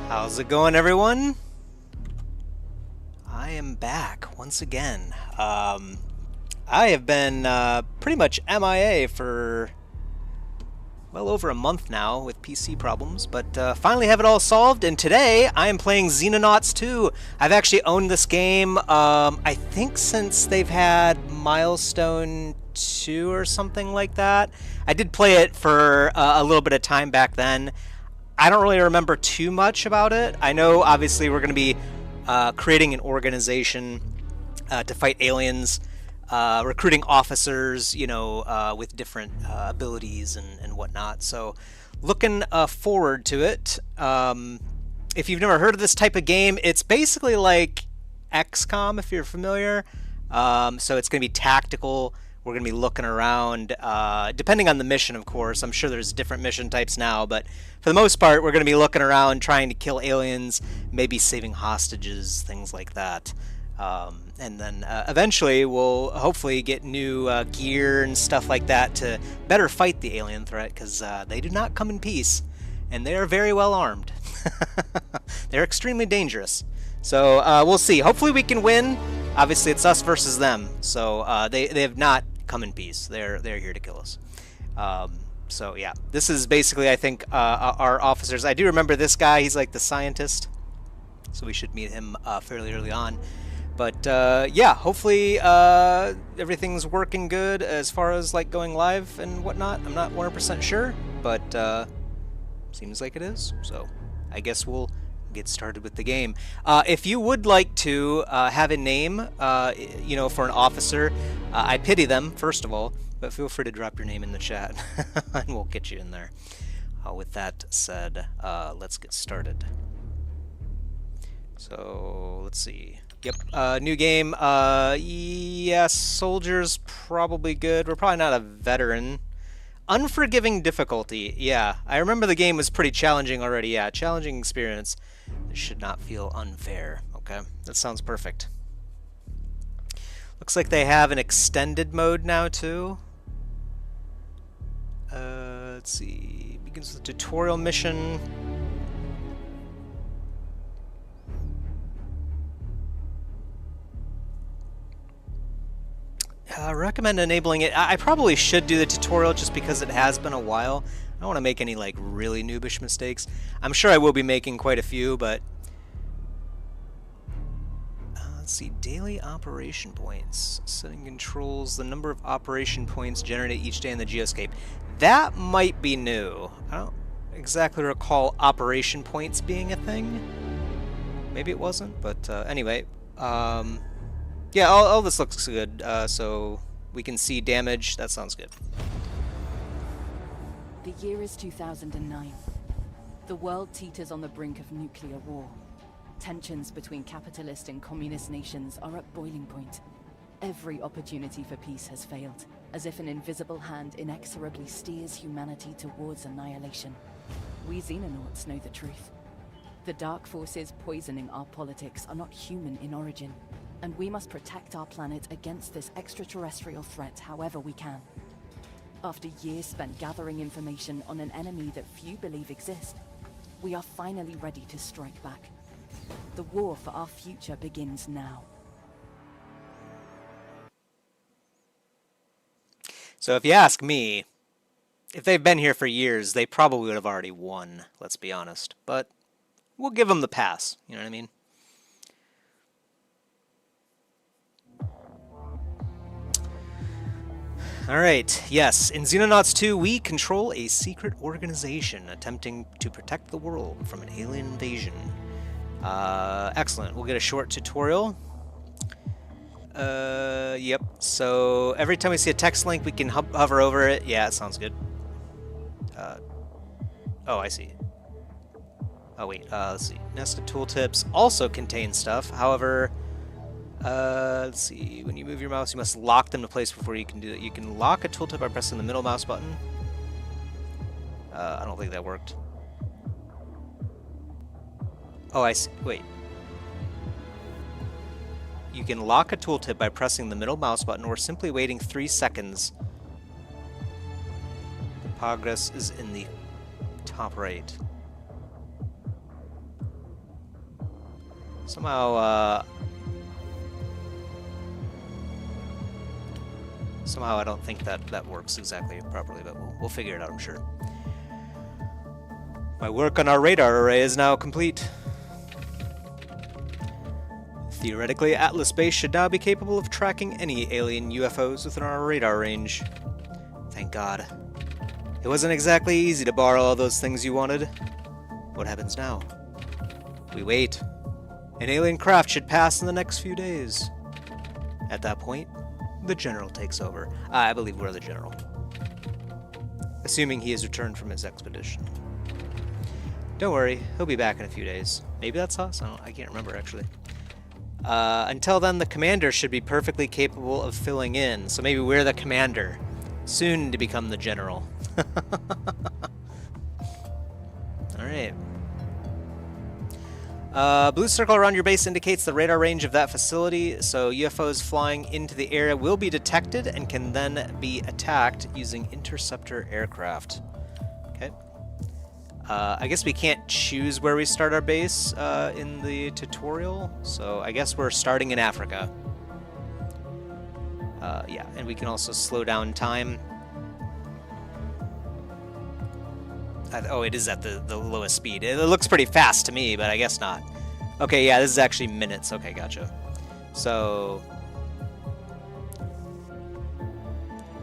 How's it going, everyone? I am back once again. I have been pretty much MIA for well over a month now with PC problems, but finally have it all solved, and today I am playing Xenonauts 2. I've actually owned this game, I think since they've had Milestone 2 or something like that. I did play it for a little bit of time back then. I don't really remember too much about it. I know, obviously, we're going to be creating an organization to fight aliens, recruiting officers, you know, with different abilities and whatnot. So, looking forward to it. If you've never heard of this type of game, it's basically like XCOM, if you're familiar. So it's going to be tactical. We're going to be looking around, depending on the mission, of course. I'm sure there's different mission types now, but for the most part, we're going to be looking around, trying to kill aliens, maybe saving hostages, things like that. And then eventually, we'll hopefully get new gear and stuff like that to better fight the alien threat, because they do not come in peace, and they are very well armed. They're extremely dangerous. So we'll see. Hopefully we can win. Obviously, it's us versus them, so they have not come in peace. They're here to kill us. So yeah, this is basically, I think, our officers. I do remember this guy. He's like the scientist, so we should meet him fairly early on. But yeah, hopefully everything's working good as far as like going live and whatnot. I'm not 100% sure, but seems like it is. So I guess we'll get started with the game. If you would like to have a name, you know, for an officer, I pity them, first of all, but feel free to drop your name in the chat, and we'll get you in there. With that said, let's get started. So, let's see. Yep, new game. Yes, soldiers, probably good. We're probably not a veteran. Unforgiving difficulty. Yeah, I remember the game was pretty challenging already. Yeah, challenging experience. It should not feel unfair. Okay, that sounds perfect. Looks like they have an extended mode now too. Let's see. Begins with the tutorial mission. I recommend enabling it. I probably should do the tutorial just because it has been a while. I don't want to make any like really noobish mistakes. I'm sure I will be making quite a few, but let's see. Daily operation points. Setting controls the number of operation points generated each day in the geoscape. That might be new. I don't exactly recall operation points being a thing. Maybe it wasn't, but anyway. Yeah, all this looks good, so we can see damage. That sounds good. The year is 2009. The world teeters on the brink of nuclear war. Tensions between capitalist and communist nations are at boiling point. Every opportunity for peace has failed, as if an invisible hand inexorably steers humanity towards annihilation. We Xenonauts know the truth. The dark forces poisoning our politics are not human in origin, and we must protect our planet against this extraterrestrial threat however we can. After years spent gathering information on an enemy that few believe exists, we are finally ready to strike back. The war for our future begins now. So if you ask me, if they've been here for years, they probably would have already won, let's be honest. But we'll give them the pass, you know what I mean? Alright, yes, in Xenonauts 2, we control a secret organization attempting to protect the world from an alien invasion. Excellent. We'll get a short tutorial. Yep, so every time we see a text link, we can hover over it. Yeah, it sounds good. Oh, I see. Oh, wait, let's see. Nested tooltips also contain stuff, however... let's see. When you move your mouse, you must lock them to place before you can do it. You can lock a tooltip by pressing the middle mouse button. I don't think that worked. Oh, I see. Wait. You can lock a tooltip by pressing the middle mouse button or simply waiting 3 seconds. The progress is in the top right. Somehow, somehow I don't think that works exactly properly, but we'll figure it out, I'm sure. My work on our radar array is now complete. Theoretically, Atlas Base should now be capable of tracking any alien UFOs within our radar range. Thank God. It wasn't exactly easy to borrow all those things you wanted. What happens now? We wait. An alien craft should pass in the next few days. At that point, the General takes over. I believe we're the General. Assuming he has returned from his expedition. Don't worry, he'll be back in a few days. Maybe that's us? I can't remember, actually. Until then, the Commander should be perfectly capable of filling in. So maybe we're the Commander. Soon to become the General. Alright. Blue circle around your base indicates the radar range of that facility, so UFOs flying into the area will be detected and can then be attacked using interceptor aircraft. Okay. I guess we can't choose where we start our base in the tutorial, so I guess we're starting in Africa. Yeah, and we can also slow down time. Oh, it is at the lowest speed. It looks pretty fast to me, but I guess not. Okay, yeah, this is actually minutes. Okay, gotcha. So...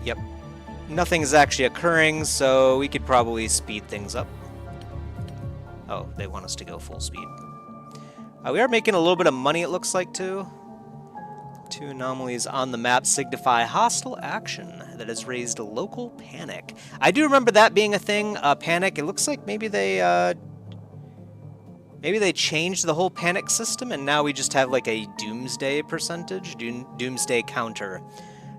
Yep. Nothing is actually occurring, so we could probably speed things up. Oh, they want us to go full speed. We are making a little bit of money, it looks like, too. 2 anomalies on the map signify hostile action that has raised a local panic. I do remember that being a thing, panic. It looks like maybe they changed the whole panic system, and now we just have like a doomsday percentage, doomsday counter.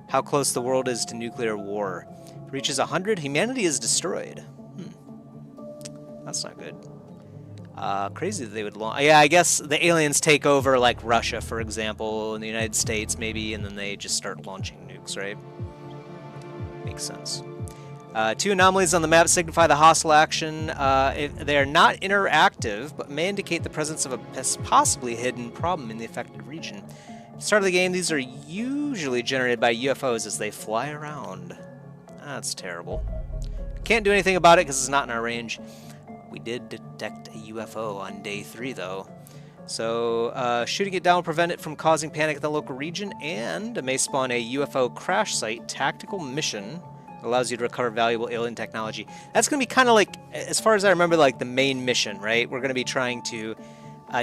How close the world is to nuclear war. If it reaches 100, humanity is destroyed. That's not good. Crazy that they would launch. Yeah, I guess the aliens take over, like Russia, for example, in the United States, maybe, and then they just start launching nukes, right? Makes sense. 2 anomalies on the map signify the hostile action. They are not interactive, but may indicate the presence of a possibly hidden problem in the affected region. At the start of the game, these are usually generated by UFOs as they fly around. That's terrible. Can't do anything about it because it's not in our range. We did detect a UFO on day 3, though. So, shooting it down will prevent it from causing panic in the local region, and it may spawn a UFO crash site tactical mission that allows you to recover valuable alien technology. That's going to be kind of like, as far as I remember, like the main mission, right? We're going to be trying to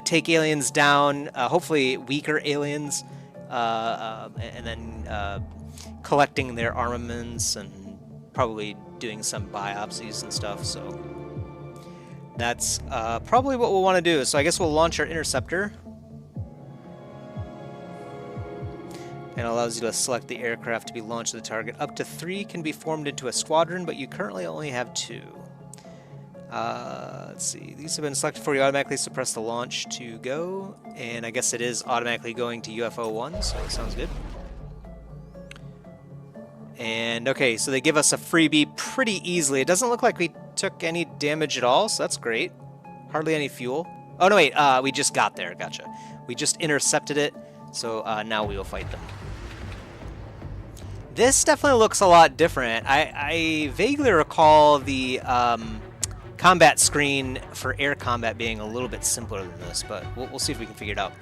take aliens down, hopefully weaker aliens, and then collecting their armaments and probably doing some biopsies and stuff, so... That's probably what we'll want to do. So I guess we'll launch our interceptor. And it allows you to select the aircraft to be launched to the target. Up to 3 can be formed into a squadron, but you currently only have 2. Let's see. These have been selected for you. Automatically suppress the launch to go. And I guess it is automatically going to UFO 1, so that sounds good. And okay, so they give us a freebie pretty easily. It doesn't look like we took any damage at all, so that's great. Hardly any fuel. Oh, no, wait, we just got there. Gotcha. We just intercepted it, so now we will fight them. This definitely looks a lot different. I vaguely recall the combat screen for air combat being a little bit simpler than this, but we'll see if we can figure it out.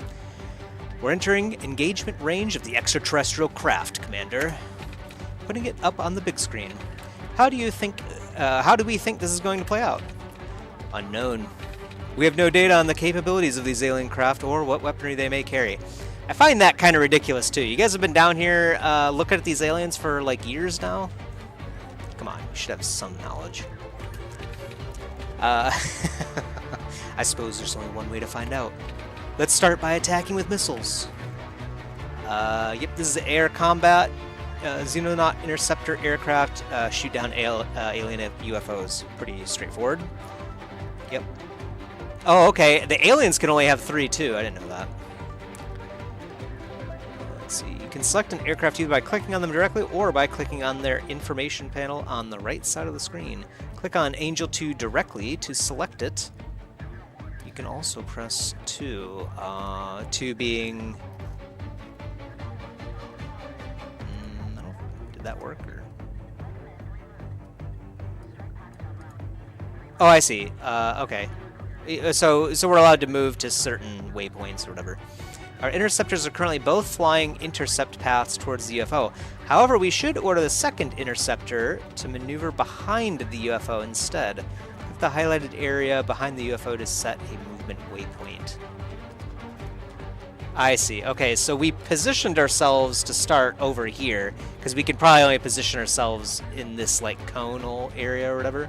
We're entering engagement range of the extraterrestrial craft, Commander. Putting it up on the big screen. How do we think this is going to play out? Unknown. We have no data on the capabilities of these alien craft or what weaponry they may carry. I find that kind of ridiculous too. You guys have been down here looking at these aliens for like years now? Come on, you should have some knowledge. I suppose there's only one way to find out. Let's start by attacking with missiles. Yep, this is air combat. Xenonaut interceptor aircraft shoot down alien UFOs. Pretty straightforward. Yep. Oh, okay. The aliens can only have 3 too. I didn't know that. Let's see. You can select an aircraft either by clicking on them directly or by clicking on their information panel on the right side of the screen. Click on Angel 2 directly to select it. You you can also press 2. 2 being... I don't know, did that work? Or... Oh, I see. Okay. So we're allowed to move to certain waypoints or whatever. Our interceptors are currently both flying intercept paths towards the UFO. However, we should order the second interceptor to maneuver behind the UFO instead. Click the highlighted area behind the UFO to set a movement waypoint. I see. Okay, so we positioned ourselves to start over here, because we can probably only position ourselves in this, like, conal area or whatever.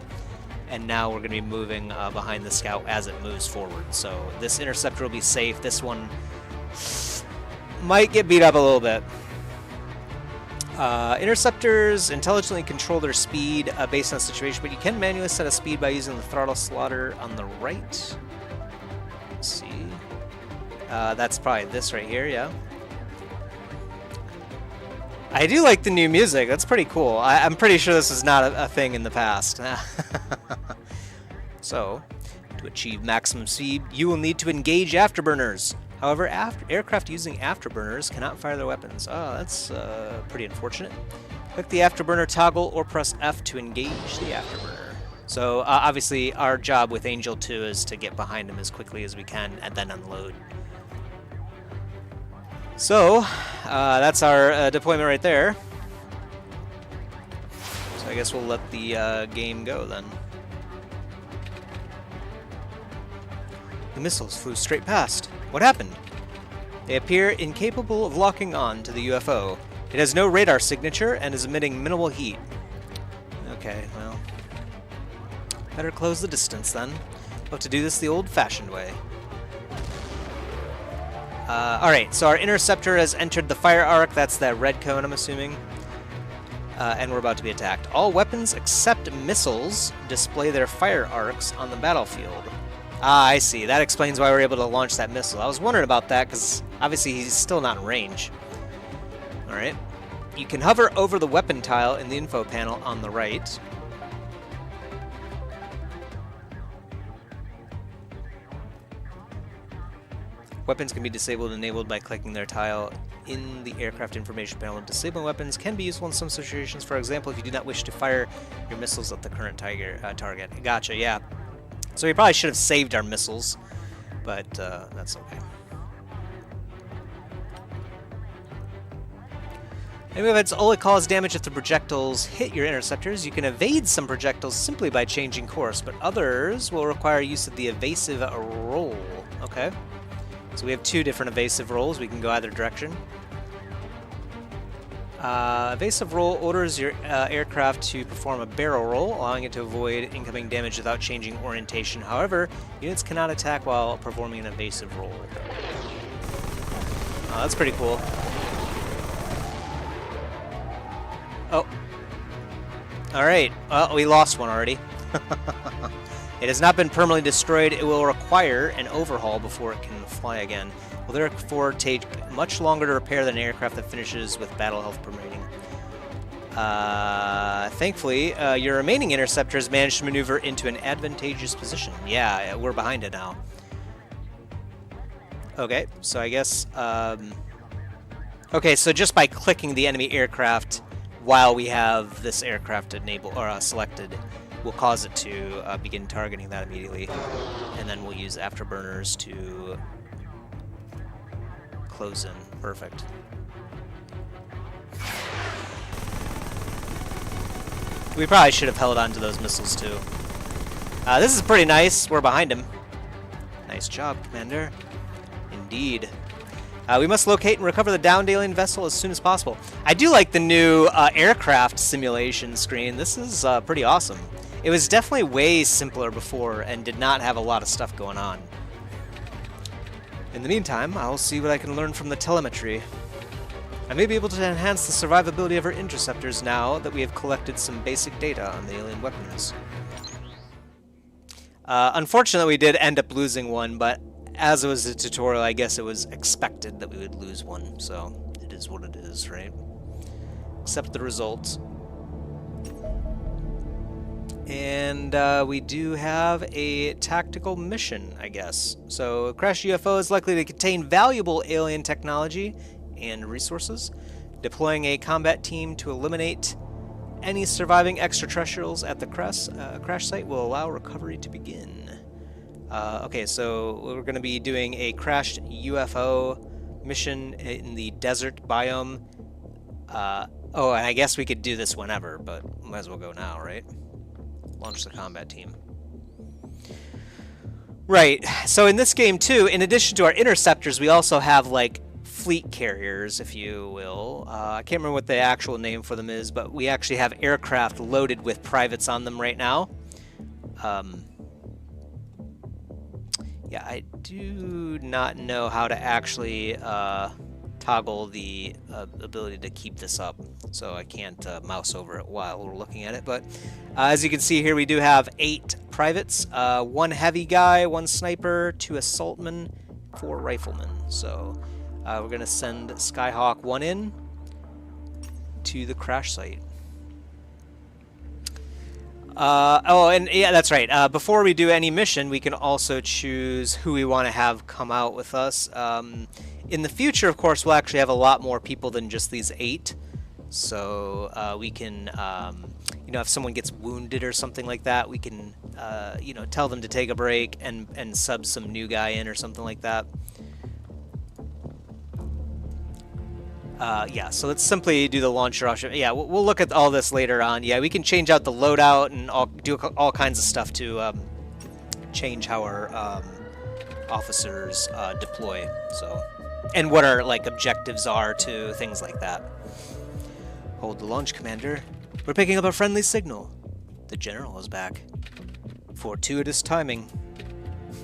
And now we're going to be moving behind the scout as it moves forward. So this interceptor will be safe. This one might get beat up a little bit. Interceptors intelligently control their speed based on the situation, but you can manually set a speed by using the throttle slider on the right. Let's see. That's probably this right here, yeah. I do like the new music. That's pretty cool. I'm pretty sure this is not a thing in the past. So, to achieve maximum speed, you will need to engage afterburners. However, aircraft using afterburners cannot fire their weapons. Oh, that's pretty unfortunate. Click the afterburner toggle or press F to engage the afterburner. So, obviously, our job with Angel 2 is to get behind him as quickly as we can and then unload. So, that's our deployment right there. So I guess we'll let the game go then. The missiles flew straight past. What happened? They appear incapable of locking on to the UFO. It has no radar signature and is emitting minimal heat. Okay, well, better close the distance then. We'll have to do this the old-fashioned way. Alright, so our interceptor has entered the fire arc. That's that red cone, I'm assuming. And we're about to be attacked. All weapons except missiles display their fire arcs on the battlefield. Ah, I see. That explains why we're able to launch that missile. I was wondering about that, because obviously he's still not in range. Alright. You can hover over the weapon tile in the info panel on the right. Weapons can be disabled and enabled by clicking their tile in the aircraft information panel. Disabling weapons can be useful in some situations. For example, if you do not wish to fire your missiles at the current target. Gotcha, yeah. So we probably should have saved our missiles, but that's okay. Enemy events only cause damage if the projectiles hit your interceptors. You can evade some projectiles simply by changing course, but others will require use of the evasive roll. Okay. So we have 2 different evasive rolls. We can go either direction. Evasive roll orders your aircraft to perform a barrel roll, allowing it to avoid incoming damage without changing orientation. However, units cannot attack while performing an evasive roll. Oh, that's pretty cool. Oh. Alright, well, we lost one already. It has not been permanently destroyed. It will require an overhaul before it can fly again. Will therefore take much longer to repair than an aircraft that finishes with battle health permitting. Thankfully, your remaining interceptors managed to maneuver into an advantageous position. Yeah, we're behind it now. Okay, so I guess... okay, so just by clicking the enemy aircraft while we have this aircraft enabled or selected, will cause it to begin targeting that immediately, and then we'll use afterburners to close in. Perfect. We probably should have held on to those missiles too. This is pretty nice. We're behind him. Nice job, Commander. Indeed. We must locate and recover the downed alien vessel as soon as possible. I do like the new aircraft simulation screen. This is pretty awesome. It was definitely way simpler before and did not have a lot of stuff going on. In the meantime, I'll see what I can learn from the telemetry. I may be able to enhance the survivability of our interceptors now that we have collected some basic data on the alien weapons. Unfortunately, we did end up losing one, but as it was a tutorial, I guess it was expected that we would lose one, so it is what it is, right? Accept the results. And we do have a tactical mission, I guess. So, a crashed UFO is likely to contain valuable alien technology and resources. Deploying a combat team to eliminate any surviving extraterrestrials at the crash site will allow recovery to begin. Okay, so we're going to be doing a crashed UFO mission in the desert biome. Oh, and I guess we could do this whenever, but might as well go now, right? Launch the combat team. Right, so in this game too, in addition to our interceptors, we also have like fleet carriers, if you will. I can't remember what the actual name for them is, but we actually have aircraft loaded with privates on them right now. Yeah, I do not know how to actually toggle the ability to keep this up, so I can't mouse over it while we're looking at it. But as you can see here, we do have 8 privates, 1 heavy guy, 1 sniper, 2 assaultmen, 4 riflemen. So we're going to send Skyhawk 1 in to the crash site. Oh, and yeah, that's right. Before we do any mission, we can also choose who we want to have come out with us. In the future, of course, we'll actually have a lot more people than just these 8. So we can, you know, if someone gets wounded or something like that, we can, you know, tell them to take a break and sub some new guy in or something like that. Yeah, so let's simply do the launcher option. Yeah, we'll look at all this later on. Yeah, we can change out the loadout and do all kinds of stuff to change how our officers deploy. So, and what our like objectives are to things like that. Hold the launch, Commander. We're picking up a friendly signal. The General is back. Fortuitous timing.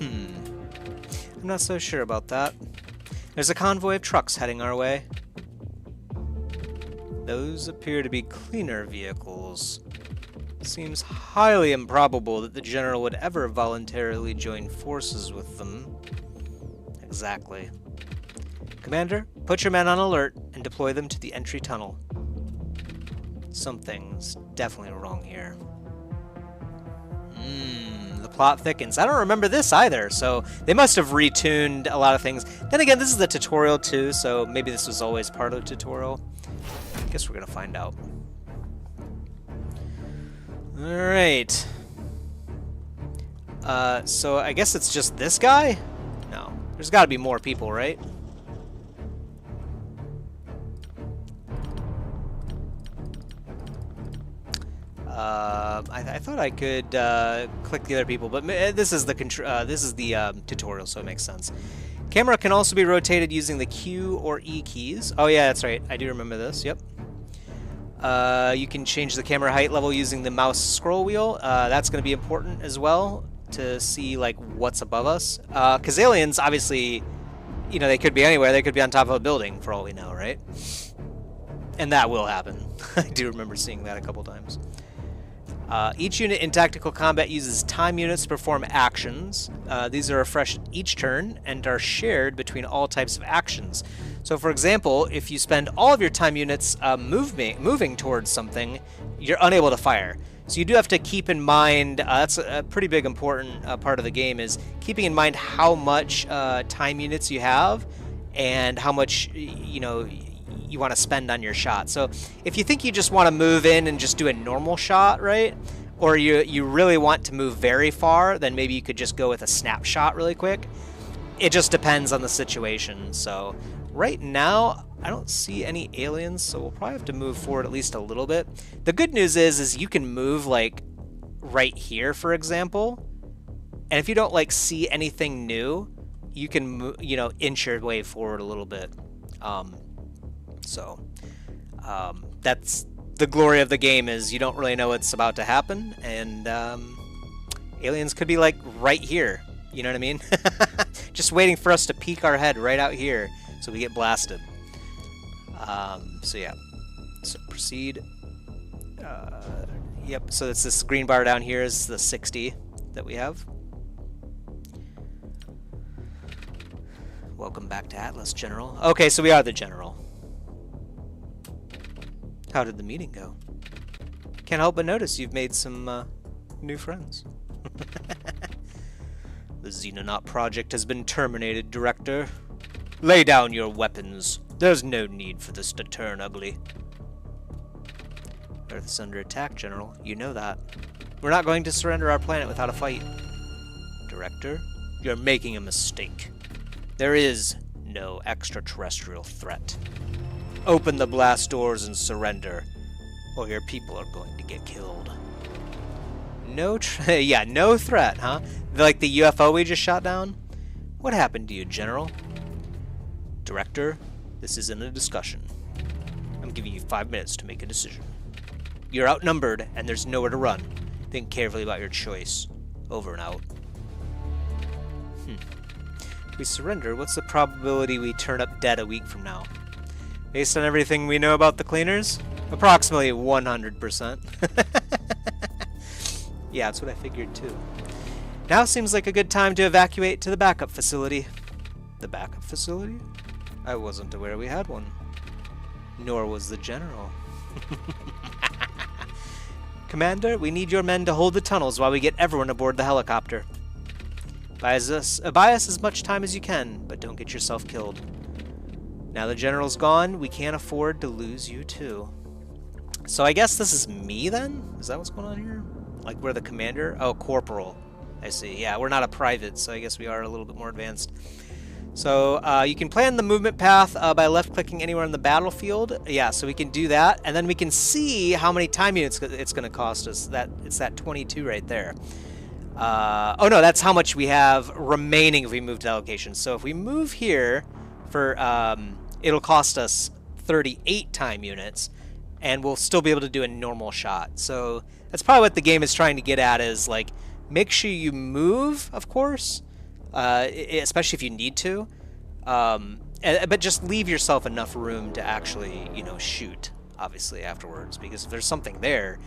I'm not so sure about that. There's a convoy of trucks heading our way. Those appear to be cleaner vehicles. Seems highly improbable that the General would ever voluntarily join forces with them. Exactly. Commander, put your men on alert and deploy them to the entry tunnel. Something's definitely wrong here. The plot thickens. I don't remember this either, so they must have retuned a lot of things. Then again, this is the tutorial too, so maybe this was always part of the tutorial. I guess we're gonna find out. Alright. So I guess it's just this guy? No. There's gotta be more people, right? I thought I could click the other people, but this is the tutorial, so it makes sense. Camera can also be rotated using the Q or E keys. Oh yeah, that's right. I do remember this. Yep. You can change the camera height level using the mouse scroll wheel. That's going to be important as well to see like what's above us. Because aliens, obviously, you know, they could be anywhere. They could be on top of a building for all we know, right? And that will happen. I do remember seeing that a couple times. Each unit in tactical combat uses time units to perform actions. These are refreshed each turn and are shared between all types of actions. So for example, if you spend all of your time units moving towards something, you're unable to fire. So you do have to keep in mind, that's a pretty big important part of the game, is keeping in mind how much time units you have and how much, you know, you want to spend on your shot. So if you think you just want to move in and just do a normal shot, right? Or you really want to move very far, then maybe you could just go with a snapshot really quick. It just depends on the situation. So right now, I don't see any aliens, so we'll probably have to move forward at least a little bit. The good news is you can move like right here, for example. And if you don't like see anything new, you can, you know, inch your way forward a little bit. So that's the glory of the game, is you don't really know what's about to happen, and aliens could be like right here, you know what I mean? Just waiting for us to peek our head right out here so we get blasted. So yeah, so proceed. Yep, so it's this green bar down here is the 60 that we have. Welcome back to Atlas, General. Okay, so we are the General. How did the meeting go? Can't help but notice you've made some new friends. The Xenonaut project has been terminated, Director. Lay down your weapons. There's no need for this to turn ugly. Earth's under attack, General. You know that. We're not going to surrender our planet without a fight. Director, you're making a mistake. There is no extraterrestrial threat. Open the blast doors and surrender, or your people are going to get killed. No yeah, no threat, huh? Like the UFO we just shot down? What happened to you, General? Director, this isn't a discussion. I'm giving you 5 minutes to make a decision. You're outnumbered, and there's nowhere to run. Think carefully about your choice. Over and out. If we surrender, what's the probability we turn up dead a week from now? Based on everything we know about the cleaners? Approximately 100%. Yeah, that's what I figured too. Now seems like a good time to evacuate to the backup facility. The backup facility? I wasn't aware we had one. Nor was the General. Commander, we need your men to hold the tunnels while we get everyone aboard the helicopter. Buy us as much time as you can, but don't get yourself killed. Now the General's gone, we can't afford to lose you too. So I guess this is me then? Is that what's going on here? Like we're the commander? Oh, corporal. I see. Yeah, we're not a private, so I guess we are a little bit more advanced. So you can plan the movement path by left-clicking anywhere on the battlefield. Yeah, so we can do that, and then we can see how many time units it's going to cost us. It's that 22 right there. Oh no, that's how much we have remaining if we move to that location. So if we move here, for it'll cost us 38 time units, and we'll still be able to do a normal shot. So that's probably what the game is trying to get at, is like, make sure you move, of course, especially if you need to, but just leave yourself enough room to actually, you know, shoot, obviously, afterwards, because if there's something there,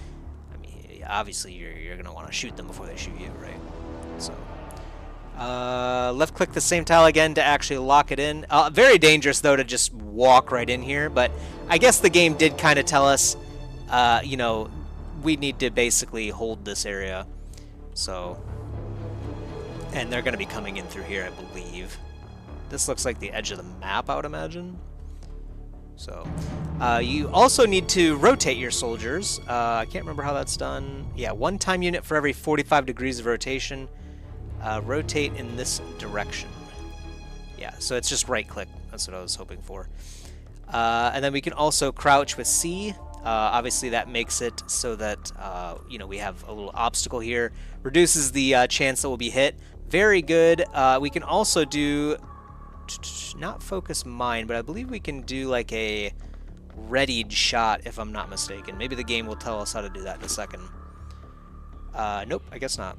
I mean, obviously you're going to want to shoot them before they shoot you, right? So left click the same tile again to actually lock it in. Very dangerous, though, to just walk right in here, but I guess the game did kind of tell us, you know, we need to basically hold this area. So, and they're going to be coming in through here, I believe. This looks like the edge of the map, I would imagine. So, you also need to rotate your soldiers. I can't remember how that's done. Yeah, 1 time unit for every 45 degrees of rotation. Rotate in this direction. Yeah, so it's just right click. That's what I was hoping for. And then we can also crouch with C. Obviously that makes it so that, you know, we have a little obstacle here. Reduces the chance that we'll be hit. Very good. We can also do, not focus mine, but I believe we can do like a readied shot, if I'm not mistaken. Maybe the game will tell us how to do that in a second. Nope, I guess not.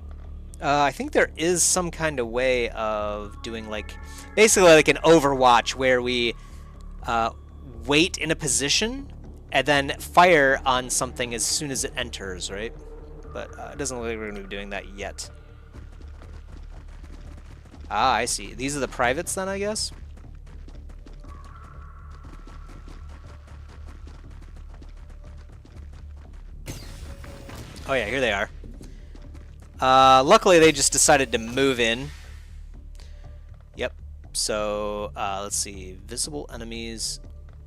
I think there is some kind of way of doing like, basically like an Overwatch where we wait in a position and then fire on something as soon as it enters, right? But it doesn't look like we're going to be doing that yet. Ah, I see. These are the privates then, I guess? Oh yeah, here they are. Luckily, they just decided to move in. Yep. So, let's see. Visible enemies.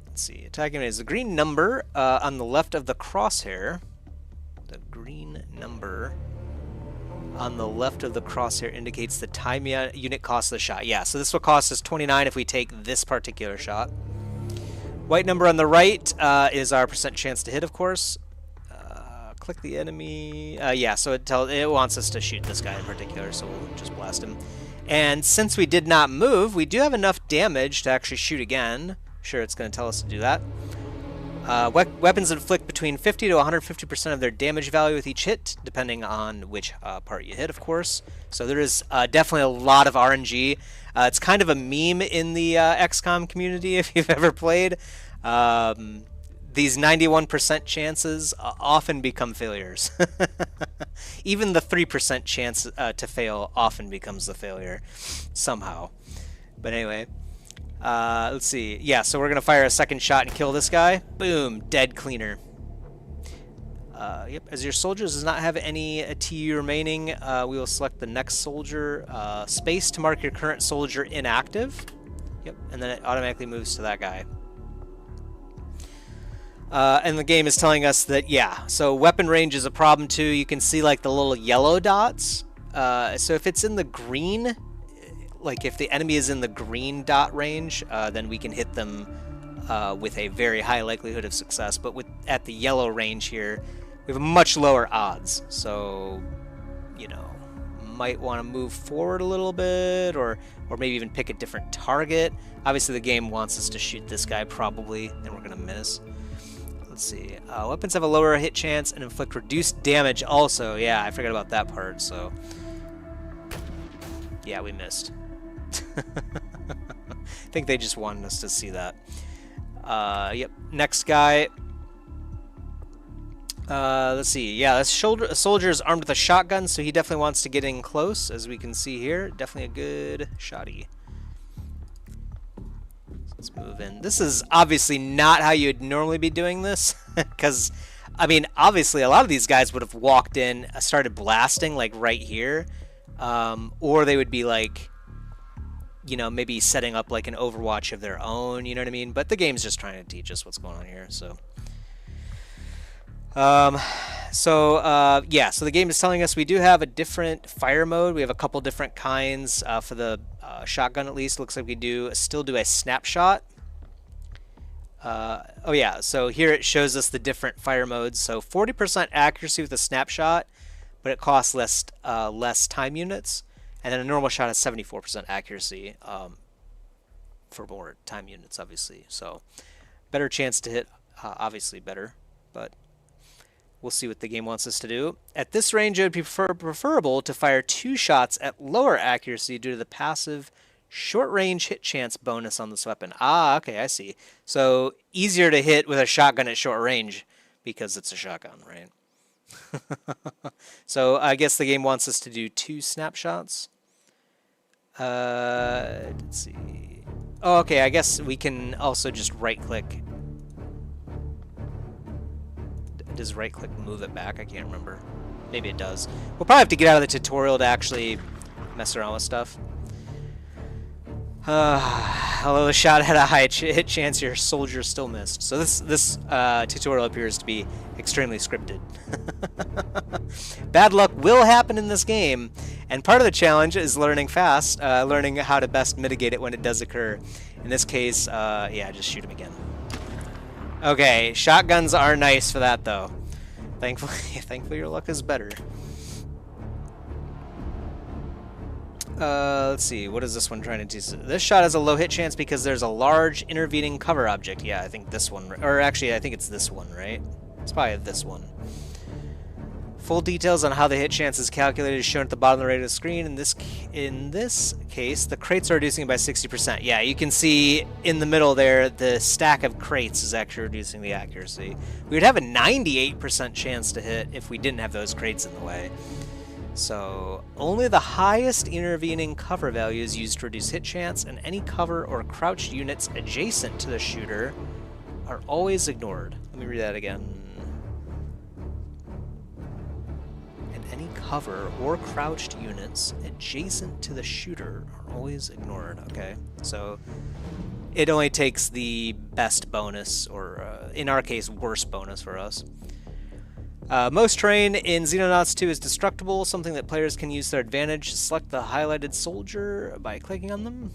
Let's see. Attacking enemies. The green number on the left of the crosshair. The green number on the left of the crosshair indicates the time unit cost of the shot. Yeah, so this will cost us 29 if we take this particular shot. White number on the right is our percent chance to hit, of course. Click the enemy. Yeah, so it wants us to shoot this guy in particular, so we'll just blast him. And since we did not move, we do have enough damage to actually shoot again. Sure, it's going to tell us to do that. Weapons inflict between 50 to 150% of their damage value with each hit, depending on which part you hit, of course. So there is definitely a lot of RNG. It's kind of a meme in the XCOM community, if you've ever played. These 91% chances often become failures. Even the 3% chance to fail often becomes the failure, somehow. But anyway, let's see. Yeah, so we're going to fire a second shot and kill this guy. Boom, dead cleaner. Yep, as your soldiers does not have any TU remaining, we will select the next soldier. Space to mark your current soldier inactive. Yep, and then it automatically moves to that guy. And the game is telling us that, yeah, so weapon range is a problem too. You can see like the little yellow dots. So if it's in the green, like if the enemy is in the green dot range, then we can hit them with a very high likelihood of success. But at the yellow range here, we have much lower odds. So, you know, might want to move forward a little bit, or maybe even pick a different target. Obviously, the game wants us to shoot this guy probably, and we're gonna miss. Let's see. Weapons have a lower hit chance and inflict reduced damage also. Yeah, I forgot about that part. So, yeah, we missed. I think they just wanted us to see that. Yep. Next guy. Let's see. Yeah, this soldier is armed with a shotgun, so he definitely wants to get in close, as we can see here. Definitely a good shotty. Let's move in. This is obviously not how you'd normally be doing this, because, I mean, obviously a lot of these guys would have walked in, started blasting, like, right here, or they would be, like, you know, maybe setting up, like, an Overwatch of their own, you know what I mean? But the game's just trying to teach us what's going on here, so... yeah, so the game is telling us we do have a different fire mode. We have a couple different kinds for the shotgun, at least. Looks like we still do a snapshot. Oh yeah, so here it shows us the different fire modes. So 40% accuracy with a snapshot, but it costs less time units. And then a normal shot has 74% accuracy for more time units, obviously. So better chance to hit, obviously better, but... we'll see what the game wants us to do. At this range, it would be preferable to fire 2 shots at lower accuracy due to the passive short-range hit chance bonus on this weapon. Ah, okay, I see. So easier to hit with a shotgun at short range because it's a shotgun, right? So I guess the game wants us to do 2 snapshots. Let's see. Oh, okay, I guess we can also just right-click. Does right-click move it back? I can't remember. Maybe it does. We'll probably have to get out of the tutorial to actually mess around with stuff. Although the shot had a high hit chance, your soldier still missed. So this tutorial appears to be extremely scripted. Bad luck will happen in this game, and part of the challenge is learning fast, learning how to best mitigate it when it does occur. In this case, yeah, just shoot him again. Okay, shotguns are nice for that, though. Thankfully your luck is better. Let's see, what is this one trying to do? This shot has a low hit chance because there's a large intervening cover object. Yeah, I think this one, or actually I think it's this one, right? It's probably this one. Full details on how the hit chance is calculated is shown at the bottom of the right of the screen. In this case, the crates are reducing it by 60%. Yeah, you can see in the middle there, the stack of crates is actually reducing the accuracy. We would have a 98% chance to hit if we didn't have those crates in the way. So, only the highest intervening cover value is used to reduce hit chance, and any cover or crouched units adjacent to the shooter are always ignored. Let me read that again. Any cover or crouched units adjacent to the shooter are always ignored. Okay, so it only takes the best bonus, or in our case, worst bonus for us. Most terrain in Xenonauts 2 is destructible, something that players can use to their advantage. Select the highlighted soldier by clicking on them.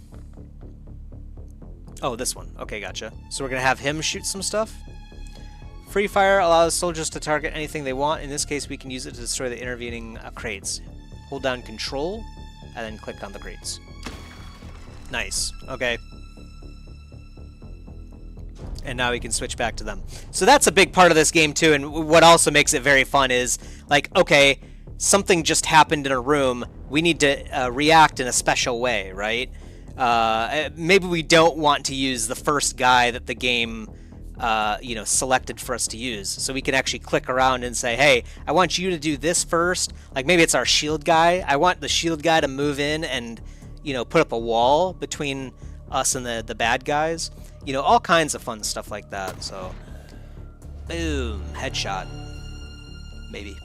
Oh, this one. Okay, gotcha. So we're going to have him shoot some stuff. Free fire allows soldiers to target anything they want. In this case, we can use it to destroy the intervening crates. Hold down Control, and then click on the crates. Nice. Okay. And now we can switch back to them. So that's a big part of this game, too, and what also makes it very fun is, like, okay, something just happened in a room. We need to react in a special way, right? Maybe we don't want to use the first guy that the game... you know, selected for us to use. So we can actually click around and say, hey, I want you to do this first. Like maybe it's our shield guy. I want the shield guy to move in and, you know, put up a wall between us and the bad guys. You know, all kinds of fun stuff like that. So, boom, headshot. maybe.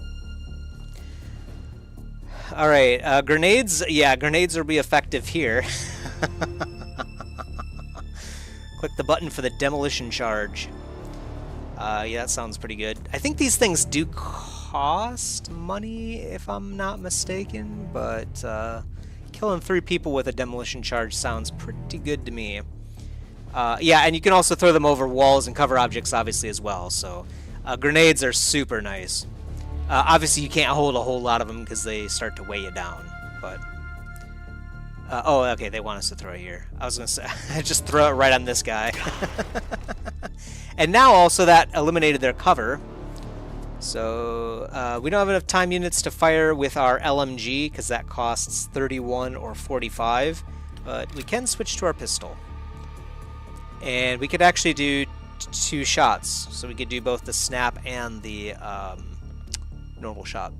All right, grenades. Yeah, grenades will be effective here. Click the button for the demolition charge. Yeah, that sounds pretty good. I think these things do cost money, if I'm not mistaken, but killing 3 people with a demolition charge sounds pretty good to me. Yeah, and you can also throw them over walls and cover objects, obviously, as well. So grenades are super nice. Obviously, you can't hold a whole lot of them because they start to weigh you down. But oh, okay, they want us to throw it here. I was gonna say, just throw it right on this guy. And now also that eliminated their cover. So we don't have enough time units to fire with our LMG because that costs 31 or 45. But we can switch to our pistol. And we could actually do 2 shots. So we could do both the snap and the normal shot.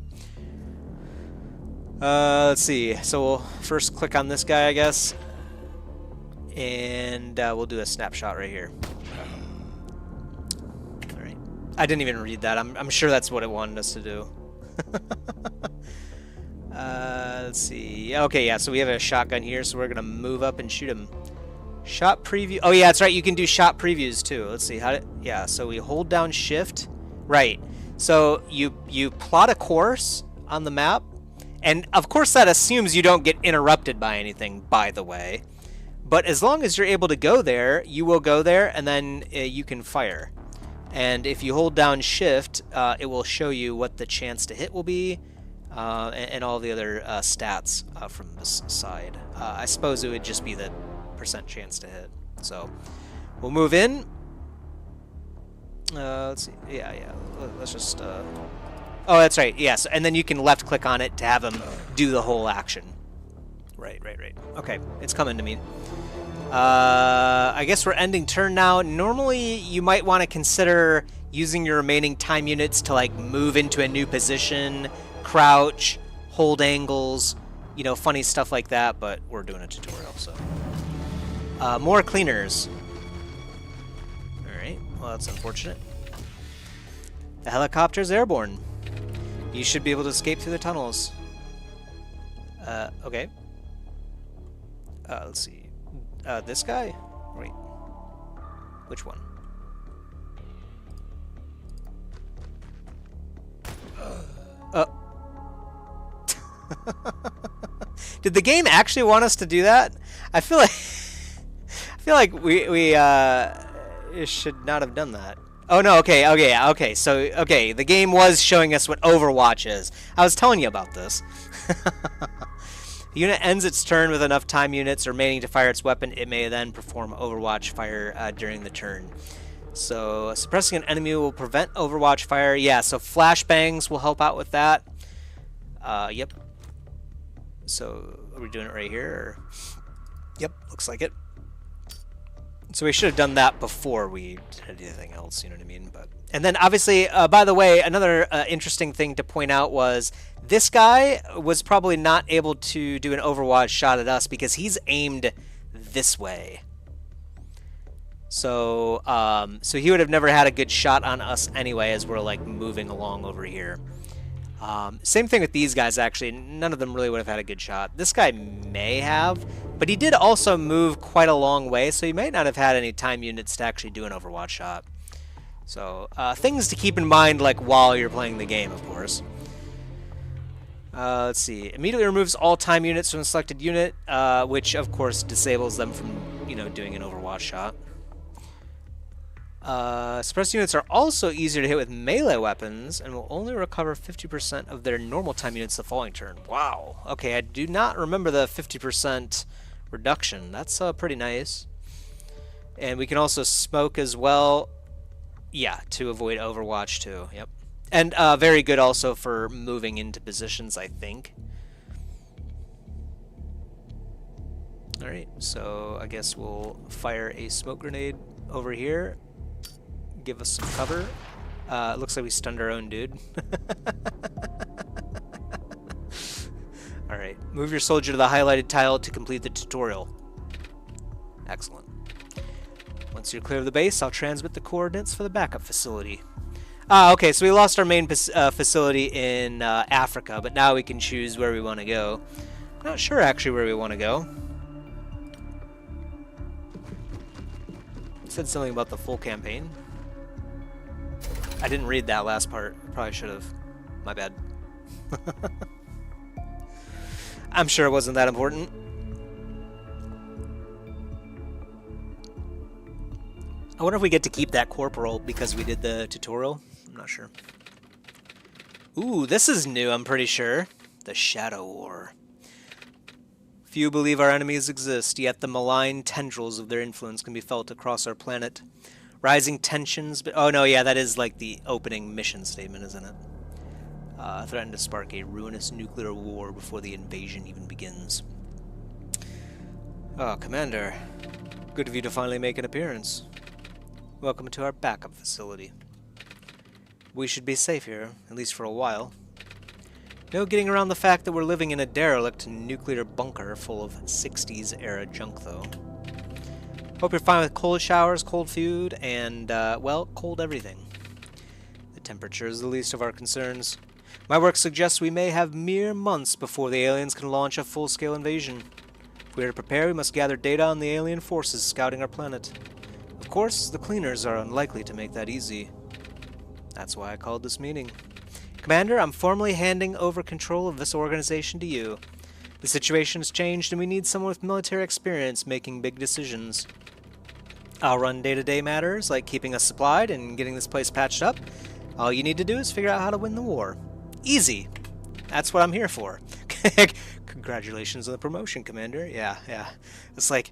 Let's see. So we'll first click on this guy, I guess. And we'll do a snapshot right here. Alright. I didn't even read that. I'm sure that's what it wanted us to do. Let's see. Okay, yeah, so we have a shotgun here, so we're going to move up and shoot him. Shot preview. Oh, yeah, that's right. You can do shot previews, too. Let's see. Yeah, so we hold down shift. Right. So you plot a course on the map. And, of course, that assumes you don't get interrupted by anything, by the way. But as long as you're able to go there, you will go there, and then you can fire. And if you hold down shift, it will show you what the chance to hit will be, and all the other stats from this side. I suppose it would just be the % chance to hit. So we'll move in. Let's see. Yeah. Let's just... Oh, that's right. Yes, and then you can left click on it to have them do the whole action. Right. Okay, it's coming to me. I guess we're ending turn now. Normally, you might want to consider using your remaining time units to like move into a new position, crouch, hold angles, you know, funny stuff like that. But we're doing a tutorial, so more cleaners. All right. Well, that's unfortunate. The helicopter's airborne. You should be able to escape through the tunnels. Okay. Let's see. This guy? Wait. Which one? Did the game actually want us to do that? I feel like we should not have done that. Oh no, okay. So the game was showing us what Overwatch is. I was telling you about this. The unit ends its turn with enough time units remaining to fire its weapon. It may then perform Overwatch fire during the turn. So suppressing an enemy will prevent Overwatch fire. Yeah, so flashbangs will help out with that. Yep. So are we doing it right here? Or? Yep, looks like it. So we should have done that before we did anything else, you know what I mean? And then obviously, by the way, another interesting thing to point out was this guy was probably not able to do an Overwatch shot at us because he's aimed this way. So, so he would have never had a good shot on us anyway as we're like moving along over here. Same thing with these guys, actually. None of them really would have had a good shot. This guy may have, but he did also move quite a long way, so he might not have had any time units to actually do an Overwatch shot. So, things to keep in mind, like, while you're playing the game, of course. Let's see. Immediately removes all time units from a selected unit, which, of course, disables them from, you know, doing an Overwatch shot. Suppressed units are also easier to hit with melee weapons and will only recover 50% of their normal time units the following turn. Wow. Okay, I do not remember the 50% reduction. That's pretty nice. And we can also smoke as well. Yeah, to avoid Overwatch too. Yep. And very good also for moving into positions, I think. Alright, so I guess we'll fire a smoke grenade over here. Give us some cover. It looks like we stunned our own dude. Alright, move your soldier to the highlighted tile to complete the tutorial. Excellent. Once you're clear of the base, I'll transmit the coordinates for the backup facility. Ah, okay, so we lost our main facility in Africa, but now we can choose where we want to go. Not sure actually where we want to go. It said something about the full campaign. I didn't read that last part. Probably should have. My bad. I'm sure it wasn't that important. I wonder if we get to keep that corporal because we did the tutorial. I'm not sure. Ooh, this is new, I'm pretty sure. The Shadow War. Few believe our enemies exist, yet the malign tendrils of their influence can be felt across our planet. Rising tensions... Oh, no, yeah, that is like the opening mission statement, isn't it? Threaten to spark a ruinous nuclear war before the invasion even begins. Oh, Commander. Good of you to finally make an appearance. Welcome to our backup facility. We should be safe here, at least for a while. No getting around the fact that we're living in a derelict nuclear bunker full of 60s-era junk, though. Hope you're fine with cold showers, cold food, and, well, cold everything. The temperature is the least of our concerns. My work suggests we may have mere months before the aliens can launch a full-scale invasion. If we are to prepare, we must gather data on the alien forces scouting our planet. Of course, the cleaners are unlikely to make that easy. That's why I called this meeting. Commander, I'm formally handing over control of this organization to you. The situation has changed and we need someone with military experience making big decisions. I'll run day-to-day matters like keeping us supplied and getting this place patched up. All you need to do is figure out how to win the war. Easy. That's what I'm here for. Congratulations on the promotion, Commander. Yeah. It's like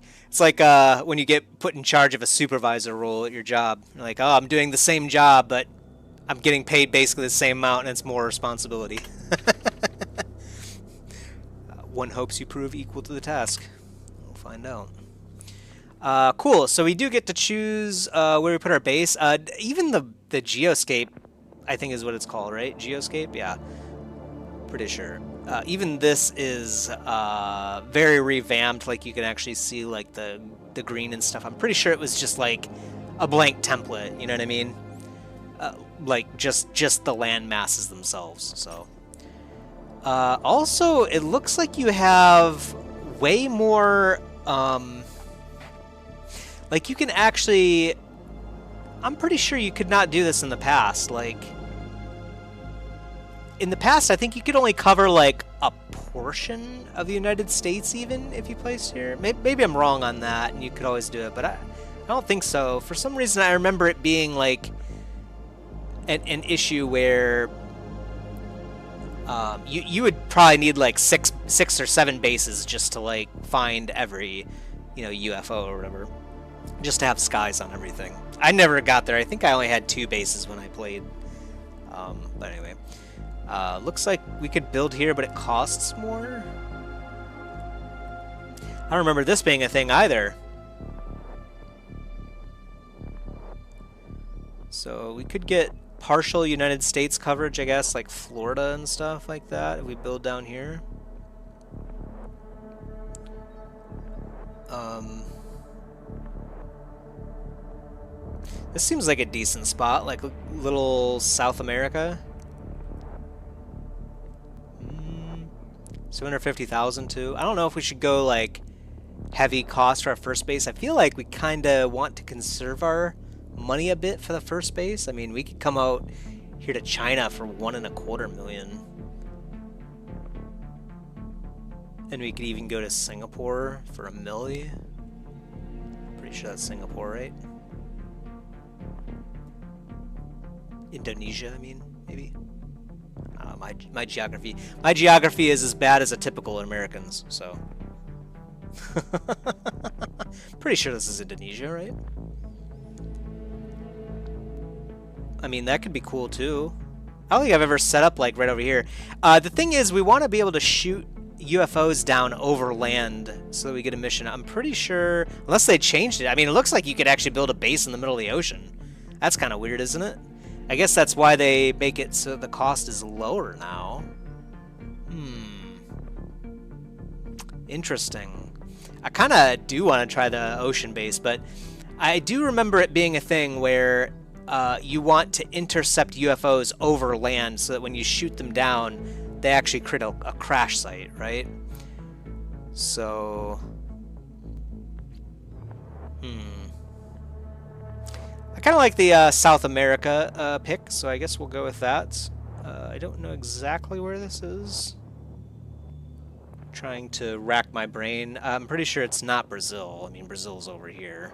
when you get put in charge of a supervisor role at your job. You're like, oh, I'm doing the same job, but I'm getting paid basically the same amount, and it's more responsibility. One hopes you prove equal to the task. We'll find out. Cool. So we do get to choose where we put our base. Even the geoscape, I think is what it's called, right? Geoscape? Yeah. Pretty sure. Even this is very revamped. Like you can actually see like the green and stuff. I'm pretty sure it was just like a blank template. You know what I mean? Like just the land masses themselves. So. Also, it looks like you have way more. Like you can actually. I'm pretty sure you could not do this in the past. Like. In the past, I think you could only cover, like, a portion of the United States, even, if you placed here. Maybe I'm wrong on that, and you could always do it, but I don't think so. For some reason, I remember it being, like, an issue where you would probably need, like, six or seven bases just to, like, find every, UFO or whatever. Just to have skies on everything. I never got there. I think I only had 2 bases when I played. But anyway. Looks like we could build here, but it costs more. I don't remember this being a thing either. So we could get partial United States coverage, I guess, like Florida and stuff like that, if we build down here. This seems like a decent spot, like little South America. 250,000 too. I don't know if we should go like heavy cost for our first base. I feel like we kind of want to conserve our money a bit for the first base. I mean, we could come out here to China for $1.25 million. And we could even go to Singapore for $1 million. Pretty sure that's Singapore, right? Indonesia, I mean, maybe. My geography is as bad as a typical American's, so. Pretty sure this is Indonesia, right? I mean, that could be cool too. I don't think I've ever set up like right over here. The thing is, we want to be able to shoot UFOs down over land so that we get a mission. I'm pretty sure, unless they changed it. I mean, it looks like you could actually build a base in the middle of the ocean. That's kind of weird, isn't it? I guess that's why they make it so the cost is lower now. Interesting. I kind of do want to try the ocean base, but I do remember it being a thing where you want to intercept UFOs over land so that when you shoot them down, they actually create a crash site, right? So, I kind of like the South America pick, so I guess we'll go with that. I don't know exactly where this is. I'm trying to rack my brain. I'm pretty sure it's not Brazil. I mean, Brazil's over here.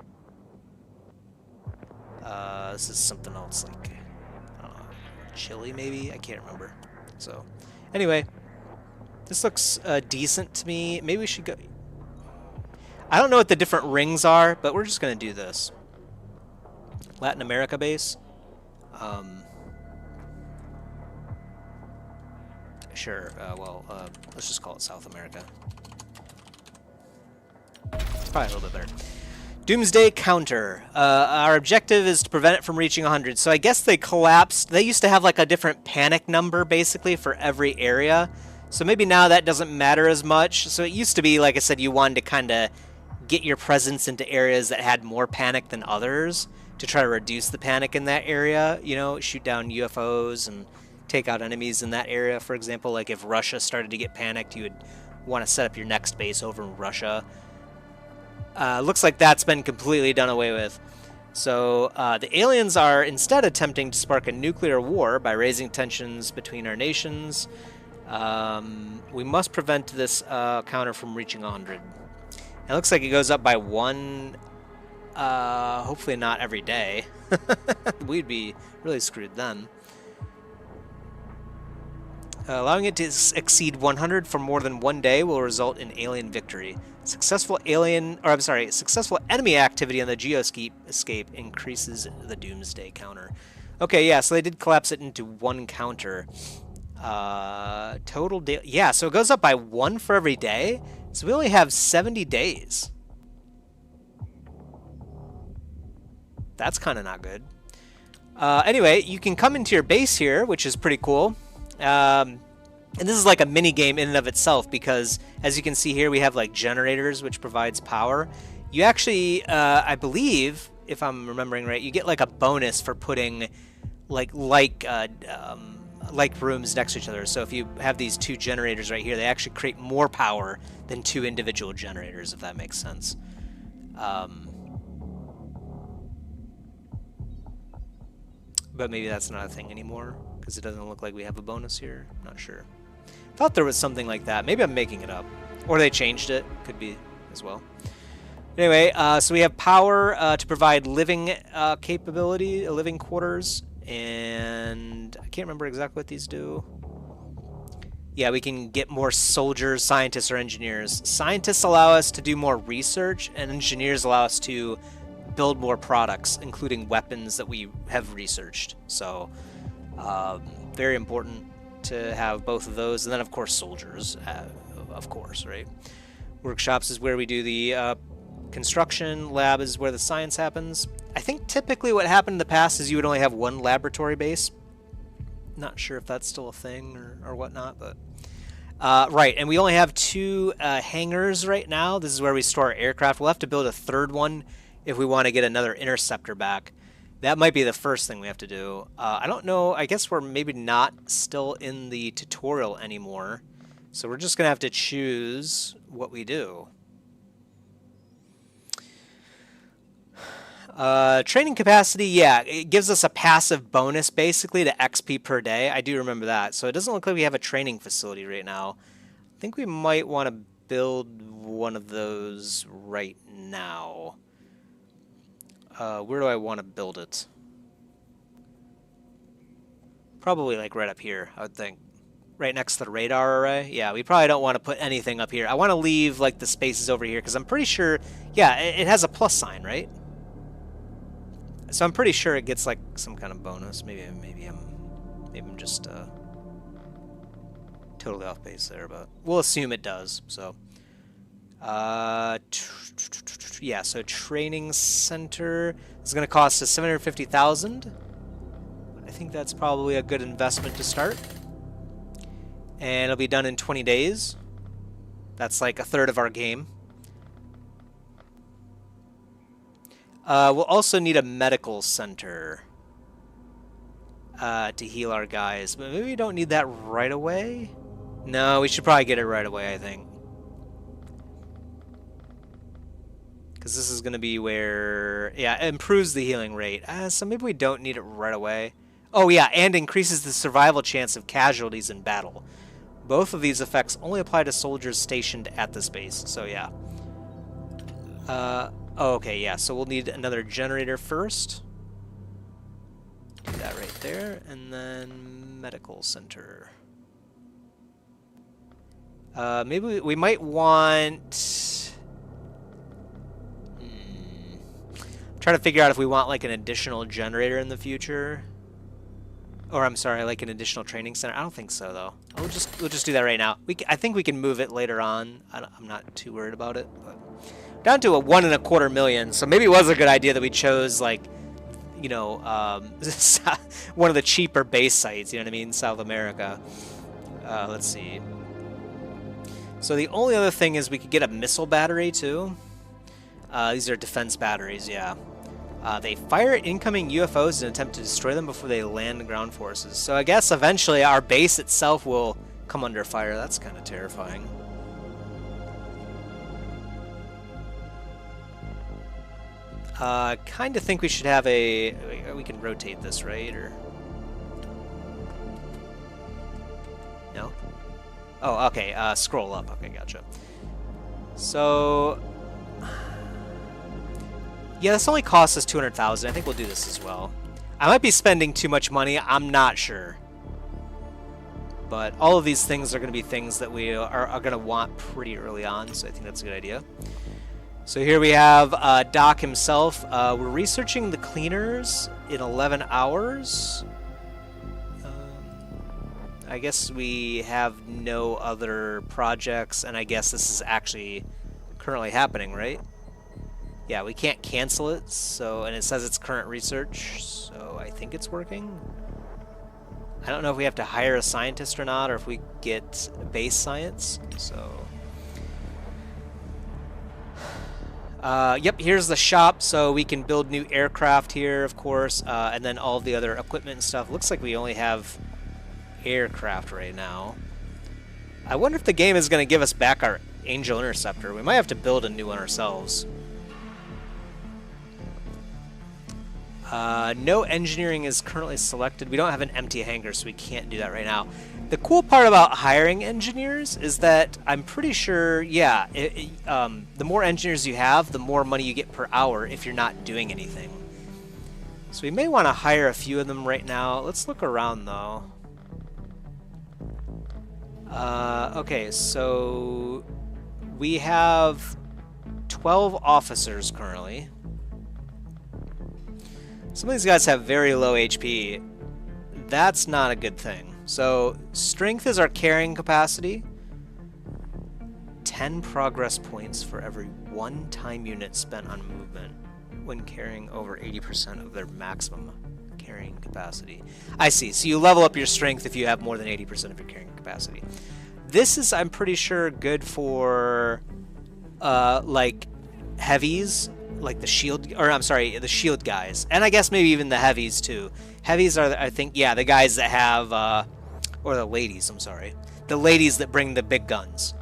This is something else, like, I don't know, Chile maybe? I can't remember. So, anyway, this looks decent to me. Maybe we should go... I don't know what the different rings are, but we're just going to do this. Latin America base. Sure, let's just call it South America. It's probably a little bit better. Doomsday counter. Our objective is to prevent it from reaching 100. So I guess they collapsed. They used to have like a different panic number basically for every area. So maybe now that doesn't matter as much. So it used to be, like I said, you wanted to kind of get your presence into areas that had more panic than others to try to reduce the panic in that area. You know, shoot down UFOs and take out enemies in that area. For example, like if Russia started to get panicked, you would want to set up your next base over in Russia. Looks like that's been completely done away with. So the aliens are instead attempting to spark a nuclear war by raising tensions between our nations. We must prevent this counter from reaching 100. It looks like it goes up by 1, hopefully not every day. We'd be really screwed then. Allowing it to exceed 100 for more than 1 day will result in alien victory. Successful enemy activity on the geoscape increases the Doomsday counter. Okay, yeah, so they did collapse it into 1 counter. Total day. Yeah, so it goes up by 1 for every day. So we only have 70 days. That's kind of not good. Anyway, you can come into your base here, which is pretty cool. And this is like a mini game in and of itself because, as you can see here, we have like generators, which provides power. You actually, I believe, if I'm remembering right, you get like a bonus for putting like rooms next to each other. So if you have these 2 generators right here, they actually create more power than 2 individual generators, if that makes sense. But maybe that's not a thing anymore because it doesn't look like we have a bonus here. Not sure. Thought there was something like that. Maybe I'm making it up. Or they changed it. Could be as well. Anyway, so we have power to provide living capability, living quarters. And I can't remember exactly what these do. Yeah, we can get more soldiers, scientists, or engineers. Scientists allow us to do more research, and engineers allow us to build more products, including weapons that we have researched. So, very important to have both of those. And then, of course, soldiers, of course, right? Workshops is where we do the construction. Lab is where the science happens. I think typically what happened in the past is you would only have 1 laboratory base. Not sure if that's still a thing or whatnot, but... right, and we only have 2 hangars right now. This is where we store our aircraft. We'll have to build a 3rd one if we want to get another interceptor back. That might be the first thing we have to do. I don't know. I guess we're maybe not still in the tutorial anymore. So we're just going to have to choose what we do. Training capacity, yeah, it gives us a passive bonus basically to XP per day. I do remember that. So it doesn't look like we have a training facility right now. I think we might want to build one of those right now. Where do I want to build it? Probably like right up here, I would think. Right next to the radar array. Yeah, we probably don't want to put anything up here. I want to leave like the spaces over here because I'm pretty sure, yeah, it has a plus sign, right? So I'm pretty sure it gets like some kind of bonus. Maybe I'm just totally off base there, but we'll assume it does. So yeah, so training center is going to cost us 750,000. I think that's probably a good investment to start. And it'll be done in 20 days. That's like a third of our game. We'll also need a medical center. to heal our guys. But maybe we don't need that right away? No, we should probably get it right away, I think. Because this is going to be where... Yeah, it improves the healing rate. So maybe we don't need it right away. Oh, yeah, and increases the survival chance of casualties in battle. Both of these effects only apply to soldiers stationed at this base, so yeah. Oh, okay, yeah, so we'll need another generator first. Do that right there, and then medical center. Maybe we might want... Try to figure out if we want like an additional generator in the future. Or I'm sorry, like an additional training center. I don't think so though. We'll just do that right now. I think we can move it later on. I'm not too worried about it. But down to a 1.25 million. So maybe it was a good idea that we chose like, you know, one of the cheaper base sites. You know what I mean? South America. Let's see. So the only other thing is we could get a missile battery too. These are defense batteries, yeah. They fire at incoming UFOs in an attempt to destroy them before they land ground forces. So I guess eventually our base itself will come under fire. That's kind of terrifying. Kind of think we should have a... We can rotate this, right? Or no? Oh, okay. Scroll up. Okay, gotcha. So... Yeah, this only costs us 200,000. I think we'll do this as well. I might be spending too much money. I'm not sure. But all of these things are going to be things that we are going to want pretty early on, so I think that's a good idea. So here we have Doc himself. We're researching the cleaners in 11 hours. I guess we have no other projects, and I guess this is actually currently happening, right? Yeah, we can't cancel it, so, and it says it's current research, so I think it's working. I don't know if we have to hire a scientist or not, or if we get base science, so... Yep, here's the shop, so we can build new aircraft here, of course, and then all the other equipment and stuff. Looks like we only have aircraft right now. I wonder if the game is going to give us back our Angel Interceptor. We might have to build a new one ourselves. No engineering is currently selected. We don't have an empty hangar, so we can't do that right now. The cool part about hiring engineers is that I'm pretty sure, yeah, the more engineers you have, the more money you get per hour if you're not doing anything. So we may want to hire a few of them right now. Let's look around, though. Okay, so we have 12 officers currently. Some of these guys have very low HP. That's not a good thing. So, strength is our carrying capacity. 10 progress points for every 1 time unit spent on movement when carrying over 80% of their maximum carrying capacity. I see. So you level up your strength if you have more than 80% of your carrying capacity. This is, I'm pretty sure, good for, like, heavies. Like the shield, or I'm sorry, the shield guys, and I guess maybe even the heavies too. Heavies are, I think, yeah, the guys that have, or the ladies, I'm sorry, the ladies that bring the big guns.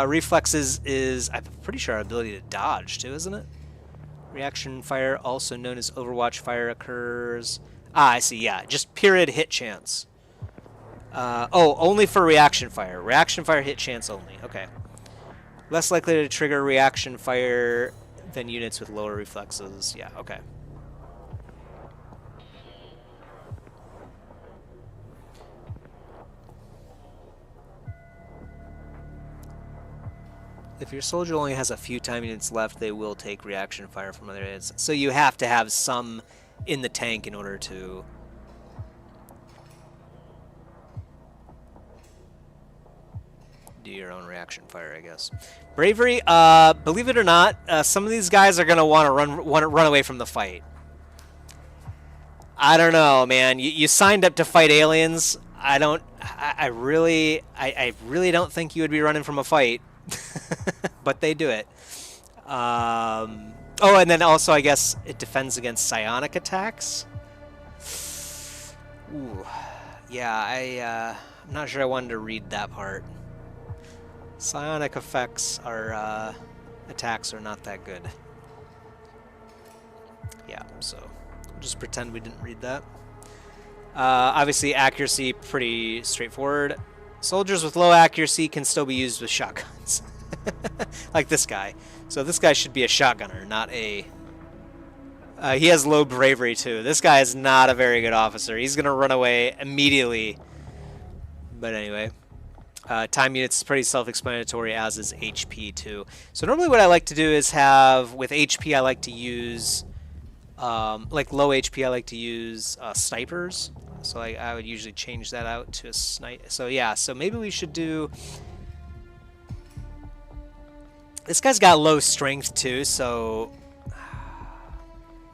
Reflexes is, I'm pretty sure, our ability to dodge too, isn't it? Reaction fire, also known as Overwatch fire, occurs. I see, yeah, just period hit chance. Oh, only for reaction fire. Reaction fire hit chance only. Okay. Less likely to trigger reaction fire than units with lower reflexes. Yeah, okay. If your soldier only has a few time units left, they will take reaction fire from other units. So you have to have some in the tank in order to... do your own reaction fire, I guess. Bravery, believe it or not, some of these guys are gonna want to run away from the fight. I don't know, man. You signed up to fight aliens. I really don't think you would be running from a fight, but they do it. Oh, and then also I guess it defends against psionic attacks. Ooh, yeah, I'm not sure I wanted to read that part. Psionic effects are, attacks are not that good. Yeah, so we'll just pretend we didn't read that. Obviously, accuracy, pretty straightforward. Soldiers with low accuracy can still be used with shotguns. Like this guy. So this guy should be a shotgunner, not a... he has low bravery, too. This guy is not a very good officer. He's going to run away immediately. But anyway. Time units is pretty self-explanatory, as is HP, too. So normally what I like to do is have... With HP, I like to use... like low HP, I like to use snipers. So I would usually change that out to a snipe. So yeah, so maybe we should do... This guy's got low strength too, so...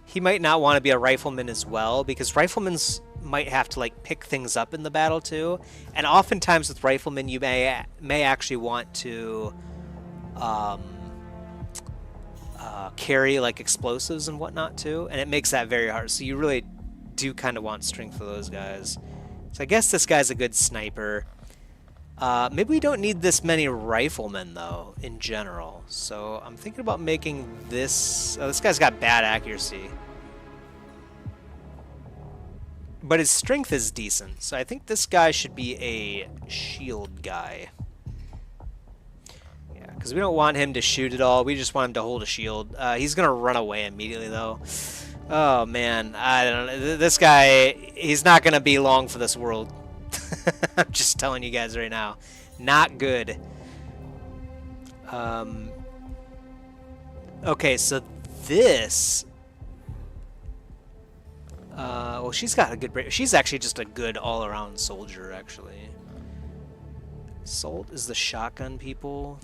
He might not want to be a rifleman as well, because riflemen might have to like pick things up in the battle too. And oftentimes with riflemen, you may actually want to... carry like explosives and whatnot too, and it makes that very hard. So you really do kind of want strength for those guys. So I guess this guy's a good sniper. Maybe we don't need this many riflemen though in general. So I'm thinking about making this... Oh, this guy's got bad accuracy, but his strength is decent. So I think this guy should be a shield guy. Because we don't want him to shoot at all. We just want him to hold a shield. He's going to run away immediately, though. Oh, man. I don't know. This guy, he's not going to be long for this world. I'm just telling you guys right now. Not good. Okay, so this... well, she's got a good... She's actually just a good all-around soldier, actually. Salt is the shotgun people...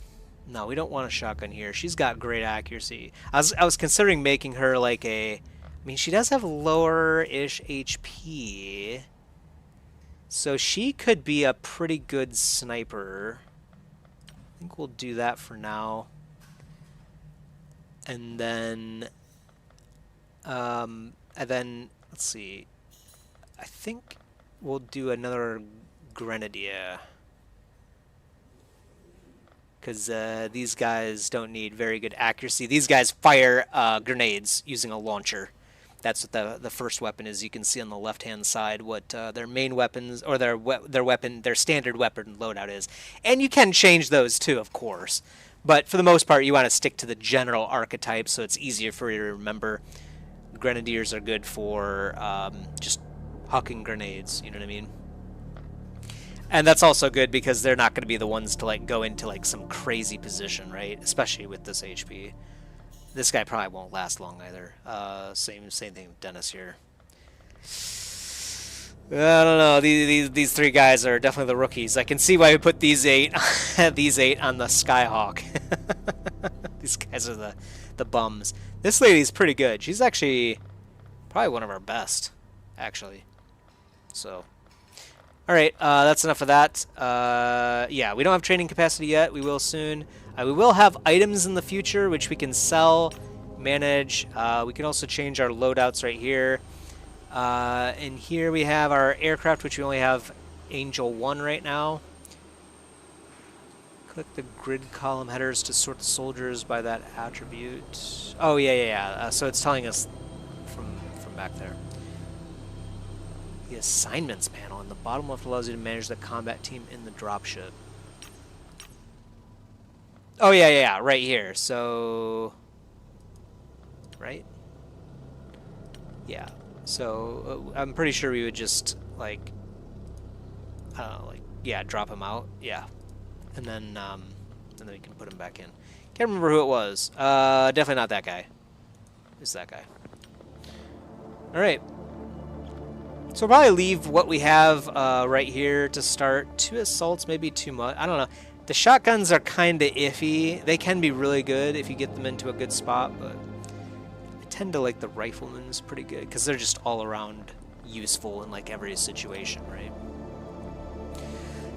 No, we don't want a shotgun here. She's got great accuracy. I was considering making her like a... I mean, she does have lower-ish HP. So she could be a pretty good sniper. I think we'll do that for now. And then... let's see. I think we'll do another grenadier. Because these guys don't need very good accuracy. These guys fire grenades using a launcher. That's what the first weapon is. You can see on the left-hand side what their main weapons, or their standard weapon loadout is. And you can change those too, of course. But for the most part, you want to stick to the general archetype, so it's easier for you to remember. Grenadiers are good for just hucking grenades. You know what I mean? And that's also good because they're not going to be the ones to like go into like some crazy position, right? Especially with this HP. This guy probably won't last long either. Same thing with Dennis here. I don't know. These three guys are definitely the rookies. I can see why we put these eight on the Skyhawk. These guys are the bums. This lady's pretty good. She's actually probably one of our best, actually. So. Alright, that's enough of that. Yeah, we don't have training capacity yet. We will soon. We will have items in the future, which we can sell, manage. We can also change our loadouts right here. And here we have our aircraft, which we only have Angel 1 right now. Click the grid column headers to sort the soldiers by that attribute. Oh, yeah. So it's telling us from back there. The assignments panel in the bottom left allows you to manage the combat team in the dropship. Oh, yeah, right here. So, right? Yeah. So, I'm pretty sure we would just, like, I don't know, like, yeah, drop him out. Yeah. And then we can put him back in. Can't remember who it was. Definitely not that guy. It's that guy. Alright. So we'll probably leave what we have right here to start. 2 assaults, maybe too much. I don't know. The shotguns are kind of iffy. They can be really good if you get them into a good spot, but I tend to like the riflemen's pretty good because they're just all around useful in like every situation, right?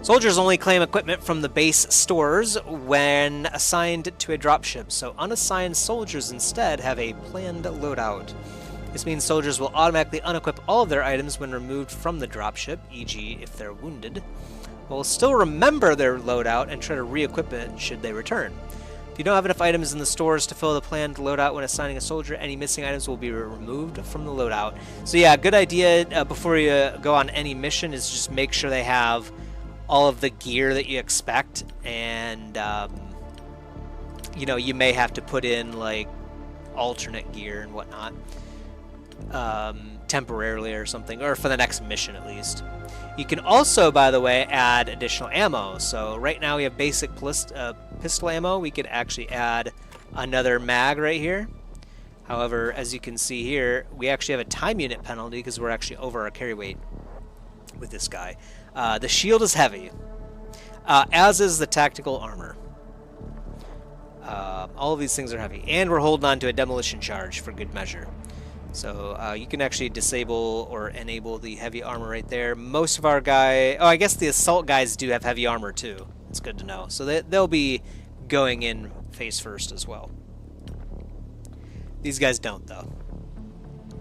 Soldiers only claim equipment from the base stores when assigned to a dropship, so unassigned soldiers instead have a planned loadout. This means soldiers will automatically unequip all of their items when removed from the dropship, e.g. if they're wounded, but will still remember their loadout and try to re-equip it should they return. If you don't have enough items in the stores to fill the planned loadout when assigning a soldier, any missing items will be removed from the loadout. So yeah, good idea before you go on any mission is just make sure they have all of the gear that you expect, and you know, you may have to put in like alternate gear and whatnot temporarily or something, or for the next mission at least. You can also, by the way, add additional ammo. So right now we have basic pistol ammo. We could actually add another mag right here. However, as you can see here, we actually have a time unit penalty because we're actually over our carry weight with this guy. The shield is heavy, as is the tactical armor. All of these things are heavy, and we're holding on to a demolition charge for good measure. So you can actually disable or enable the heavy armor right there. Most of our I guess the assault guys do have heavy armor too. It's good to know. So they'll be going in face first as well. These guys don't though.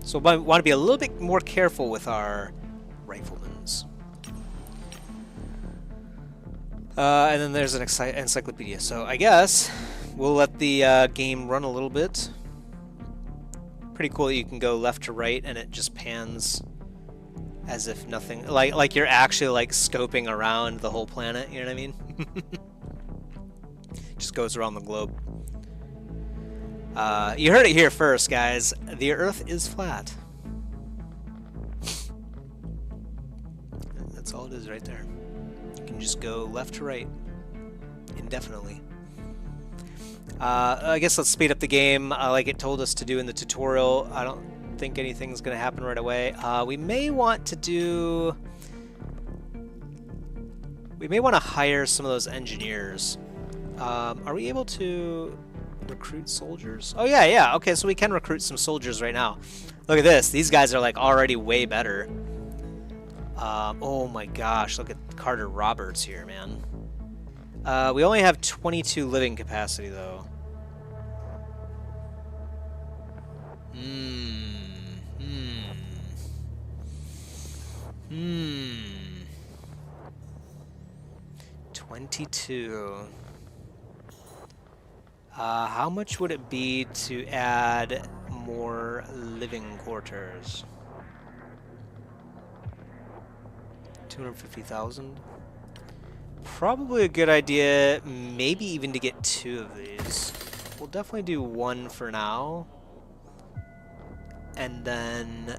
So we want to be a little bit more careful with our riflemen's. And then there's an encyclopedia. So I guess we'll let the game run a little bit. Pretty cool that you can go left to right and it just pans as if nothing, like you're actually like scoping around the whole planet, you know what I mean? Just goes around the globe. You heard it here first, guys. The Earth is flat. That's all it is right there. You can just go left to right indefinitely. I guess let's speed up the game like it told us to do in the tutorial. I don't think anything's going to happen right away. We may want to hire some of those engineers. Are we able to recruit soldiers? Oh yeah. Okay, so we can recruit some soldiers right now. Look at this. These guys are like already way better. Oh my gosh, look at Carter Roberts here, man. We only have 22 living capacity, though. 22. How much would it be to add more living quarters? 250,000? Probably a good idea, maybe even to get 2 of these. We'll definitely do 1 for now. And then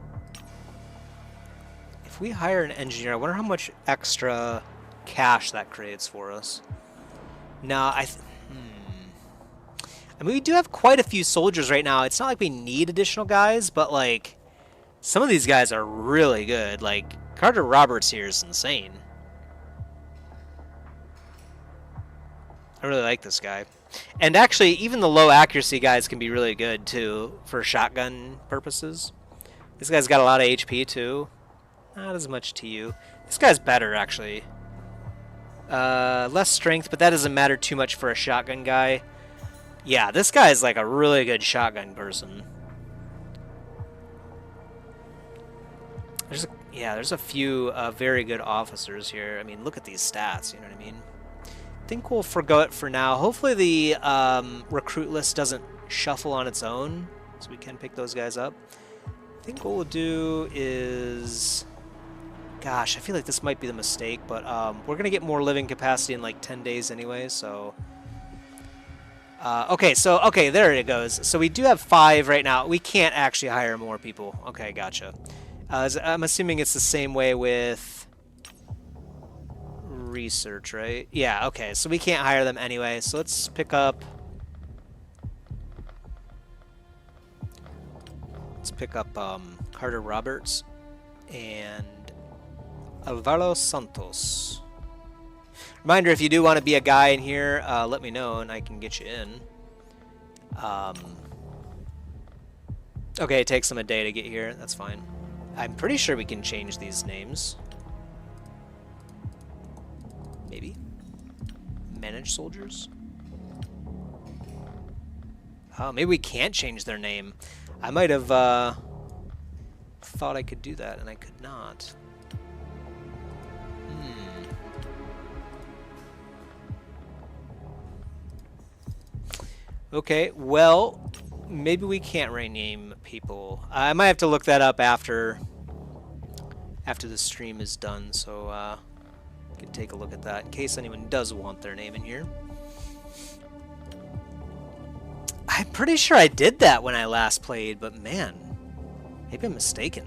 if we hire an engineer, I wonder how much extra cash that creates for us. Nah, I mean, we do have quite a few soldiers right now. It's not like we need additional guys, but like some of these guys are really good. Like Carter Roberts here is insane. I really like this guy. And actually, even the low accuracy guys can be really good, too, for shotgun purposes. This guy's got a lot of HP, too. Not as much TU. This guy's better, actually. Less strength, but that doesn't matter too much for a shotgun guy. Yeah, this guy's like a really good shotgun person. There's a few very good officers here. I mean, look at these stats, you know what I mean? I think we'll forgo it for now. Hopefully the recruit list doesn't shuffle on its own, so we can pick those guys up. I think what we'll do is... Gosh, I feel like this might be the mistake, but we're going to get more living capacity in like 10 days anyway, so... Okay, there it goes. So we do have 5 right now. We can't actually hire more people. Okay, gotcha. I'm assuming it's the same way with... research, right? Yeah, okay, so we can't hire them anyway, so let's pick up Carter Roberts and Alvaro Santos. Reminder, if you do want to be a guy in here, let me know and I can get you in. Okay, it takes them a day to get here, that's fine. I'm pretty sure we can change these names. Maybe. Manage soldiers? Oh, maybe we can't change their name. I might have thought I could do that, and I could not. Okay, well, maybe we can't rename people. I might have to look that up after the stream is done, so you can take a look at that in case anyone does want their name in here. I'm pretty sure I did that when I last played, but man, maybe I'm mistaken.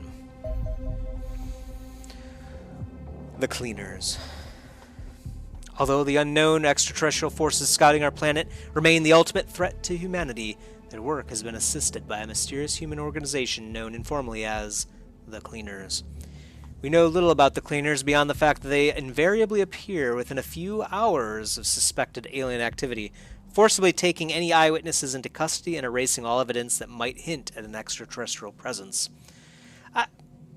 The Cleaners. Although the unknown extraterrestrial forces scouting our planet remain the ultimate threat to humanity, their work has been assisted by a mysterious human organization known informally as the Cleaners. We know little about the Cleaners beyond the fact that they invariably appear within a few hours of suspected alien activity, forcibly taking any eyewitnesses into custody and erasing all evidence that might hint at an extraterrestrial presence.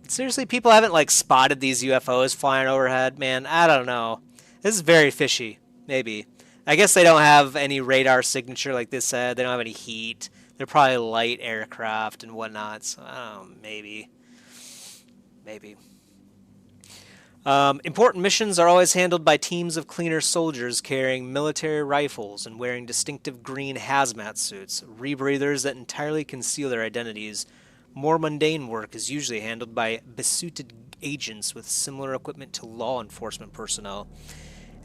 Seriously, people haven't, like, spotted these UFOs flying overhead? Man, I don't know. This is very fishy. Maybe. I guess they don't have any radar signature, like this said. They don't have any heat. They're probably light aircraft and whatnot, so I don't know, maybe. Maybe. Important missions are always handled by teams of Cleaner soldiers carrying military rifles and wearing distinctive green hazmat suits, rebreathers that entirely conceal their identities. More mundane work is usually handled by besuited agents with similar equipment to law enforcement personnel.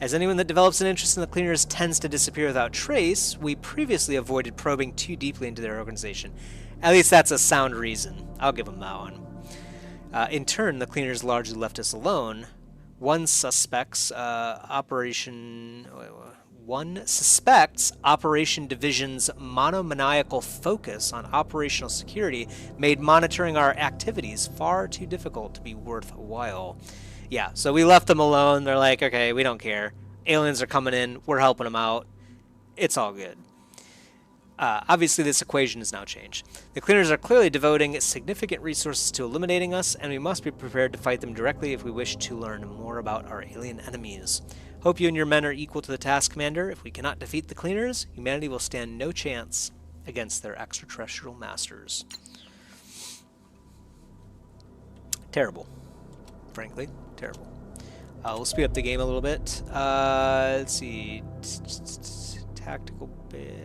As anyone that develops an interest in the Cleaners tends to disappear without trace, we previously avoided probing too deeply into their organization. At least that's a sound reason. I'll give them that one. In turn, the Cleaners largely left us alone. One suspects Operation Division's monomaniacal focus on operational security made monitoring our activities far too difficult to be worthwhile. Yeah, so we left them alone. They're like, okay, we don't care. Aliens are coming in. We're helping them out. It's all good. Obviously, this equation has now changed. The Cleaners are clearly devoting significant resources to eliminating us, and we must be prepared to fight them directly if we wish to learn more about our alien enemies. Hope you and your men are equal to the task, Commander. If we cannot defeat the Cleaners, humanity will stand no chance against their extraterrestrial masters. Terrible. Frankly, terrible. We'll speed up the game a little bit. Let's see. Tactical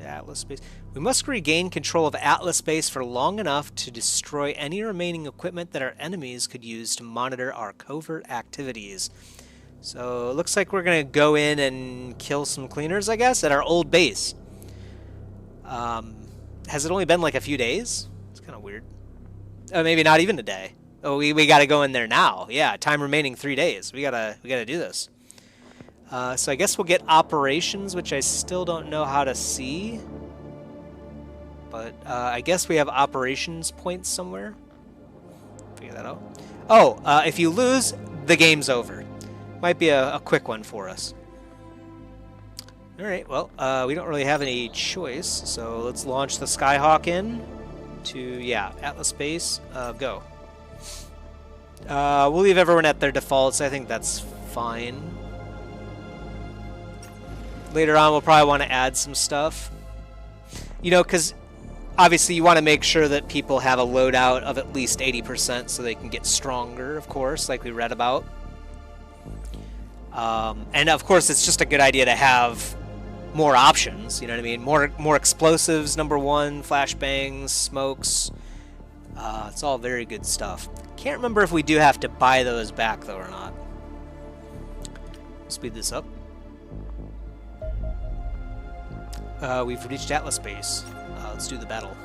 Atlas base. We must regain control of Atlas base for long enough to destroy any remaining equipment that our enemies could use to monitor our covert activities. So it looks like we're going to go in and kill some Cleaners, I guess, at our old base. Has it only been like a few days? It's kind of weird. Maybe not even a day. Oh, we got to go in there now. Yeah, time remaining 3 days. We gotta do this. So I guess we'll get operations, which I still don't know how to see. But I guess we have operations points somewhere. Figure that out. Oh, if you lose, the game's over. Might be a quick one for us. Alright, well, we don't really have any choice, so let's launch the Skyhawk in to, yeah, Atlas base. Go. We'll leave everyone at their defaults. I think that's fine. Later on, we'll probably want to add some stuff. You know, because obviously you want to make sure that people have a loadout of at least 80% so they can get stronger, of course, like we read about. And of course, it's just a good idea to have more options, you know what I mean? More explosives, number one, flashbangs, smokes. It's all very good stuff. Can't remember if we do have to buy those back, though, or not. Speed this up. We've reached Atlas base. Let's do the battle.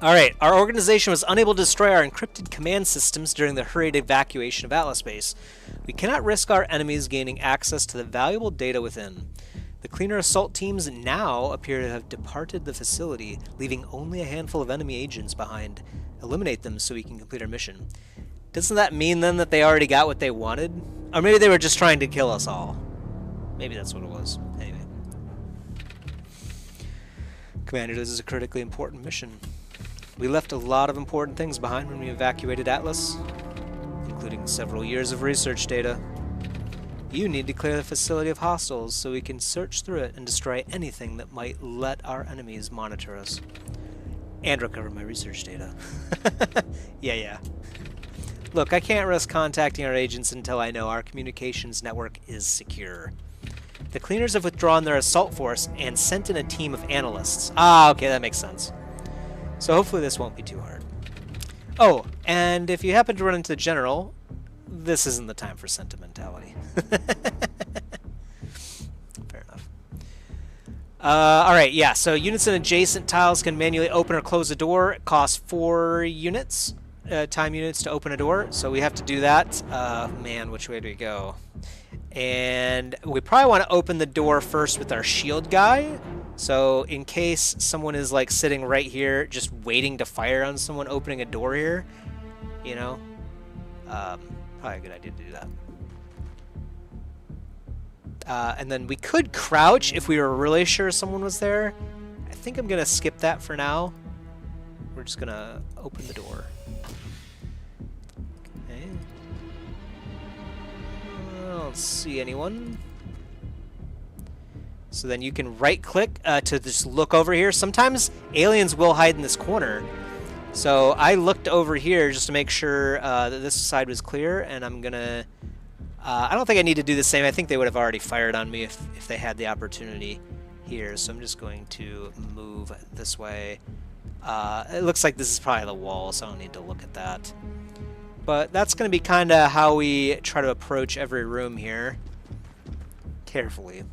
Alright, our organization was unable to destroy our encrypted command systems during the hurried evacuation of Atlas base. We cannot risk our enemies gaining access to the valuable data within. The Cleaner assault teams now appear to have departed the facility, leaving only a handful of enemy agents behind. Eliminate them so we can complete our mission. Doesn't that mean then that they already got what they wanted? Or maybe they were just trying to kill us all. Maybe that's what it was. Anyway. Commander, this is a critically important mission. We left a lot of important things behind when we evacuated Atlas, including several years of research data. You need to clear the facility of hostiles so we can search through it and destroy anything that might let our enemies monitor us. And recover my research data. Yeah. Look, I can't risk contacting our agents until I know our communications network is secure. The cleaners have withdrawn their assault force and sent in a team of analysts. Ah, okay, that makes sense. So hopefully this won't be too hard. Oh, and if you happen to run into the general, this isn't the time for sentimentality. Fair enough. Alright, yeah, so units in adjacent tiles can manually open or close a door. It costs 4 units, time units to open a door, so we have to do that. Man, which way do we go? And we probably want to open the door first with our shield guy. So in case someone is like sitting right here just waiting to fire on someone opening a door here, you know, probably a good idea to do that. And then we could crouch if we were really sure someone was there. I think I'm going to skip that for now. We're just going to open the door. Okay. I don't see anyone. So then you can right-click to just look over here. Sometimes aliens will hide in this corner. So I looked over here just to make sure that this side was clear, and I'm going to... I don't think I need to do the same. I think they would have already fired on me if they had the opportunity here. So I'm just going to move this way. It looks like this is probably the wall, so I don't need to look at that. But that's going to be kind of how we try to approach every room here. Carefully.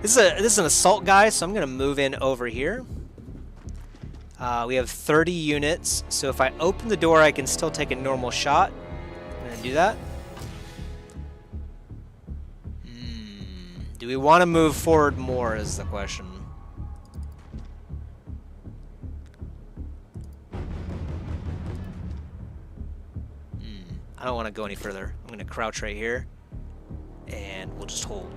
This is an assault guy, so I'm going to move in over here. We have 30 units, so if I open the door, I can still take a normal shot. I'm going to do that. Do we want to move forward more is the question. I don't want to go any further. I'm going to crouch right here, and we'll just hold.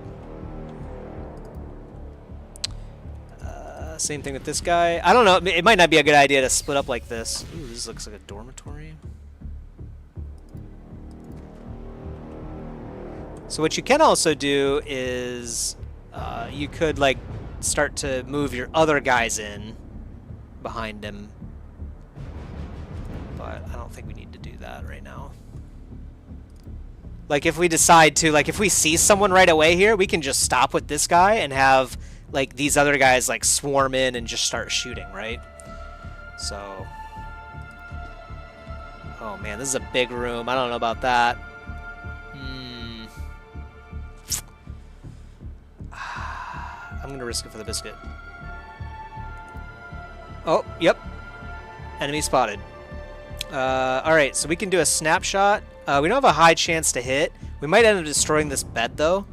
Same thing with this guy. I don't know. It might not be a good idea to split up like this. Ooh, this looks like a dormitory. So what you can also do is you could like start to move your other guys in behind him. But I don't think we need to do that right now. Like if we decide to, like if we see someone right away here, we can just stop with this guy and have like these other guys like swarm in and just start shooting, right? So, oh man, this is a big room. I don't know about that. I'm gonna risk it for the biscuit. Oh, yep. Enemy spotted. Alright, so we can do a snapshot. We don't have a high chance to hit. We might end up destroying this bed though.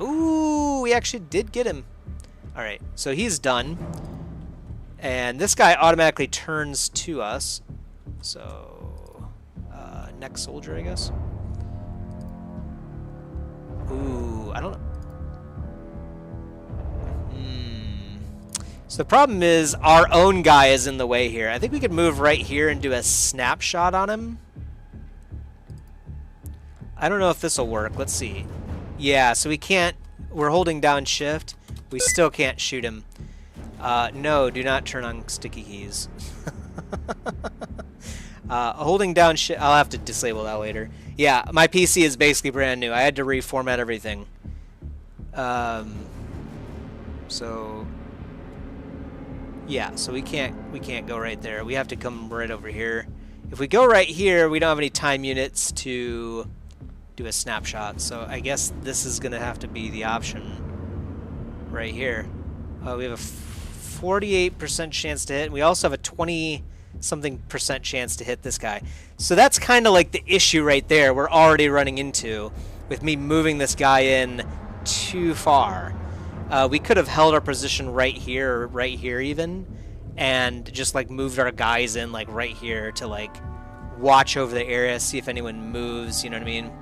Ooh, we actually did get him. Alright, so he's done. And this guy automatically turns to us. So, next soldier, I guess. Ooh, I don't know. So the problem is our own guy is in the way here. I think we could move right here and do a snapshot on him. I don't know if this will work. Let's see. Yeah, so we can't... We're holding down shift. We still can't shoot him. No, do not turn on sticky keys. Holding down shift... I'll have to disable that later. Yeah, my PC is basically brand new. I had to reformat everything. So... Yeah, so we can't go right there. We have to come right over here. If we go right here, we don't have any time units to do a snapshot. So I guess this is going to have to be the option right here. We have a 48% chance to hit. And we also have a 20-something% chance to hit this guy. So that's kind of like the issue right there we're already running into with me moving this guy in too far. We could have held our position right here, or right here even, and just like moved our guys in like right here to like watch over the area, see if anyone moves, you know what I mean?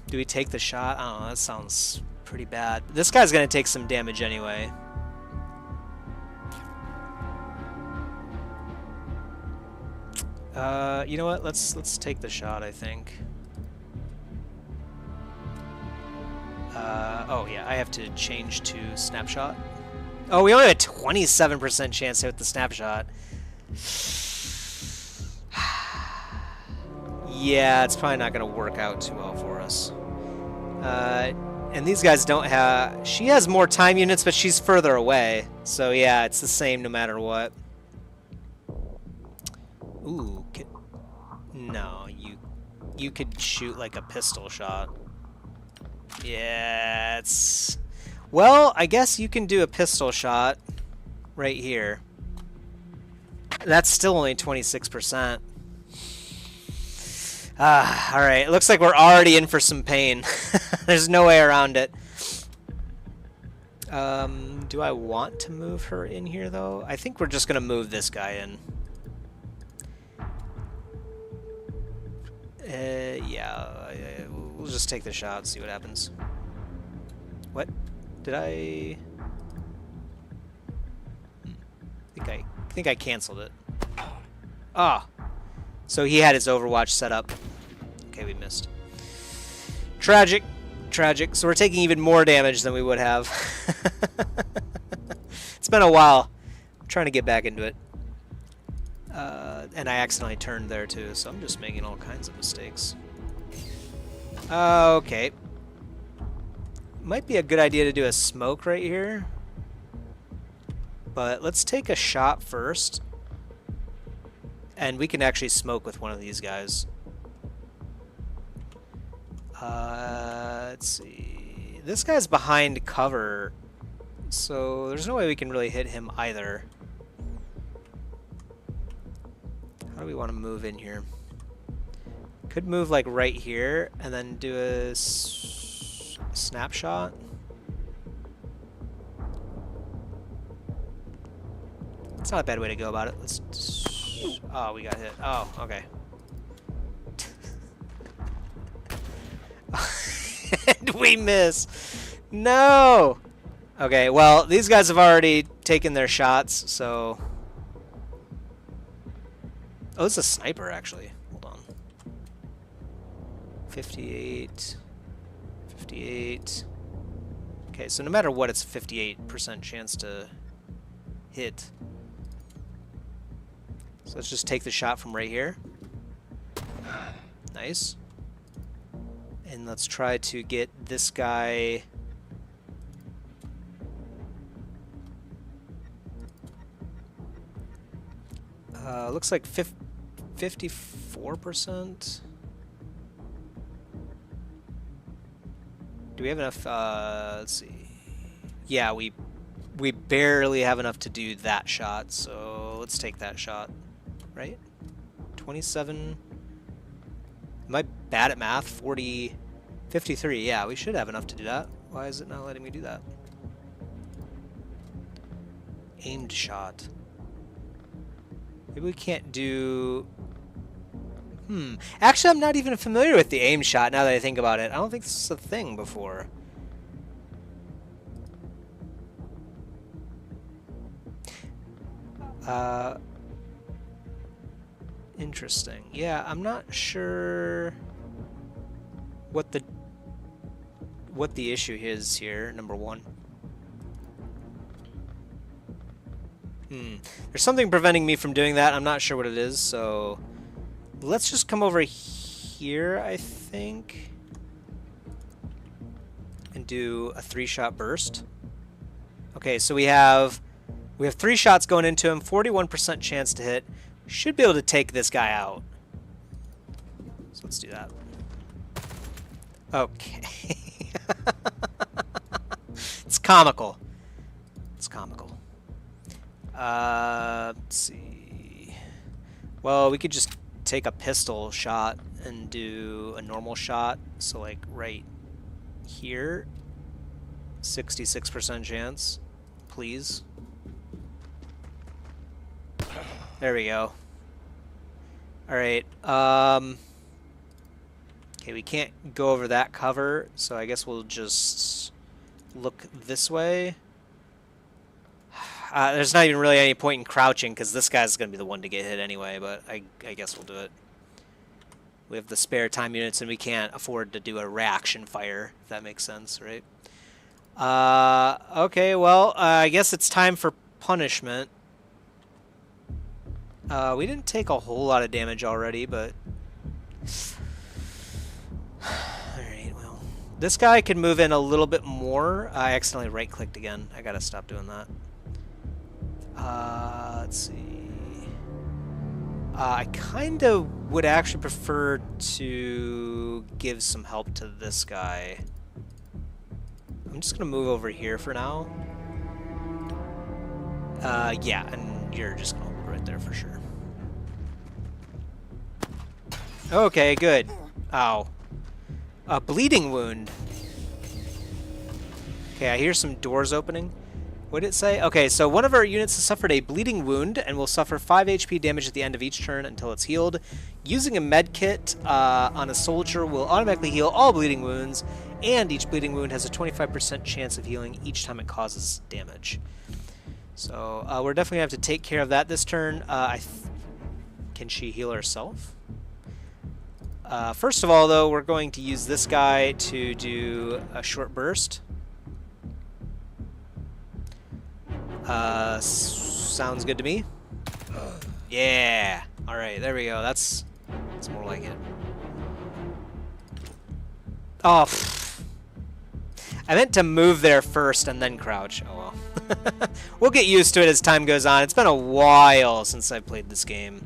Do we take the shot? I don't know, that sounds pretty bad. This guy's gonna take some damage anyway. You know what? Let's take the shot, I think. Oh yeah, I have to change to snapshot. Oh, we only have a 27% chance to hit the snapshot. Yeah, it's probably not going to work out too well for us. And these guys don't have... She has more time units, but she's further away. So yeah, it's the same no matter what. Ooh. No, you could shoot like a pistol shot. Yeah, it's... Well, I guess you can do a pistol shot right here. That's still only 26%. Alright. It looks like we're already in for some pain. There's no way around it. Do I want to move her in here, though? I think we're just going to move this guy in. Yeah. We'll just take the shot, see what happens. What? Did I... I think I canceled it. Ah! So he had his Overwatch set up. Okay, we missed. Tragic. Tragic. So we're taking even more damage than we would have. It's been a while. I'm trying to get back into it. And I accidentally turned there too, so I'm just making all kinds of mistakes. Okay. Might be a good idea to do a smoke right here. But let's take a shot first. And we can actually smoke with one of these guys. Let's see. This guy's behind cover, so there's no way we can really hit him either. How do we want to move in here? Could move like right here and then do a snapshot. It's not a bad way to go about it. Let's... Oh, we got hit. Oh, okay. And we miss. No! Okay, well, these guys have already taken their shots, so... Oh, it's a sniper, actually. Hold on. 58. 58. Okay, so no matter what, it's 58% chance to hit. So let's just take the shot from right here. Nice. And let's try to get this guy... looks like 54%. Do we have enough? Let's see. Yeah, we barely have enough to do that shot, so let's take that shot. Right? 27. Am I bad at math? 40, 53. Yeah, we should have enough to do that. Why is it not letting me do that? Aimed shot. Maybe we can't do... Actually, I'm not even familiar with the aim shot now that I think about it. I don't think this is a thing before. Interesting. Yeah, I'm not sure what the issue is here, number one. There's something preventing me from doing that. I'm not sure what it is, so let's just come over here, I think, and do a 3-shot burst. Okay, so we have 3 shots going into him, 41% chance to hit. Should be able to take this guy out. So let's do that. Okay. It's comical. It's comical. Let's see. Well, we could just take a pistol shot and do a normal shot. So like right here. 66% chance. Please. There we go. Alright, okay, we can't go over that cover, so I guess we'll just look this way. There's not even really any point in crouching because this guy's going to be the one to get hit anyway, but I guess we'll do it. We have the spare time units and we can't afford to do a reaction fire, if that makes sense, right? Okay, well, I guess it's time for punishment. We didn't take a whole lot of damage already, but... Alright, well... This guy can move in a little bit more. I accidentally right-clicked again. I gotta stop doing that. Let's see... I kind of would actually prefer to give some help to this guy. I'm just gonna move over here for now. Yeah, and you're just gonna hold right there for sure. Okay, good. Ow. A bleeding wound. Okay, I hear some doors opening. What did it say? Okay, so one of our units has suffered a bleeding wound and will suffer 5 HP damage at the end of each turn until it's healed. Using a med kit on a soldier will automatically heal all bleeding wounds, and each bleeding wound has a 25% chance of healing each time it causes damage. So we're definitely going to have to take care of that this turn. Can she heal herself? First of all, though, we're going to use this guy to do a short burst. Sounds good to me. Yeah. All right, there we go. That's more like it. Oh, I meant to move there first and then crouch. Oh well. We'll get used to it as time goes on. It's been a while since I played this game.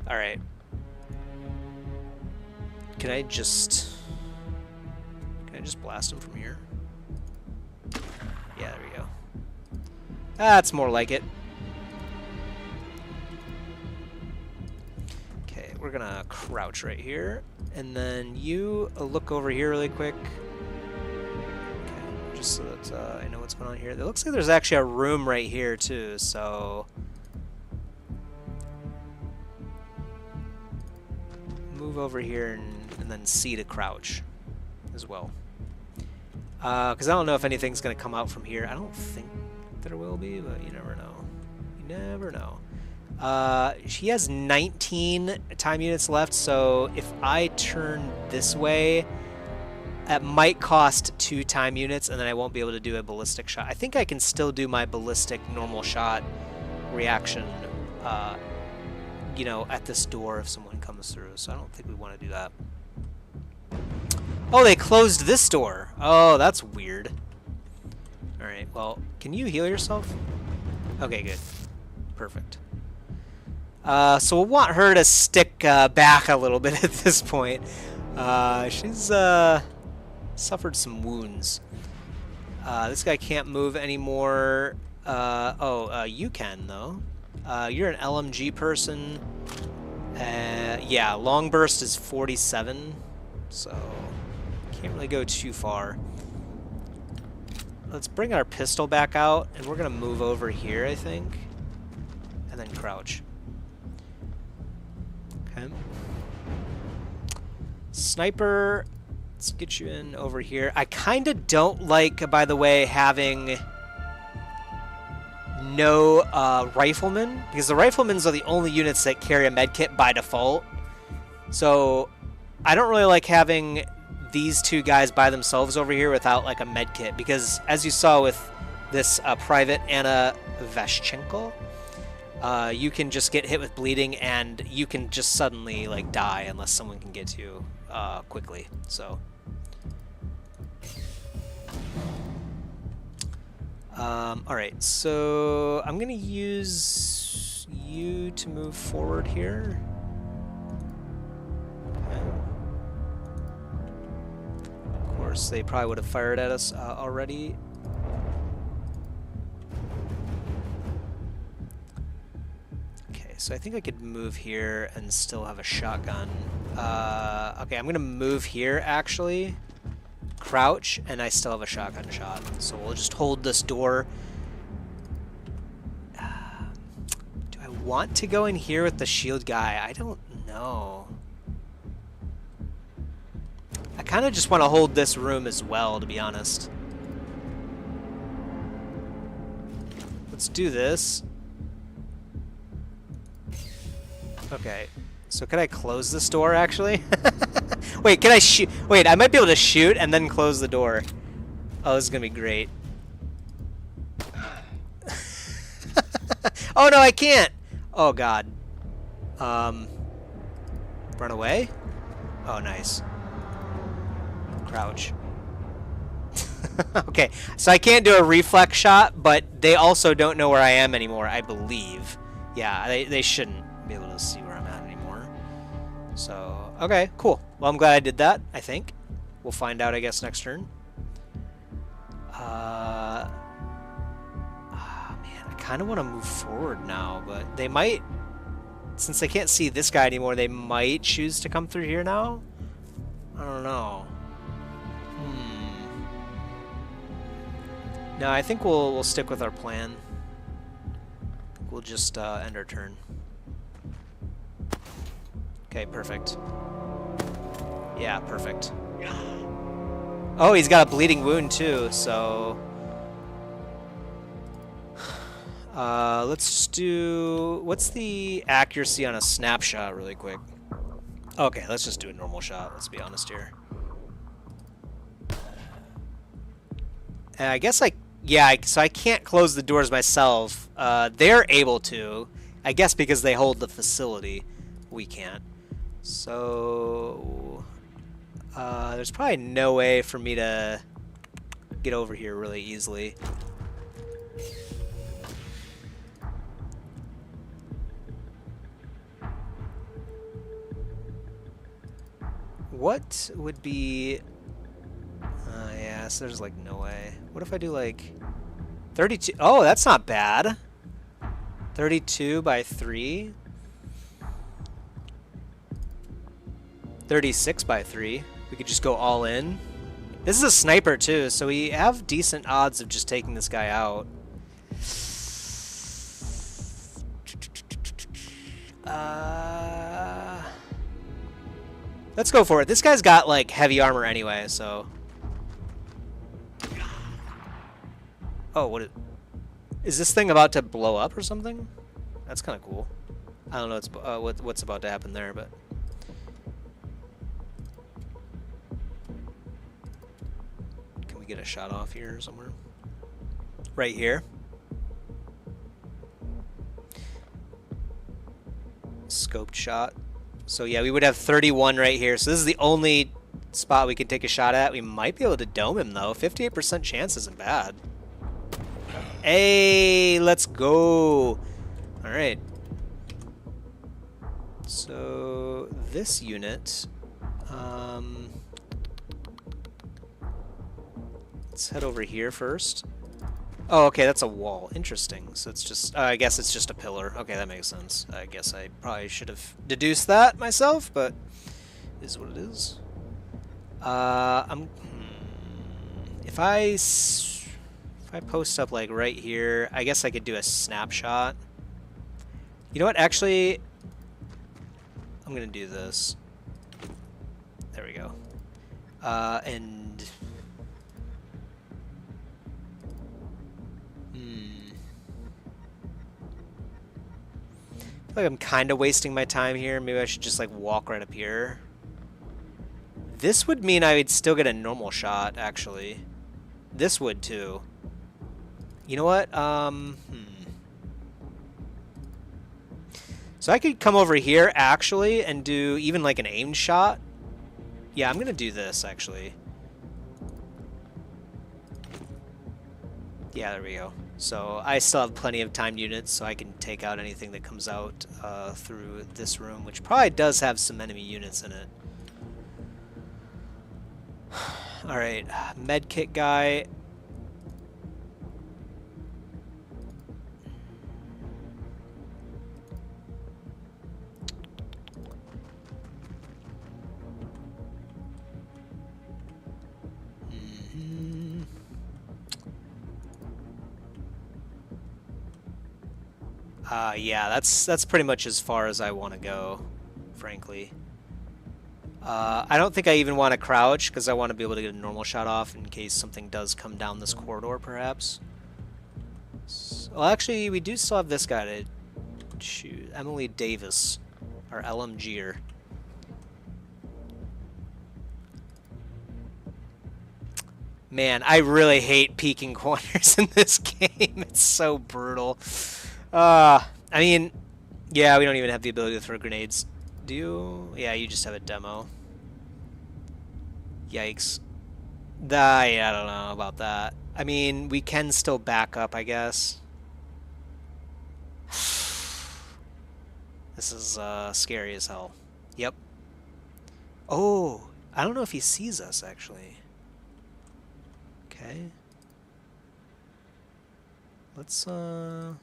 All right. Can I just blast him from here? Yeah, there we go. That's more like it. Okay, we're gonna crouch right here, and then you look over here really quick. Okay, just so that I know what's going on here. It looks like there's actually a room right here too, so move over here and then C to crouch as well. Because I don't know if anything's going to come out from here. I don't think there will be, but you never know. You never know. She has 19 time units left, so if I turn this way, it might cost 2 time units, and then I won't be able to do a ballistic shot. I think I can still do my ballistic normal shot reaction, you know, at this door if someone comes through, so I don't think we want to do that. Oh, they closed this door. Oh, that's weird. Alright, well, can you heal yourself? Okay, good. Perfect. So we'll want her to stick back a little bit at this point. She's suffered some wounds. This guy can't move anymore. You can, though. You're an LMG person. Yeah, long burst is 47, so can't really go too far. Let's bring our pistol back out, and we're gonna move over here, I think, and then crouch. Okay. Sniper, let's get you in over here. I kind of don't like, by the way, having no riflemen, because the riflemen are the only units that carry a medkit by default. So I don't really like having these two guys by themselves over here without like a medkit, because as you saw with this Private Anna Vashchenko, you can just get hit with bleeding and you can just suddenly like die unless someone can get to you quickly. So alright, so I'm gonna use you to move forward here. Okay. Of course, they probably would have fired at us already. Okay, so I think I could move here and still have a shotgun. Okay, I'm gonna move here actually. Crouch, and I still have a shotgun shot. So we'll just hold this door. Do I want to go in here with the shield guy? I don't know. I kind of just want to hold this room as well, to be honest. let's do this. Okay, so could I close this door, actually? Wait, can I shoot? Wait, I might be able to shoot and then close the door. Oh, this is gonna be great. Oh, no, I can't! Oh, God. Run away? Oh, nice. Crouch. Okay, so I can't do a reflex shot, but they also don't know where I am anymore, I believe. Yeah, they shouldn't be able to see where I'm at anymore. So, okay, cool. Well, I'm glad I did that, I think. We'll find out, I guess, next turn. Man, I kind of want to move forward now, but they might... Since they can't see this guy anymore, they might choose to come through here now? I don't know. No, I think we'll stick with our plan. We'll just end our turn. Okay, perfect. Yeah, perfect. Oh, he's got a bleeding wound too, so... let's just do... What's the accuracy on a snapshot really quick? Okay, let's just do a normal shot, let's be honest here. And I guess yeah, so I can't close the doors myself. They're able to. I guess because they hold the facility. We can't. So... there's probably no way for me to get over here really easily. What would be... yeah, so there's like no way. What if I do like 32? Oh, that's not bad. 32 by 3. 36 by 3. We could just go all in. This is a sniper too, so we have decent odds of just taking this guy out. Let's go for it. This guy's got like heavy armor anyway, so... Oh, what is this thing about to blow up or something? That's kind of cool. I don't know what's about to happen there, but... Can we get a shot off here somewhere? Right here. Scoped shot. So yeah, we would have 31 right here. So this is the only spot we could take a shot at. We might be able to dome him though. 58% chance isn't bad. Hey, let's go. All right. So this unit, let's head over here first. Oh, okay, that's a wall. Interesting. So it's just, I guess it's just a pillar. Okay, that makes sense. I guess I probably should have deduced that myself, but it is what it is. If I post up like right here, I guess I could do a snapshot. You know what? Actually, I'm gonna do this. There we go. And I feel like I'm kind of wasting my time here. Maybe I should just like walk right up here. This would mean I would still get a normal shot, actually. This would too. You know what? So I could come over here actually and do even like an aimed shot. Yeah, I'm gonna do this actually. Yeah, there we go. So I still have plenty of timed units, so I can take out anything that comes out through this room, which probably does have some enemy units in it. All right, medkit guy. Yeah, that's pretty much as far as I want to go, frankly. I don't think I even want to crouch, because I want to be able to get a normal shot off in case something does come down this corridor, perhaps. Well, actually, we do still have this guy to choose. Emily Davis, our LMGer. Man, I really hate peeking corners in this game. It's so brutal. I mean, yeah, we don't even have the ability to throw grenades. Do you? Yeah, you just have a demo. Yikes. Yeah, I don't know about that. I mean, we can still back up, I guess. This is scary as hell. Yep. Oh, I don't know if he sees us, actually. Okay. Let's come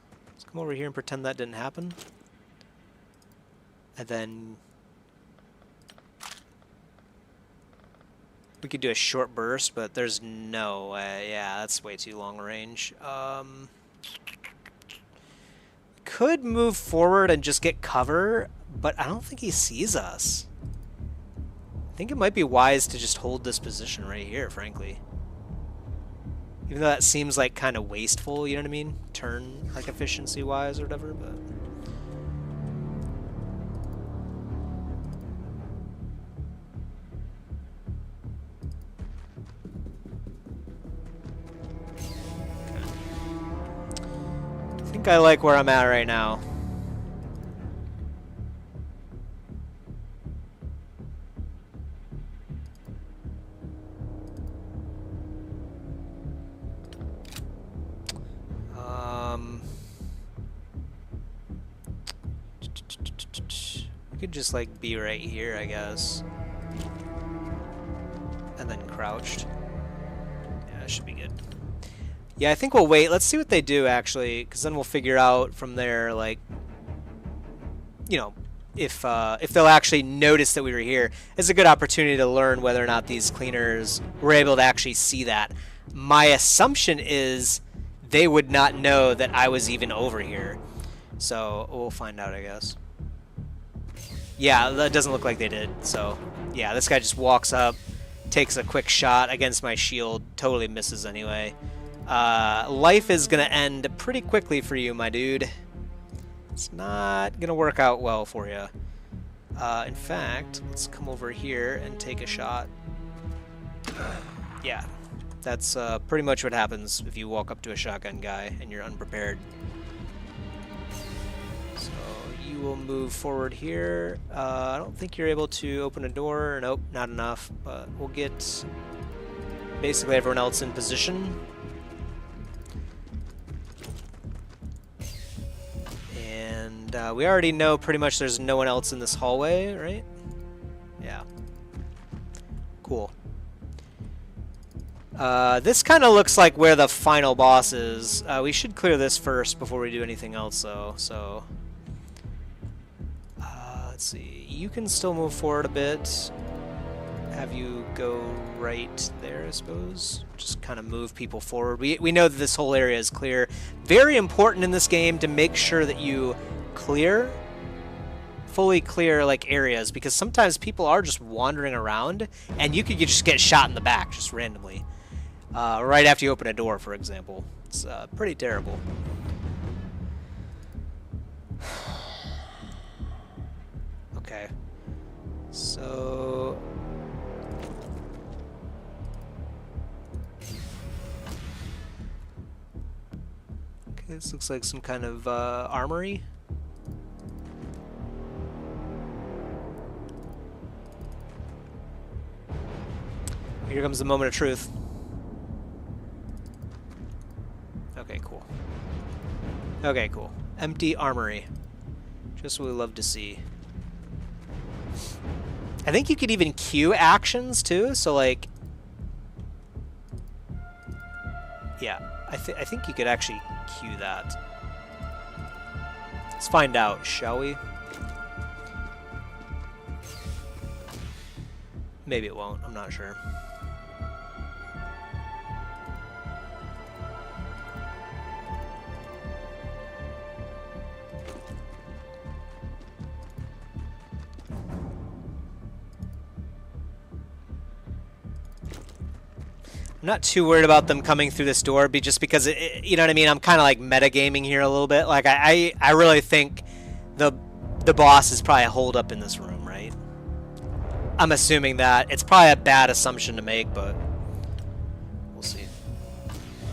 over here and pretend that didn't happen. And then we could do a short burst, but there's no way. Yeah, that's way too long range. Could move forward and just get cover, but I don't think he sees us. I think it might be wise to just hold this position right here, frankly. Even though that seems like kind of wasteful, you know what I mean? Turn, like, efficiency-wise or whatever, but... I think I like where I'm at right now. We could just like be right here, I guess. And then crouched. Yeah, that should be good. Yeah, I think we'll wait. Let's see what they do, actually, because then we'll figure out from there, like, you know, if they'll actually notice that we were here. It's a good opportunity to learn whether or not these cleaners were able to actually see that. My assumption is they would not know that I was even over here. So we'll find out, I guess. Yeah, that doesn't look like they did. So, yeah, this guy just walks up, takes a quick shot against my shield, totally misses anyway. Life is going to end pretty quickly for you, my dude. It's not going to work out well for you. In fact, let's come over here and take a shot. Yeah, that's pretty much what happens if you walk up to a shotgun guy and you're unprepared. So you will move forward here. I don't think you're able to open a door. Nope, not enough. But we'll get basically everyone else in position. And we already know pretty much there's no one else in this hallway, right? Yeah. Cool. This kind of looks like where the final boss is. We should clear this first before we do anything else, though. So, let's see. You can still move forward a bit. Have you go right there, I suppose. Just kind of move people forward. We know that this whole area is clear. Very important in this game to make sure that you fully clear like areas, because sometimes people are just wandering around, and you could just get shot in the back just randomly. Right after you open a door, for example. It's pretty terrible. Okay. So... okay, this looks like some kind of armory. Here comes the moment of truth. Okay, cool. Okay, cool. Empty armory. Just what we love to see. I think you could even queue actions, too, so, like... yeah, I think you could actually queue that. Let's find out, shall we? Maybe it won't, I'm not sure. I'm not too worried about them coming through this door, just because, you know what I mean? I'm kind of like metagaming here a little bit. Like, I really think the boss is probably holed up in this room, right? I'm assuming that. It's probably a bad assumption to make, but we'll see.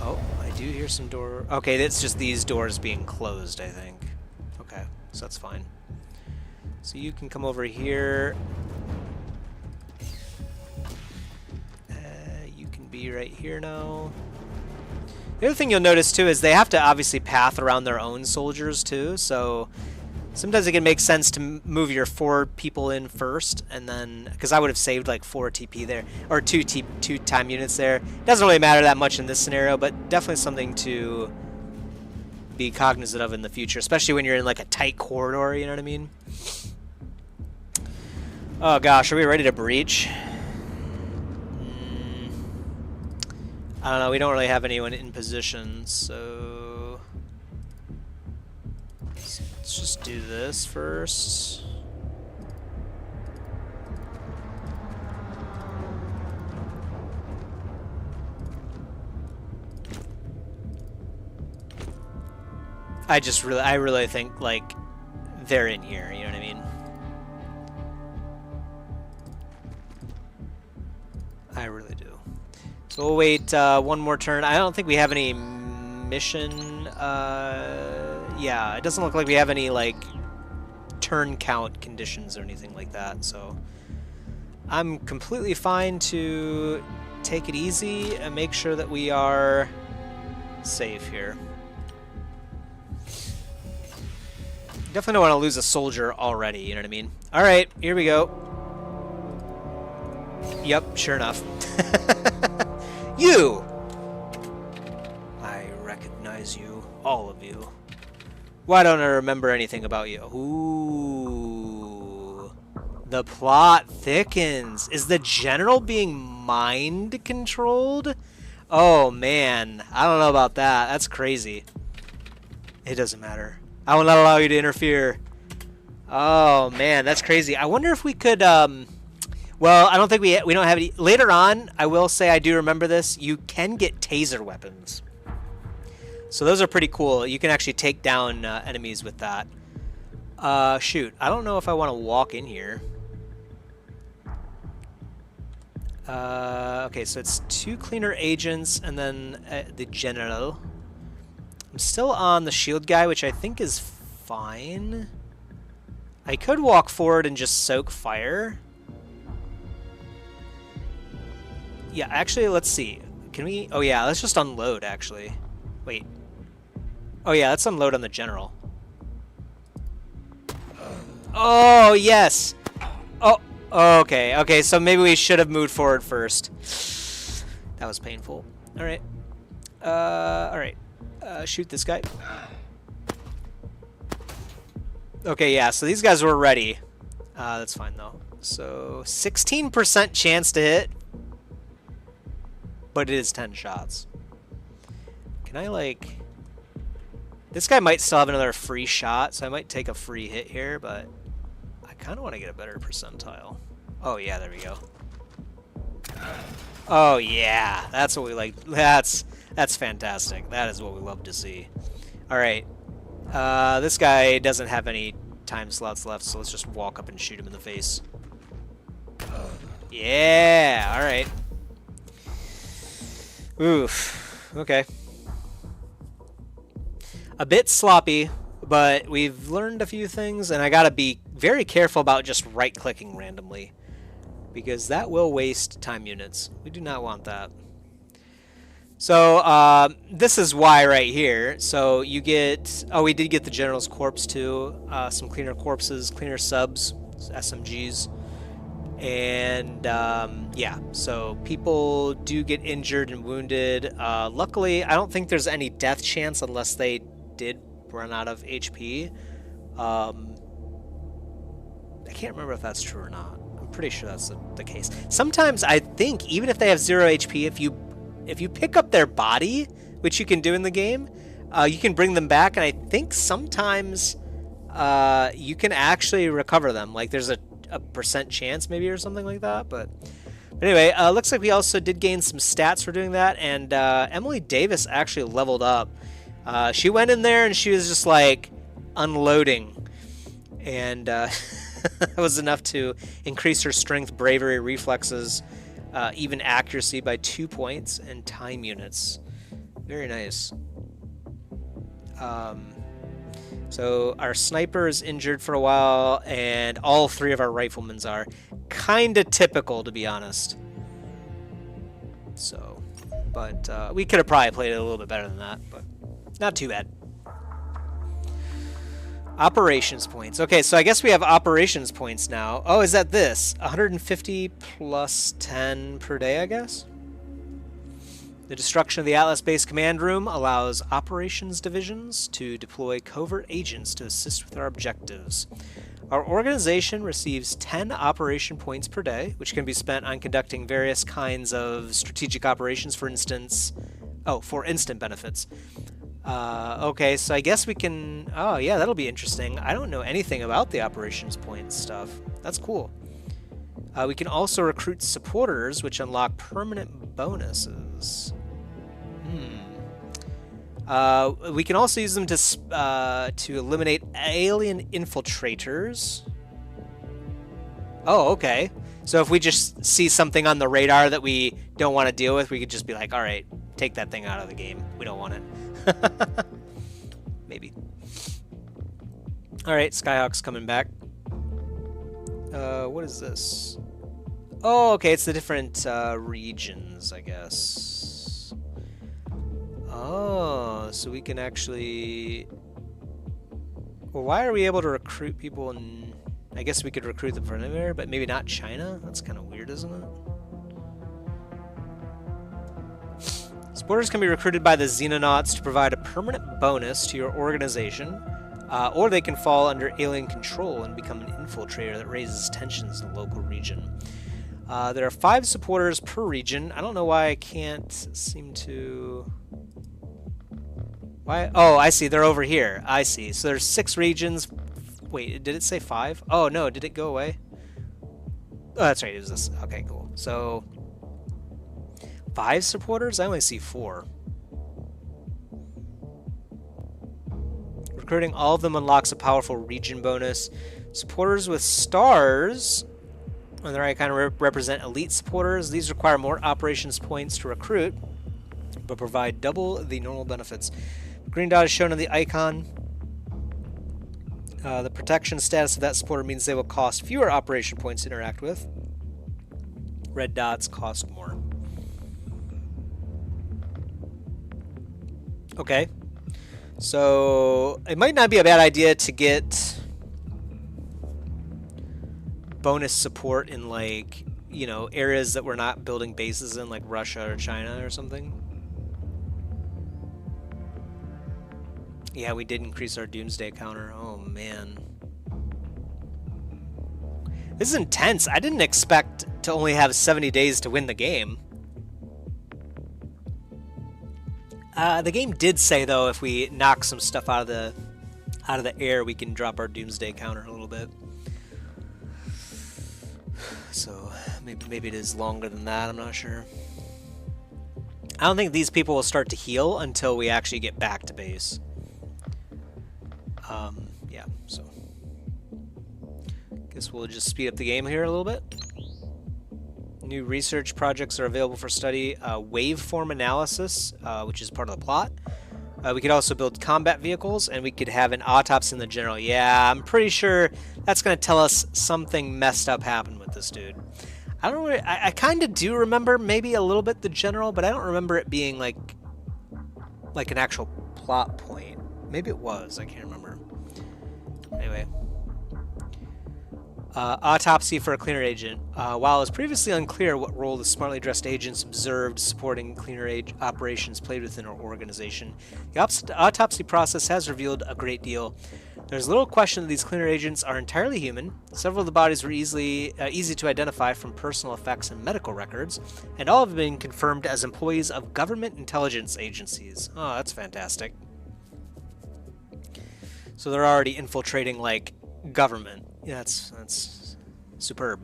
Oh, I do hear some door. Okay, it's just these doors being closed, I think. Okay, so that's fine. So you can come over here. You can be right here now. The other thing you'll notice too is they have to obviously path around their own soldiers too, so sometimes it can make sense to move your 4 people in first, and then, because I would have saved like 4 TP there, or 2 time units there. Doesn't really matter that much in this scenario, but definitely something to be cognizant of in the future, especially when you're in like a tight corridor, you know what I mean? Oh gosh, are we ready to breach? I don't know, we don't really have anyone in position, so let's just do this first. I really think like they're in here, you know what I mean? I really do. So we'll wait one more turn. I don't think we have any mission. Yeah, it doesn't look like we have any like turn count conditions or anything like that. So I'm completely fine to take it easy and make sure that we are safe here. Definitely don't want to lose a soldier already, you know what I mean? Alright, here we go. Yep, sure enough. You! I recognize you, all of you. Why don't I remember anything about you? Ooh. The plot thickens. Is the general being mind controlled? Oh man, I don't know about that. That's crazy. It doesn't matter. I will not allow you to interfere. Oh man, that's crazy. I wonder if we could well, I don't think we don't have any. Later on, I will say I do remember this. You can get taser weapons. So those are pretty cool. You can actually take down enemies with that. Shoot, I don't know if I want to walk in here. Okay, so it's 2 cleaner agents and then the general. I'm still on the shield guy, which I think is fine. I could walk forward and just soak fire. Yeah, actually, let's see. Can we... Oh, yeah, let's just unload, actually. Wait. Oh, yeah, let's unload on the general. Oh, yes! Oh, okay. Okay, so maybe we should have moved forward first. That was painful. Alright. Alright. Shoot this guy. Okay, yeah, so these guys were ready. That's fine, though. So, 16% chance to hit. But it is 10 shots. Can I, like... This guy might still have another free shot, so I might take a free hit here, but... I kind of want to get a better percentile. Oh, yeah, there we go. Oh, yeah. That's what we like. That's fantastic. That is what we love to see. Alright. This guy doesn't have any time slots left, so let's just walk up and shoot him in the face. Yeah! Alright. Oof. Okay. A bit sloppy, but we've learned a few things, and I gotta be very careful about just right-clicking randomly, because that will waste time units. We do not want that. So, this is why right here. So you get... Oh, we did get the General's Corpse, too. Some cleaner corpses, cleaner subs, SMGs. And, yeah, so people do get injured and wounded. Luckily, I don't think there's any death chance unless they did run out of HP. I can't remember if that's true or not. I'm pretty sure that's the case. Sometimes I think even if they have 0 HP, if you pick up their body, which you can do in the game, you can bring them back, and I think sometimes you can actually recover them. Like there's a percent chance maybe or something like that, but But anyway, looks like we also did gain some stats for doing that, and Emily Davis actually leveled up. She went in there and she was just like unloading, and that was enough to increase her strength, bravery, reflexes, even accuracy by 2 points, and time units. Very nice. So our sniper is injured for a while, and all 3 of our riflemen are. Kinda typical, to be honest. So, but we could have probably played it a little bit better than that, but not too bad. Operations points. Okay, so I guess we have operations points now. Oh, is that this? 150 plus 10 per day, I guess? The destruction of the Atlas Base command room allows operations divisions to deploy covert agents to assist with our objectives. Our organization receives 10 operation points per day, which can be spent on conducting various kinds of strategic operations, for instance... Oh, for instant benefits. Okay, so I guess we can... Oh, yeah, that'll be interesting. I don't know anything about the operations points stuff. That's cool. We can also recruit supporters, which unlock permanent bonuses. We can also use them to eliminate alien infiltrators. Oh, okay. So if we just see something on the radar that we don't want to deal with, we could just be like, all right, take that thing out of the game. We don't want it. Maybe. All right, Skyhawk's coming back. What is this? Oh, okay, it's the different regions, I guess. Oh, so we can actually... Well, why are we able to recruit people in... I guess we could recruit them from anywhere, but maybe not China? That's kind of weird, isn't it? Supporters can be recruited by the Xenonauts to provide a permanent bonus to your organization, or they can fall under alien control and become an infiltrator that raises tensions in the local region. There are 5 supporters per region. I don't know why I can't seem to... Why? Oh, I see. They're over here. I see. So there's 6 regions. Wait, did it say 5? Oh, no. Did it go away? Oh, that's right. It was this. Okay, cool. So 5 supporters? I only see 4. Recruiting all of them unlocks a powerful region bonus. Supporters with stars, on the right, kind of represent elite supporters. These require more operations points to recruit, but provide double the normal benefits. Green dot is shown on the icon. The protection status of that supporter means they will cost fewer operation points to interact with. Red dots cost more. Okay. So it might not be a bad idea to get bonus support in, like, you know, areas that we're not building bases in, like Russia or China or something. Yeah, we did increase our doomsday counter. Oh, man. This is intense. I didn't expect to only have 70 days to win the game. The game did say, though, if we knock some stuff out of the air, we can drop our doomsday counter a little bit. So maybe it is longer than that. I'm not sure. I don't think these people will start to heal until we actually get back to base. Yeah, so guess we'll just speed up the game here a little bit. New research projects are available for study. Waveform analysis, which is part of the plot. We could also build combat vehicles, and we could have an autopsy in the general. Yeah, I'm pretty sure that's going to tell us something messed up happened with this dude. I don't know. I kind of do remember maybe a little bit the general, but I don't remember it being like an actual plot point. Maybe it was. I can't remember. Anyway. Autopsy for a cleaner agent. While it was previously unclear what role the smartly dressed agents observed supporting cleaner age operations played within our organization, the autopsy process has revealed a great deal. There's little question that these cleaner agents are entirely human. Several of the bodies were easy to identify from personal effects and medical records, and all have been confirmed as employees of government intelligence agencies. Oh, that's fantastic. So they're already infiltrating, like, government. Yeah, that's superb.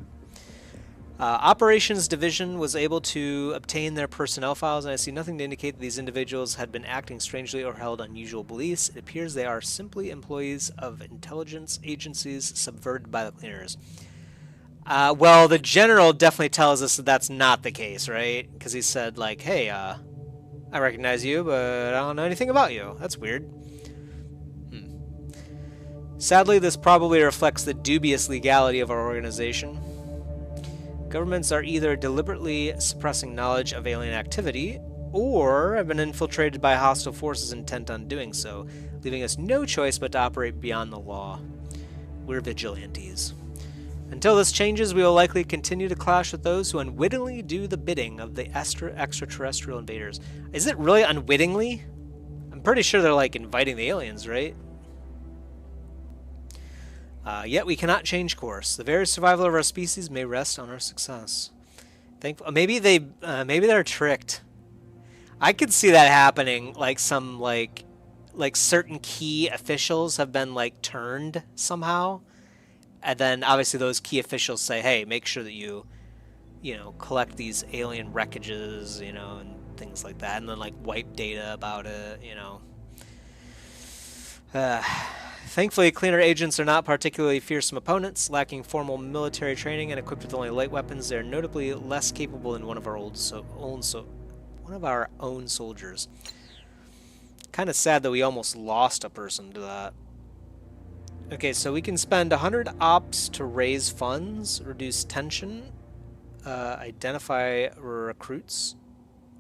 Operations Division was able to obtain their personnel files, and I see nothing to indicate that these individuals had been acting strangely or held unusual beliefs. It appears they are simply employees of intelligence agencies subverted by the cleaners. Well, the general definitely tells us that that's not the case, right? Because he said, like, hey, I recognize you, but I don't know anything about you. That's weird. Sadly, this probably reflects the dubious legality of our organization. Governments are either deliberately suppressing knowledge of alien activity, or have been infiltrated by hostile forces intent on doing so, leaving us no choice but to operate beyond the law. We're vigilantes. Until this changes, we will likely continue to clash with those who unwittingly do the bidding of the extraterrestrial invaders. Is it really unwittingly? I'm pretty sure they're like inviting the aliens, right? Yet we cannot change course. The very survival of our species may rest on our success. Maybe they're tricked. I could see that happening. Like some like certain key officials have been like turned somehow, and then obviously those key officials say, "Hey, make sure that you collect these alien wreckages, and things like that, and then like wipe data about it, Thankfully, cleaner agents are not particularly fearsome opponents. Lacking formal military training and equipped with only light weapons, they are notably less capable than one of our own soldiers. Kind of sad that we almost lost a person to that. Okay, so we can spend 100 ops to raise funds, reduce tension, identify recruits,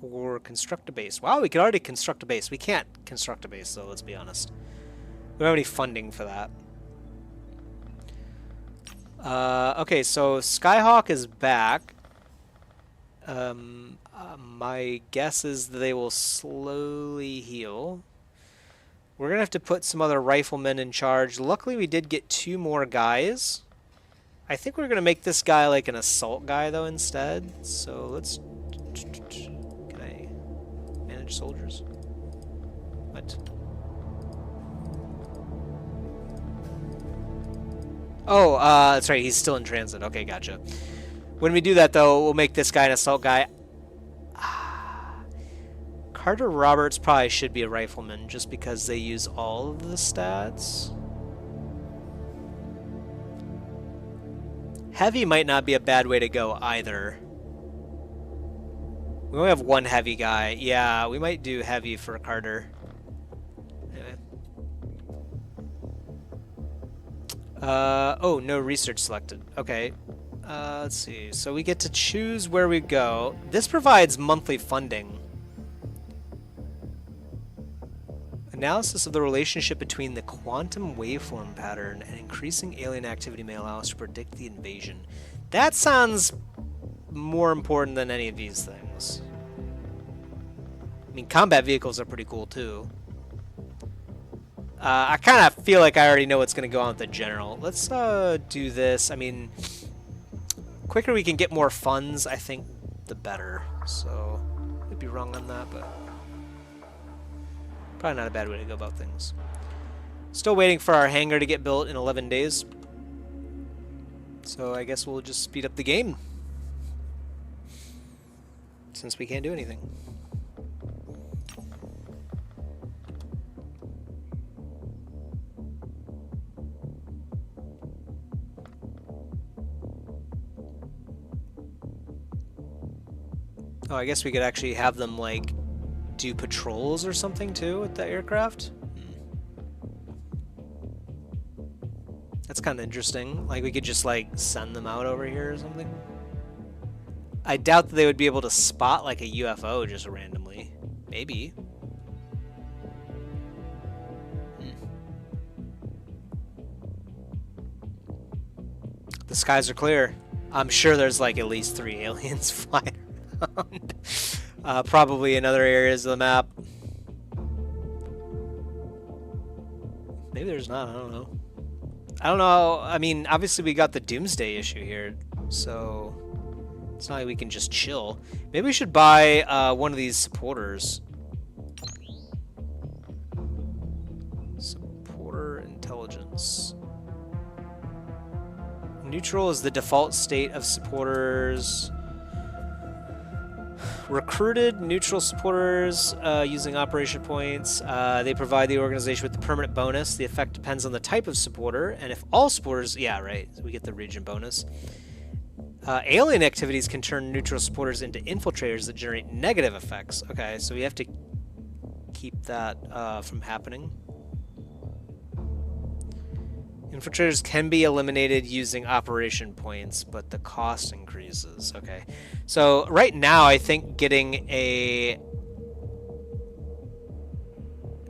or construct a base. Wow, we could already construct a base. We can't construct a base, though, let's be honest. We don't have any funding for that. Okay, so Skyhawk is back. My guess is that they will slowly heal. We're going to have to put some other riflemen in charge. Luckily, we did get 2 more guys. I think we're going to make this guy like an assault guy, though, instead. So let's... Can I manage soldiers? What? Oh, that's right. He's still in transit. Okay, gotcha. When we do that, though, we'll make this guy an assault guy. Carter Roberts probably should be a rifleman just because they use all of the stats. Heavy might not be a bad way to go either. We only have 1 heavy guy. Yeah, we might do heavy for Carter. Oh, no research selected. Okay. Let's see. So we get to choose where we go. This provides monthly funding. Analysis of the relationship between the quantum waveform pattern and increasing alien activity may allow us to predict the invasion. That sounds more important than any of these things. I mean, combat vehicles are pretty cool, too. I kind of feel like I already know what's going to go on with the general. Let's do this. I mean, quicker we can get more funds, I think, the better. So, I'd be wrong on that, but probably not a bad way to go about things. Still waiting for our hangar to get built in 11 days. So I guess we'll just speed up the game, since we can't do anything. Oh, I guess we could actually have them, like, do patrols or something, too, with the aircraft? That's kind of interesting. Like, we could just, like, send them out over here or something. I doubt that they would be able to spot, like, a UFO just randomly. Maybe. The skies are clear. I'm sure there's, like, at least 3 aliens flying around. Probably in other areas of the map. Maybe there's not, I don't know. I don't know, I mean, obviously we got the doomsday issue here, so it's not like we can just chill. Maybe we should buy one of these supporters. Supporter intelligence. Neutral is the default state of supporters. Recruited neutral supporters using operation points. They provide the organization with the permanent bonus. The effect depends on the type of supporter, and if all supporters, yeah, right, we get the region bonus. Alien activities can turn neutral supporters into infiltrators that generate negative effects. Okay, so we have to keep that from happening. Infiltrators can be eliminated using operation points, but the cost increases. Okay. So right now, I think getting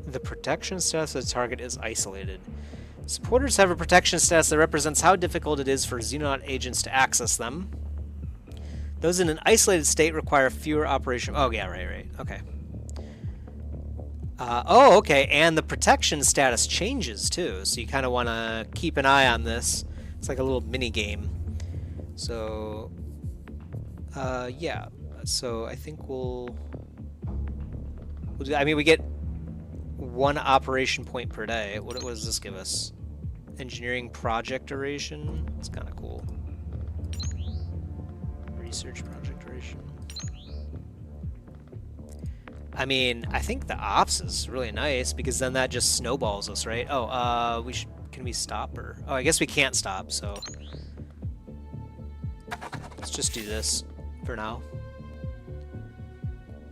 the protection status of the target is isolated. Supporters have a protection status that represents how difficult it is for Xenonaut agents to access them. Those in an isolated state require fewer operation... Oh, yeah, right. Okay. Oh, okay, and the protection status changes, too, so you kind of want to keep an eye on this. It's like a little mini-game. So, yeah. So, I think we'll do, I mean, we get 1 operation point per day. What does this give us? Engineering project duration? It's kind of cool. Research project duration. I mean, I think the ops is really nice because then that just snowballs us, right? Oh, can we stop or? Oh, I guess we can't stop, so let's just do this for now.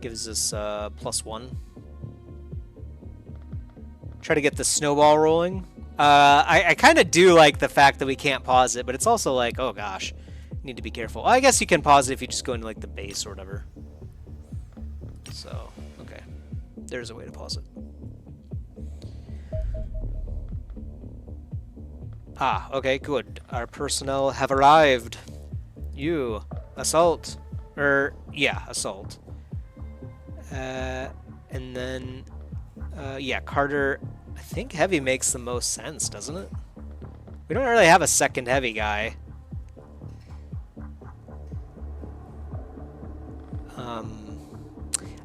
Gives us +1. Try to get the snowball rolling. I kind of do like the fact that we can't pause it, but it's also like, oh gosh, need to be careful. Well, I guess you can pause it if you just go into like the base or whatever. So. There's a way to pause it. Ah, okay, good. Our personnel have arrived. You, assault. Yeah, assault. And then, yeah, Carter. I think heavy makes the most sense, doesn't it? We don't really have a second heavy guy.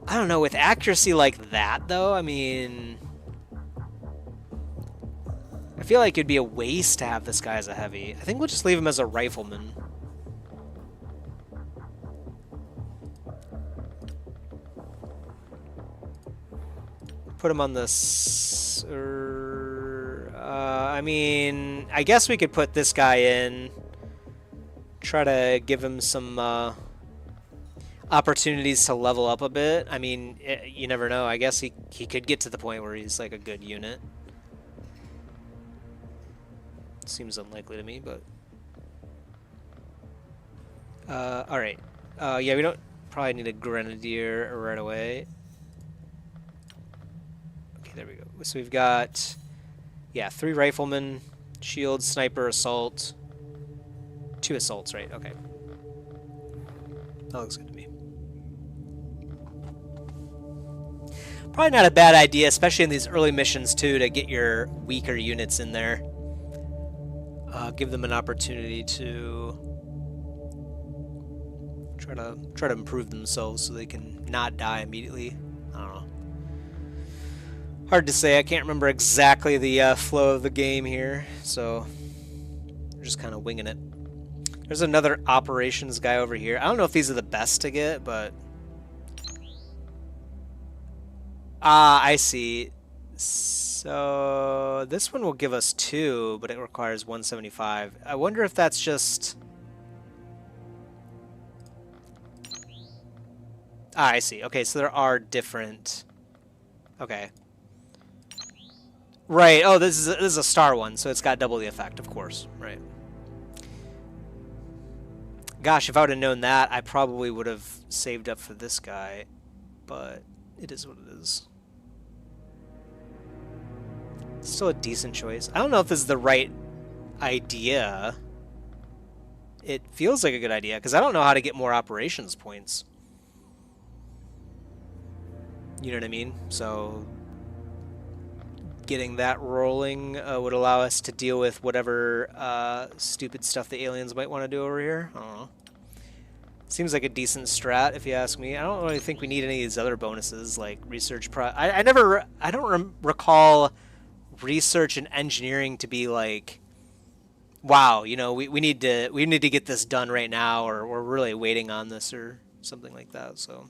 I don't know, with accuracy like that, though, I mean... I feel like it'd be a waste to have this guy as a heavy. I think we'll just leave him as a rifleman. Put him on this... I mean, I guess we could put this guy in. Try to give him some... opportunities to level up a bit. I mean, you never know. I guess he could get to the point where he's like a good unit. Seems unlikely to me, but... alright. Yeah, we don't probably need a grenadier right away. Okay, there we go. So we've got... Yeah, 3 riflemen, shield, sniper, assault. 2 assaults, right? Okay. That looks good to me. Probably not a bad idea, especially in these early missions, too, to get your weaker units in there. Give them an opportunity to try to improve themselves so they can not die immediately. I don't know. Hard to say. I can't remember exactly the flow of the game here, so we're just kind of winging it. There's another operations guy over here. I don't know if these are the best to get, but... Ah, I see. So this one will give us 2, but it requires 175. I wonder if that's just... Ah, I see. Okay, so there are different... Okay. Right. Oh, this is a star one, so it's got double the effect, of course. Right. Gosh, if I would have known that, I probably would have saved up for this guy. But it is what it is. Still a decent choice. I don't know if this is the right idea. It feels like a good idea, because I don't know how to get more operations points. You know what I mean? So getting that rolling would allow us to deal with whatever stupid stuff the aliens might want to do over here. I don't know. Seems like a decent strat, if you ask me. I don't really think we need any of these other bonuses, like research I don't recall research and engineering to be like wow, you know, we need to get this done right now, or we're really waiting on this or something like that. So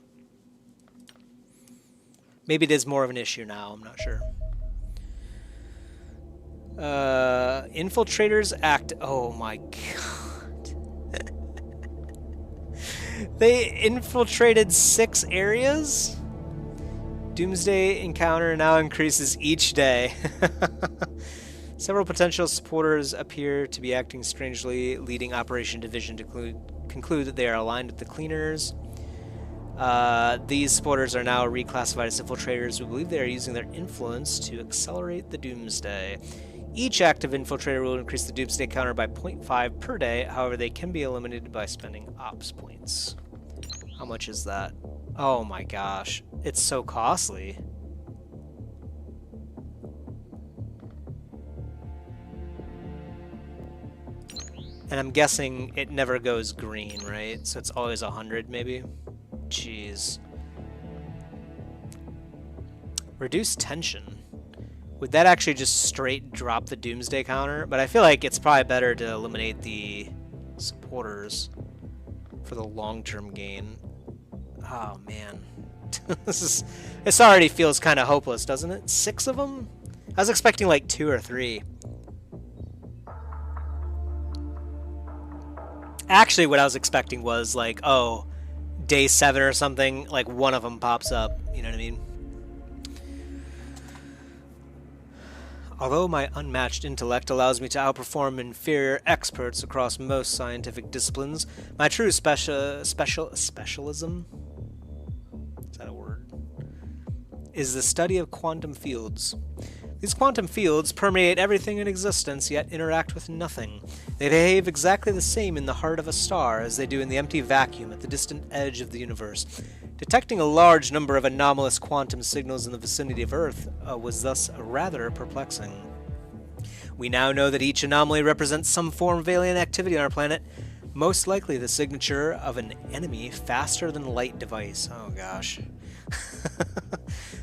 maybe it is more of an issue now. I'm not sure. Infiltrators act. Oh my god. They infiltrated 6 areas? Doomsday encounter now increases each day. Several potential supporters appear to be acting strangely, leading Operation Division to conclude that they are aligned with the Cleaners. These supporters are now reclassified as infiltrators. We believe they are using their influence to accelerate the Doomsday. Each active infiltrator will increase the Doomsday counter by 0.5 per day. However, they can be eliminated by spending ops points. How much is that? Oh my gosh. It's so costly. And I'm guessing it never goes green, right? So it's always 100 maybe? Jeez. Reduce tension. Would that actually just straight drop the Doomsday counter? But I feel like it's probably better to eliminate the supporters for the long-term gain. Oh man. This already feels kind of hopeless, doesn't it? 6 of them? I was expecting like 2 or 3. Actually, what I was expecting was like, oh, day 7 or something, like one of them pops up. You know what I mean? Although my unmatched intellect allows me to outperform inferior experts across most scientific disciplines, my true specialism, is that a word, is the study of quantum fields. These quantum fields permeate everything in existence, yet interact with nothing. They behave exactly the same in the heart of a star as they do in the empty vacuum at the distant edge of the universe. Detecting a large number of anomalous quantum signals in the vicinity of Earth was thus rather perplexing. We now know that each anomaly represents some form of alien activity on our planet, most likely the signature of an enemy faster-than-light device. Oh gosh.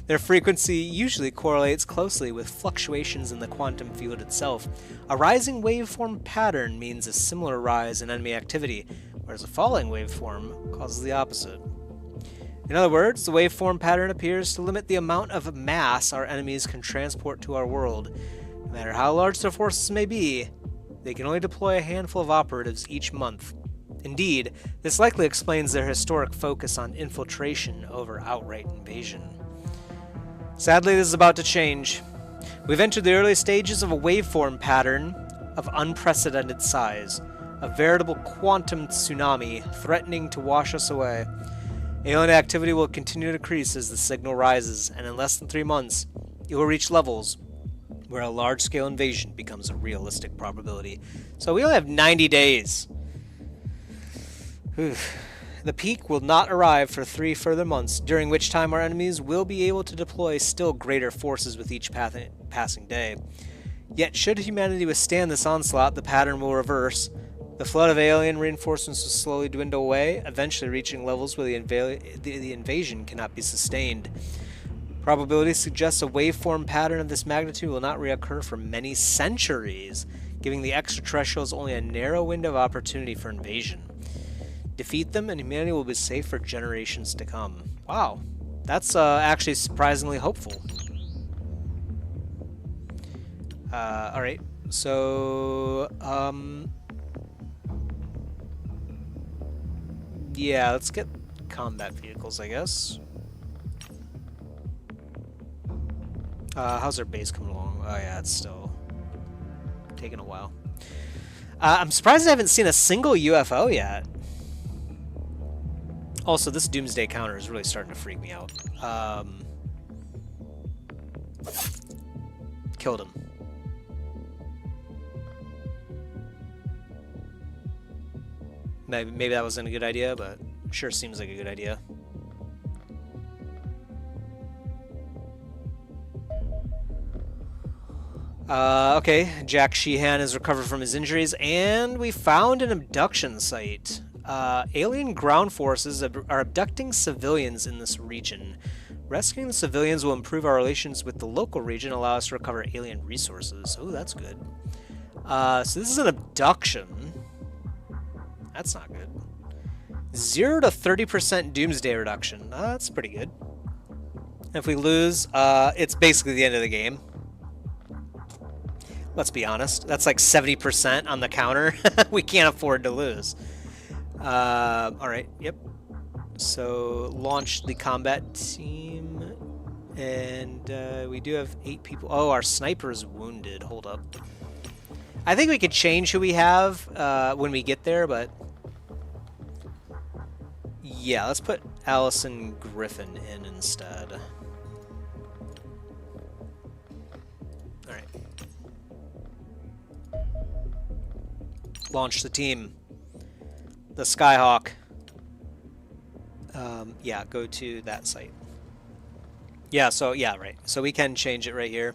Their frequency usually correlates closely with fluctuations in the quantum field itself. A rising waveform pattern means a similar rise in enemy activity, whereas a falling waveform causes the opposite. In other words, the waveform pattern appears to limit the amount of mass our enemies can transport to our world. No matter how large their forces may be, they can only deploy a handful of operatives each month. Indeed, this likely explains their historic focus on infiltration over outright invasion. Sadly, this is about to change. We've entered the early stages of a waveform pattern of unprecedented size, a veritable quantum tsunami threatening to wash us away. Alien activity will continue to decrease as the signal rises, and in less than 3 months, it will reach levels where a large-scale invasion becomes a realistic probability. So we only have 90 days. The peak will not arrive for 3 further months, during which time our enemies will be able to deploy still greater forces with each passing day. Yet should humanity withstand this onslaught, the pattern will reverse. The flood of alien reinforcements will slowly dwindle away, eventually reaching levels where the invasion cannot be sustained. Probability suggests a waveform pattern of this magnitude will not reoccur for many centuries, giving the extraterrestrials only a narrow window of opportunity for invasion. Defeat them, and humanity will be safe for generations to come. Wow, that's actually surprisingly hopeful. Alright, so, yeah, let's get combat vehicles, I guess. How's our base coming along? Oh yeah, it's still taking a while. I'm surprised I haven't seen a single UFO yet. Also, this Doomsday counter is really starting to freak me out. Killed him. Maybe that wasn't a good idea, but sure seems like a good idea. Okay, Jack Sheehan has recovered from his injuries, and we found an abduction site. Alien ground forces are abducting civilians in this region. Rescuing the civilians will improve our relations with the local region, allow us to recover alien resources. Oh, that's good. So this is an abduction. That's not good. 0 to 30% doomsday reduction. That's pretty good. If we lose, it's basically the end of the game. Let's be honest. That's like 70% on the counter. We can't afford to lose. Alright, yep. So, launch the combat team. And we do have 8 people. Oh, our sniper is wounded. Hold up. I think we could change who we have when we get there, but... yeah, let's put Allison Griffin in instead. Alright. Launch the team. The Skyhawk. Yeah, go to that site. Yeah, so, yeah, right. So we can change it right here.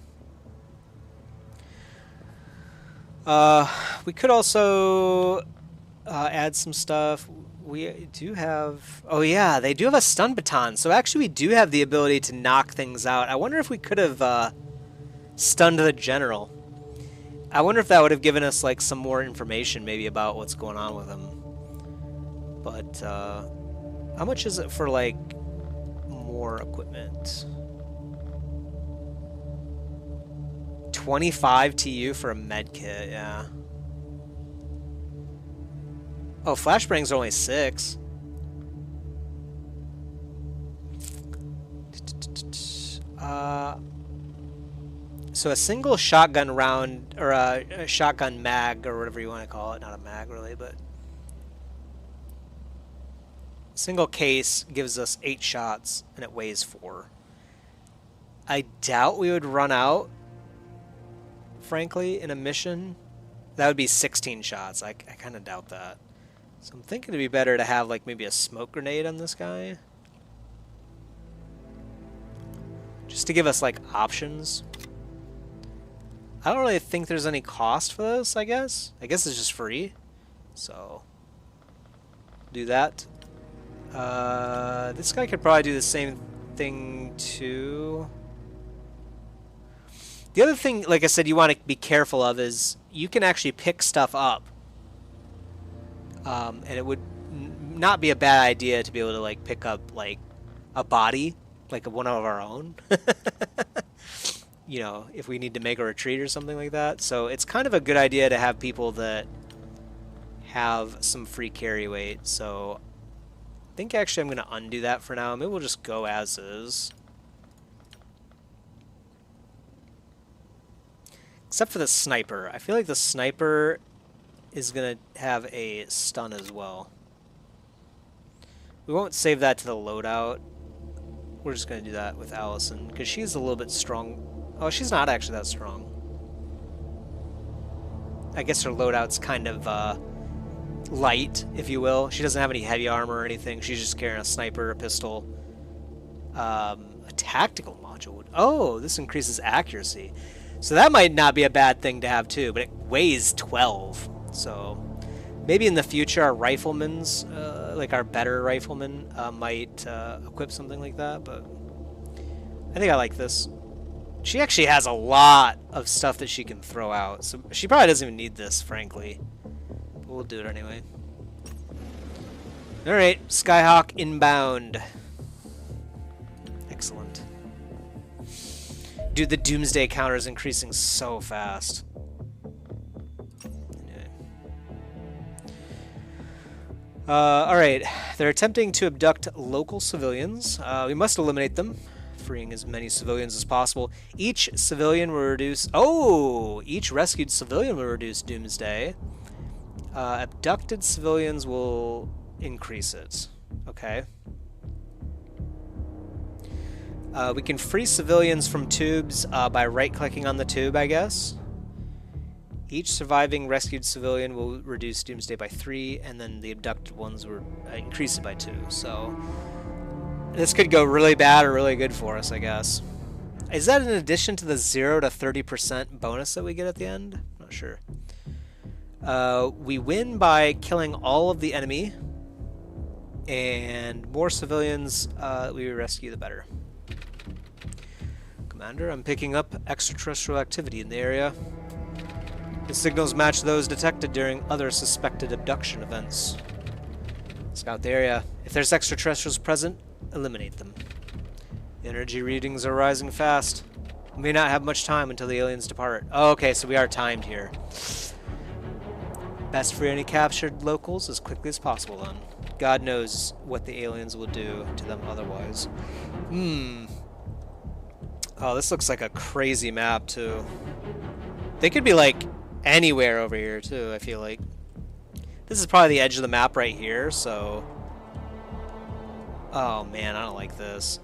We could also add some stuff. We do have... oh, yeah, they do have a stun baton. So actually we do have the ability to knock things out. I wonder if we could have stunned the general. I wonder if that would have given us like some more information maybe about what's going on with him. But how much is it for like more equipment? 25 TU for a med kit, yeah. Oh, flashbangs are only 6. So a single shotgun round, or a shotgun mag, or whatever you want to call it. Not a mag, really, but... single case gives us 8 shots, and it weighs 4. I doubt we would run out, frankly, in a mission. That would be 16 shots. I kind of doubt that. So I'm thinking it'd be better to have, like, maybe a smoke grenade on this guy. Just to give us, like, options. I don't really think there's any cost for this, I guess. I guess it's just free. So, do that. This guy could probably do the same thing, too. The other thing, like I said, you want to be careful of is you can actually pick stuff up. And it would not be a bad idea to be able to, like, pick up, like, a body, like one of our own. You know, if we need to make a retreat or something like that. So it's kind of a good idea to have people that have some free carry weight. So I think actually I'm going to undo that for now. Maybe we'll just go as is. Except for the sniper. I feel like the sniper is going to have a stun as well. We won't save that to the loadout. We're just going to do that with Allison, because she's a little bit strong. Oh, she's not actually that strong. I guess her loadout's kind of light, if you will. She doesn't have any heavy armor or anything. She's just carrying a sniper, a pistol, a tactical module. Oh, this increases accuracy. So that might not be a bad thing to have too, but it weighs 12. So maybe in the future our riflemen's, like our better riflemen, might equip something like that, but I think I like this. She actually has a lot of stuff that she can throw out, so she probably doesn't even need this, frankly. But we'll do it anyway. Alright, Skyhawk inbound. Excellent. Dude, the doomsday counter is increasing so fast. Anyway. Alright, they're attempting to abduct local civilians. We must eliminate them, freeing as many civilians as possible. Each civilian will reduce... oh! Each rescued civilian will reduce doomsday. Abducted civilians will increase it. Okay. We can free civilians from tubes by right-clicking on the tube, I guess. Each surviving rescued civilian will reduce doomsday by 3, and then the abducted ones will increase it by 2. So this could go really bad or really good for us, I guess. Is that in addition to the 0 to 30% bonus that we get at the end? Not sure. We win by killing all of the enemy, and more civilians we rescue, the better. Commander, I'm picking up extraterrestrial activity in the area. The signals match those detected during other suspected abduction events. Scout the area. If there's extraterrestrials present, eliminate them. The energy readings are rising fast. We may not have much time until the aliens depart. Oh, okay, so we are timed here. Best free any captured locals as quickly as possible, then. God knows what the aliens will do to them otherwise. Oh, this looks like a crazy map, too. They could be, like, anywhere over here, too, I feel like. This is probably the edge of the map right here, so... Oh, man, I don't like this.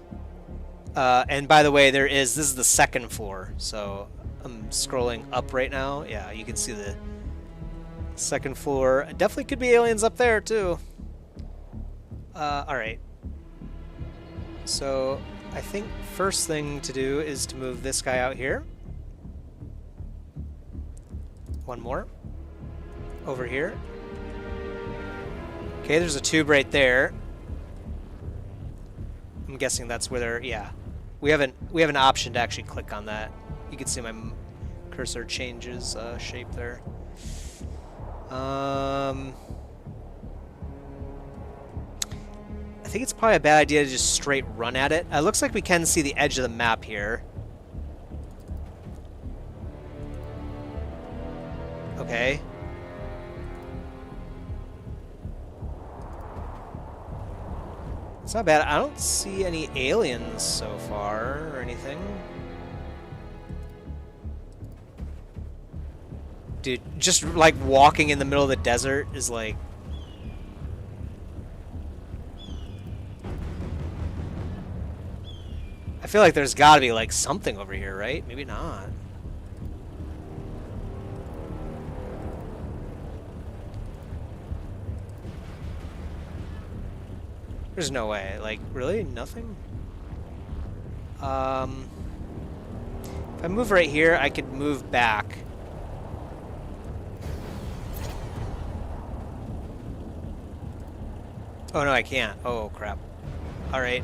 And by the way, this is the second floor, so I'm scrolling up right now. Yeah, you can see the second floor. Definitely could be aliens up there, too. Alright. So, I think first thing to do is to move this guy out here. One more. Over here. Okay, there's a tube right there. I'm guessing that's where they're... Yeah. We have an option to actually click on that. You can see my cursor changes shape there. I think it's probably a bad idea to just straight run at it. It looks like we can see the edge of the map here. Okay. It's not bad. I don't see any aliens so far or anything. Dude, just like walking in the middle of the desert is like... I feel like there's gotta be like something over here, right? Maybe not. There's no way. Like, really? Nothing? If I move right here, I could move back. Oh, no, I can't. Oh, crap. Alright,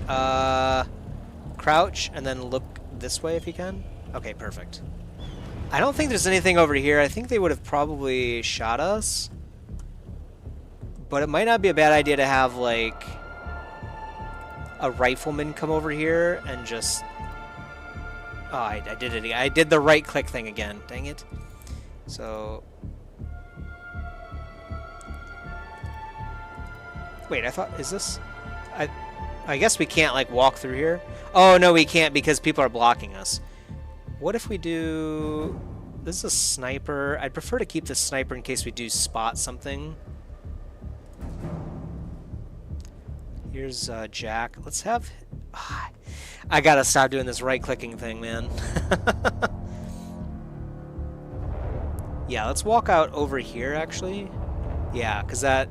crouch, and then look this way if you can. Okay, perfect. I don't think there's anything over here. I think they would have probably shot us. But it might not be a bad idea to have, like... a rifleman come over here and just... Oh, I did it again. I did the right-click thing again. Dang it. So... Wait, I thought... Is this... I guess we can't, like, walk through here. Oh, no, we can't because people are blocking us. What if we do... This is a sniper. I'd prefer to keep the sniper in case we do spot something. Here's Jack. Let's have... I gotta stop doing this right-clicking thing, man. Yeah, let's walk out over here, actually. Yeah, because that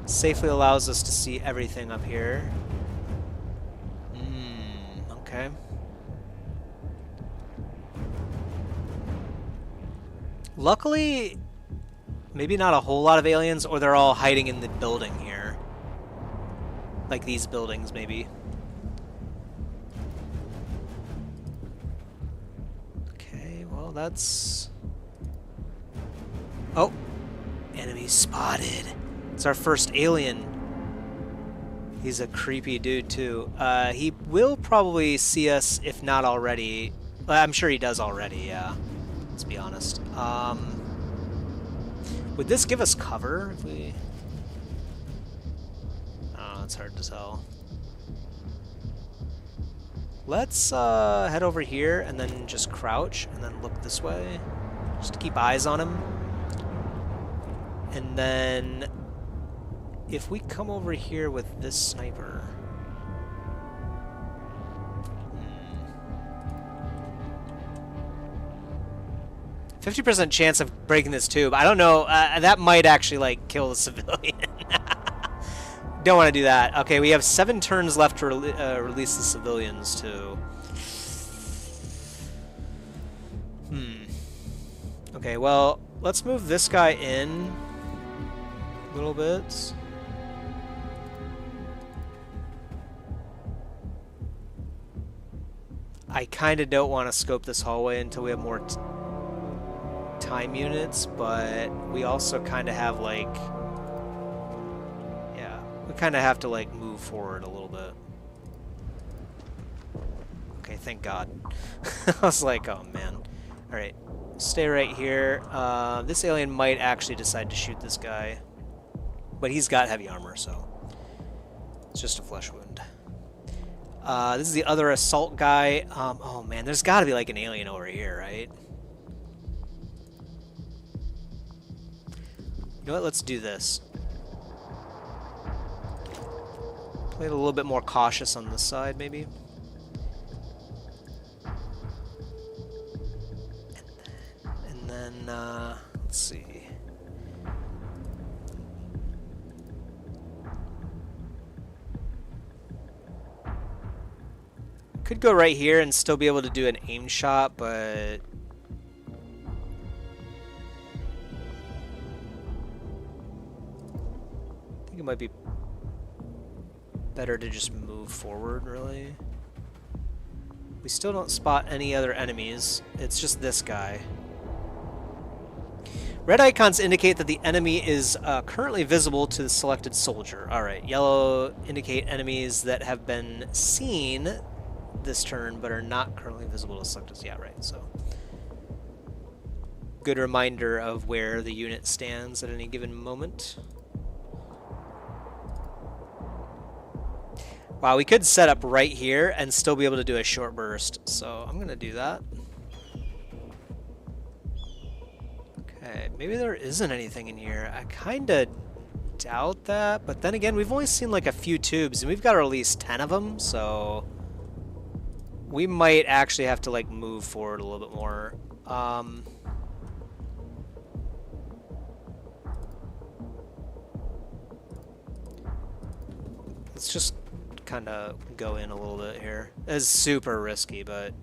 safely allows us to see everything up here. Okay. Luckily, maybe not a whole lot of aliens, or they're all hiding in the building here. Like these buildings, maybe. Okay, well, that's... Oh! Enemy spotted! It's our first alien. He's a creepy dude, too. He will probably see us, if not already. I'm sure he does already, yeah. Let's be honest. Would this give us cover if we... I don't know, it's hard to tell. Let's head over here and then just crouch and then look this way. Just to keep eyes on him. And then if we come over here with this sniper... 50% chance of breaking this tube. I don't know. That might actually, like, kill the civilian. Don't want to do that. Okay, we have 7 turns left to release the civilians, too. Okay, well, let's move this guy in a little bit. I kind of don't want to scope this hallway until we have more time time units, but we also kind of have like, yeah, we kind of have to like move forward a little bit. Okay, thank God. I was like, oh man. All right, stay right here. This alien might actually decide to shoot this guy, but he's got heavy armor, so it's just a flesh wound. This is the other assault guy. Oh man, there's got to be like an alien over here, right? You know what? Let's do this. Play it a little bit more cautious on this side, maybe. And then let's see. Could go right here and still be able to do an aim shot, but I think it might be better to just move forward, really. We still don't spot any other enemies. It's just this guy. Red icons indicate that the enemy is currently visible to the selected soldier. Alright, yellow indicate enemies that have been seen this turn but are not currently visible to selectors. Yeah, right, so good reminder of where the unit stands at any given moment. Wow, we could set up right here and still be able to do a short burst, so I'm gonna do that. Okay, maybe there isn't anything in here. I kinda doubt that, but then again, we've only seen like a few tubes and we've got to release 10 of them, so we might actually have to like move forward a little bit more. Let's just kind of go in a little bit here. It's super risky, but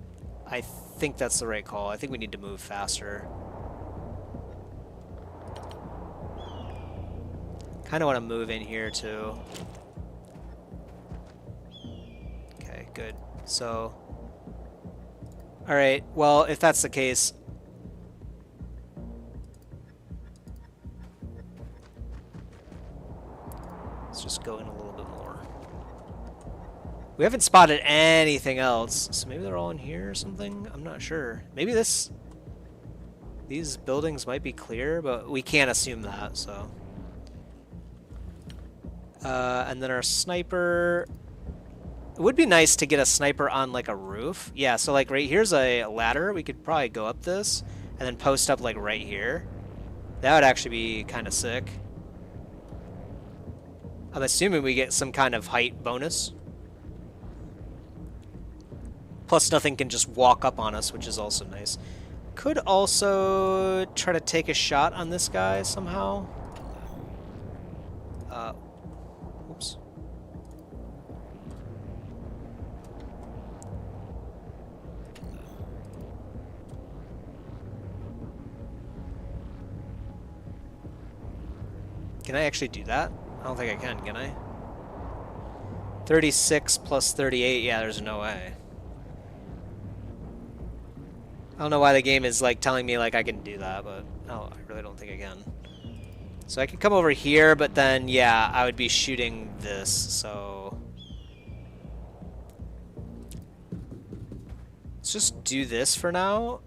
I think that's the right call. I think we need to move faster. Kind of want to move in here too. Okay, good. So, all right, well, if that's the case, let's just go in a little bit more. We haven't spotted anything else, so maybe they're all in here or something? I'm not sure. Maybe these buildings might be clear, but we can't assume that, so. And then our sniper. It would be nice to get a sniper on like a roof. Yeah, so like right here's a ladder. We could probably go up this and then post up like right here. That would actually be kind of sick. I'm assuming we get some kind of height bonus. Plus nothing can just walk up on us, which is also nice. Could also try to take a shot on this guy somehow. Oops. Can I actually do that? I don't think I can I? 36 plus 38, yeah, there's no way. I don't know why the game is like telling me like I can do that, but no, I really don't think I can. So I could come over here, but then, yeah, I would be shooting this, so. Let's just do this for now.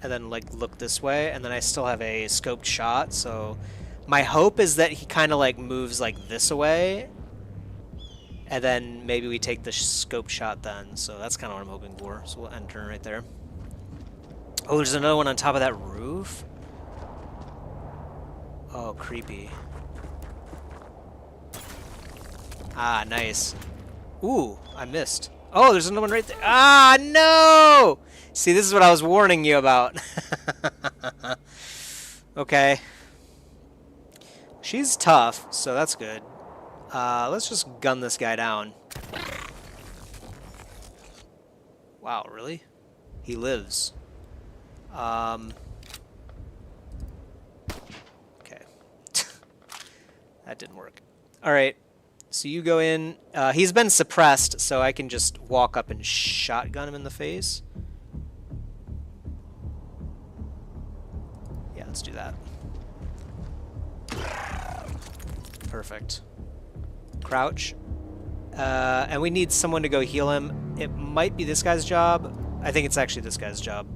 And then, like, look this way, and then I still have a scoped shot, so. My hope is that he kind of, like, moves, like, this away. And then maybe we take the scoped shot then, so that's kind of what I'm hoping for. So we'll end turn right there. Oh, there's another one on top of that roof? Oh, creepy. Ah, nice. Ooh, I missed. Oh, there's another one right there. Ah, no! See, this is what I was warning you about. Okay. She's tough, so that's good. Let's just gun this guy down. Wow, really? He lives. Okay. That didn't work. Alright. So you go in. He's been suppressed, so I can just walk up and shotgun him in the face. Perfect. Crouch. And we need someone to go heal him. It might be this guy's job. I think it's actually this guy's job.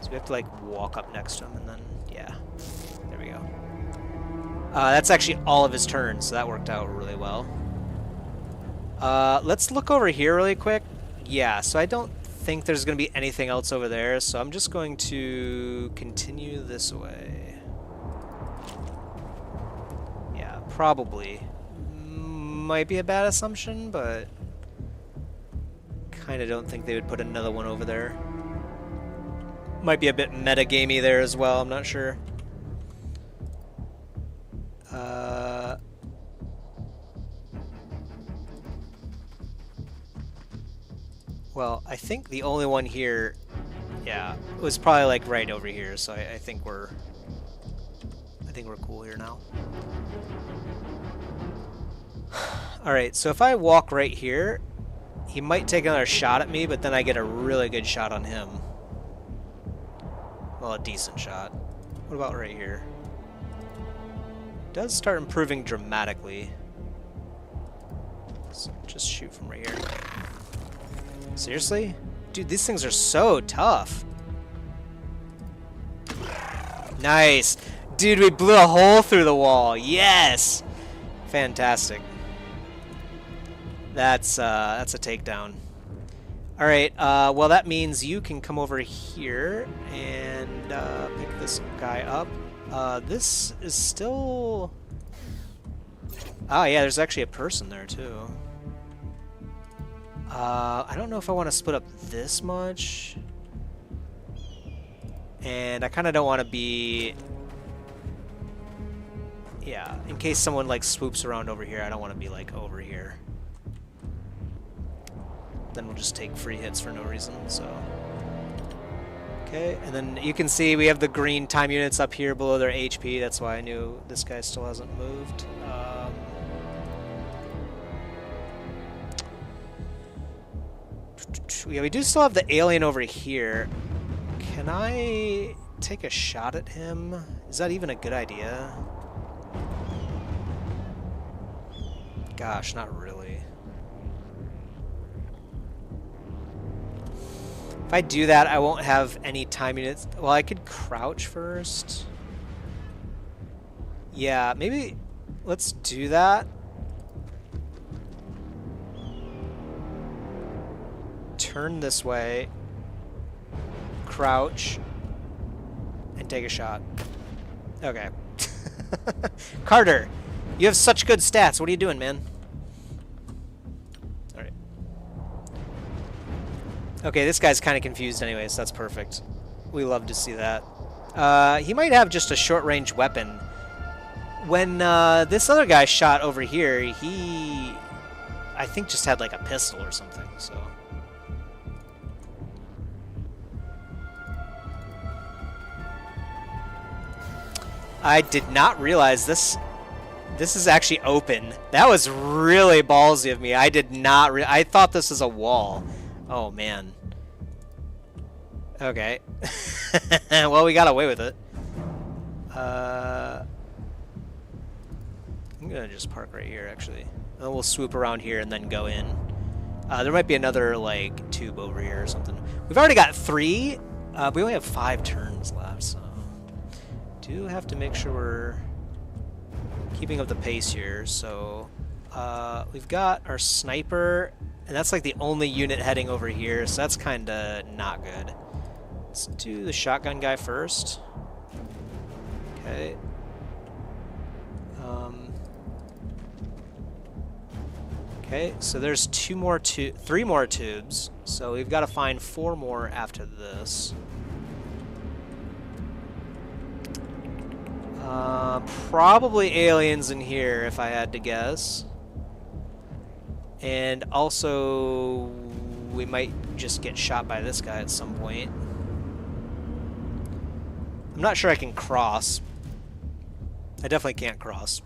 So we have to, like, walk up next to him and then, yeah. There we go. That's actually all of his turns, so that worked out really well. Let's look over here really quick. Yeah, so I don't think there's going to be anything else over there, so I'm just going to continue this way. Yeah, probably. Might be a bad assumption, but kind of don't think they would put another one over there. Might be a bit metagamey there as well, I'm not sure. Well, I think the only one here, yeah, was probably like right over here, so I think we're cool here now. Alright, so if I walk right here, he might take another shot at me, but then I get a really good shot on him. Well, a decent shot. What about right here? It does start improving dramatically. Let's just shoot from right here. Seriously? Dude, these things are so tough. Nice. Dude, we blew a hole through the wall. Yes! Fantastic. That's a takedown. Alright, well that means you can come over here and pick this guy up. This is still... Oh yeah, there's actually a person there too. I don't know if I want to split up this much. And I kind of don't want to be... Yeah, in case someone like swoops around over here, I don't want to be like over here. Then we'll just take free hits for no reason, so... Okay, and then you can see we have the green time units up here below their HP. That's why I knew this guy still hasn't moved. Yeah, we do still have the alien over here. Can I take a shot at him? Is that even a good idea? Gosh, not really. If I do that, I won't have any time units. Well, I could crouch first. Yeah, maybe let's do that. Turn this way. Crouch. And take a shot. Okay. Carter, you have such good stats. What are you doing, man? Alright. Okay, this guy's kind of confused anyway, so that's perfect. We love to see that. He might have just a short-range weapon. When this other guy shot over here, he... I think just had like a pistol or something, so... I did not realize this is actually open. That was really ballsy of me. I did not I thought this was a wall. Oh man. Okay. Well, we got away with it. I'm gonna just park right here actually. And then we'll swoop around here and then go in. There might be another like tube over here or something. We've already got 3. We only have 5 turns left, so do have to make sure we're keeping up the pace here. So we've got our sniper, and that's like the only unit heading over here, so that's kind of not good. Let's do the shotgun guy first. Okay. Okay, so there's 3 more tubes, so we've got to find 4 more after this. Probably aliens in here, if I had to guess. And also, we might just get shot by this guy at some point. I'm not sure I can cross. I definitely can't cross.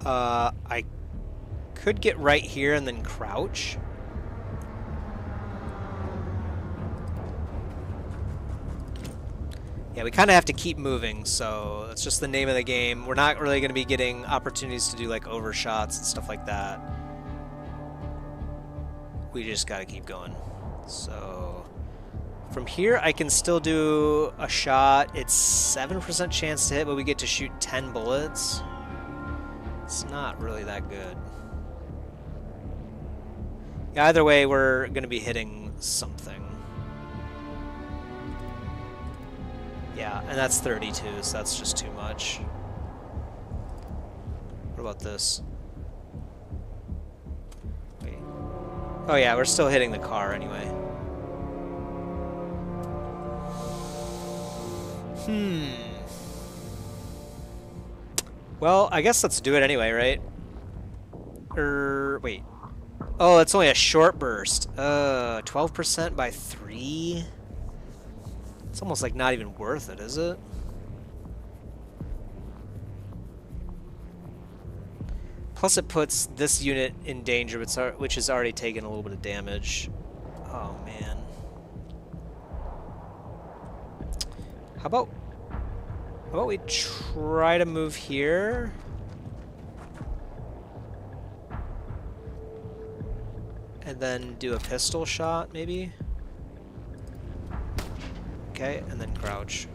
I could get right here and then crouch. Yeah, we kind of have to keep moving, so that's just the name of the game. We're not really going to be getting opportunities to do like overshots and stuff like that. We just got to keep going. So from here, I can still do a shot. It's 7% chance to hit, but we get to shoot 10 bullets. It's not really that good. Yeah, either way, we're going to be hitting something. Yeah, and that's 32, so that's just too much. What about this? Wait. Oh yeah, we're still hitting the car anyway. Well, I guess let's do it anyway, right? Wait. Oh, it's only a short burst. 12% by 3? It's almost like not even worth it, is it? Plus it puts this unit in danger, which has already taken a little bit of damage. Oh, man. How about we try to move here? And then do a pistol shot, maybe? Okay, and then crouch.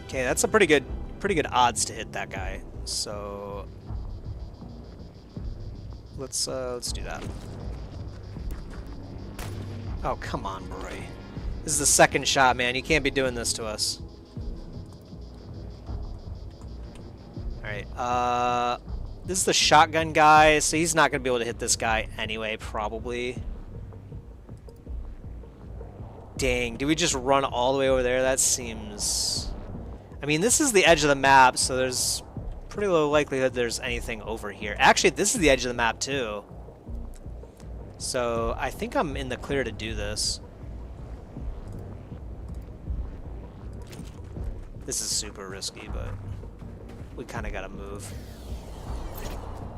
Okay, that's a pretty good odds to hit that guy. So let's do that. Oh, come on, boy. This is the second shot, man. You can't be doing this to us. Alright, this is the shotgun guy, so he's not going to be able to hit this guy anyway, probably. Dang, do we just run all the way over there? That seems... I mean, this is the edge of the map, so there's pretty low likelihood there's anything over here. Actually, this is the edge of the map, too. So, I think I'm in the clear to do this. This is super risky, but we kind of got to move.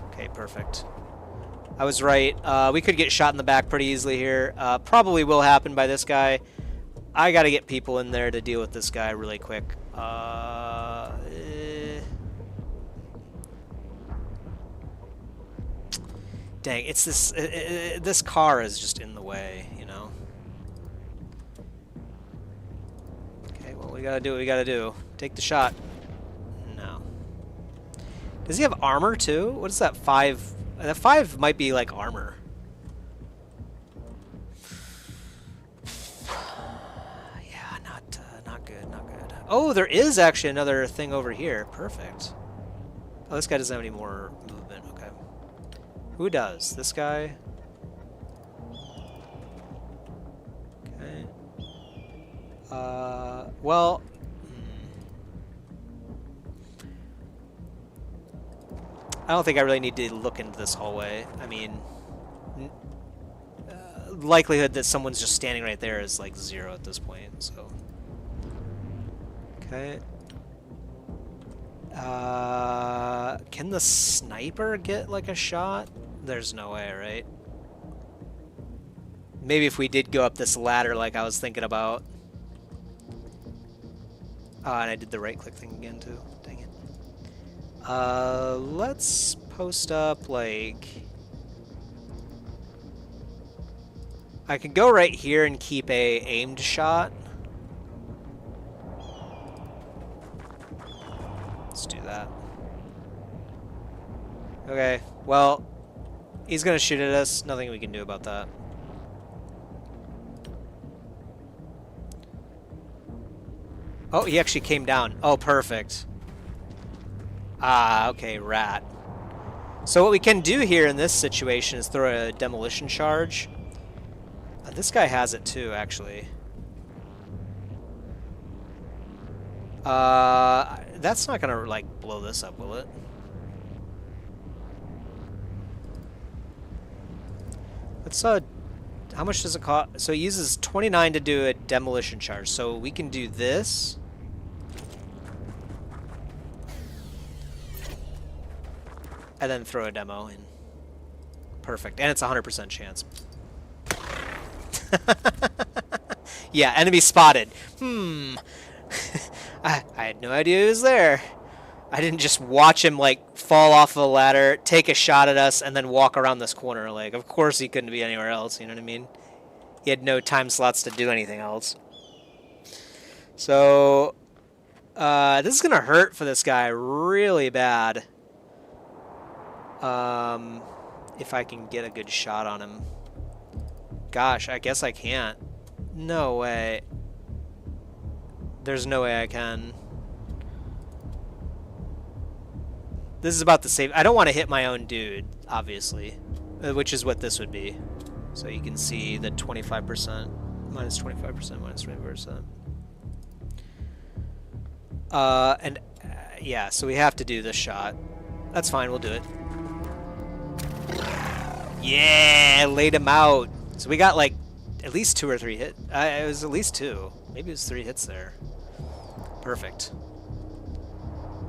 Okay, perfect. I was right. We could get shot in the back pretty easily here. Probably will happen by this guy. I got to get people in there to deal with this guy really quick. Dang, it's this... this car is just in the way, you know? Okay, well, we gotta do what we gotta do. Take the shot. No. Does he have armor, too? What is that, 5? That 5 might be, like, armor. Yeah, not good, not good. Oh, there is actually another thing over here. Perfect. Oh, this guy doesn't have any more movement. Okay. Who does? This guy? Okay. Well... I don't think I really need to look into this hallway. I mean... likelihood that someone's just standing right there is like 0 at this point, so... Okay. Can the sniper get like a shot? There's no way, right? Maybe if we did go up this ladder like I was thinking about. Oh, and I did the right click thing again too. Dang it. Let's post up like... I could go right here and keep a aimed shot. Let's do that. Okay, well, he's gonna shoot at us. Nothing we can do about that. Oh, he actually came down. Oh, perfect. Ah, okay, rat. So what we can do here in this situation is throw a demolition charge. This guy has it too, actually. That's not gonna, like, blow this up, will it? Let's, how much does it cost? So it uses 29 to do a demolition charge, so we can do this. and then throw a demo in. Perfect. And it's a 100% chance. Yeah, enemy spotted. I had no idea he was there. I didn't just watch him like fall off the ladder, take a shot at us, and then walk around this corner. Like, of course he couldn't be anywhere else, you know what I mean? He had no time slots to do anything else. So, this is gonna hurt for this guy really bad. If I can get a good shot on him. Gosh, I guess I can't. No way. There's no way I can. This is about the same. I don't want to hit my own dude, obviously, which is what this would be. So you can see the 25%, minus 25%, minus 20%. Yeah, so we have to do this shot. That's fine, we'll do it. Yeah, laid him out. So we got like at least 2 or 3 hits. It was at least 2. Maybe it was 3 hits there. Perfect.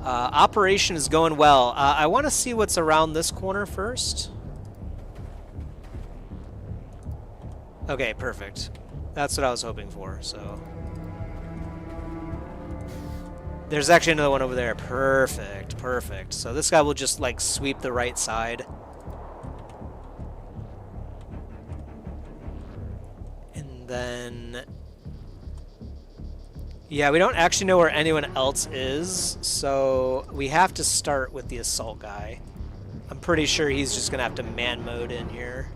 Operation is going well. I want to see what's around this corner first. Okay, perfect. That's what I was hoping for, so. There's actually another one over there. Perfect, perfect. So this guy will just like sweep the right side. And then... yeah, we don't actually know where anyone else is, so we have to start with the assault guy. I'm pretty sure he's just gonna have to man mode in here.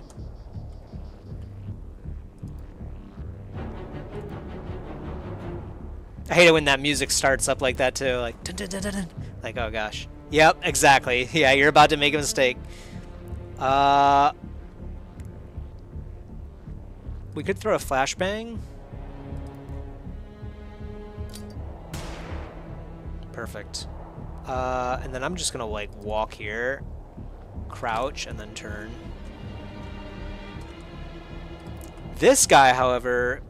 I hate it when that music starts up like that too, like dun, dun, dun, dun, dun. Like, oh gosh. Yep, exactly. Yeah, you're about to make a mistake. We could throw a flashbang. Perfect. And then I'm just gonna like walk here, crouch, and then turn. This guy, however,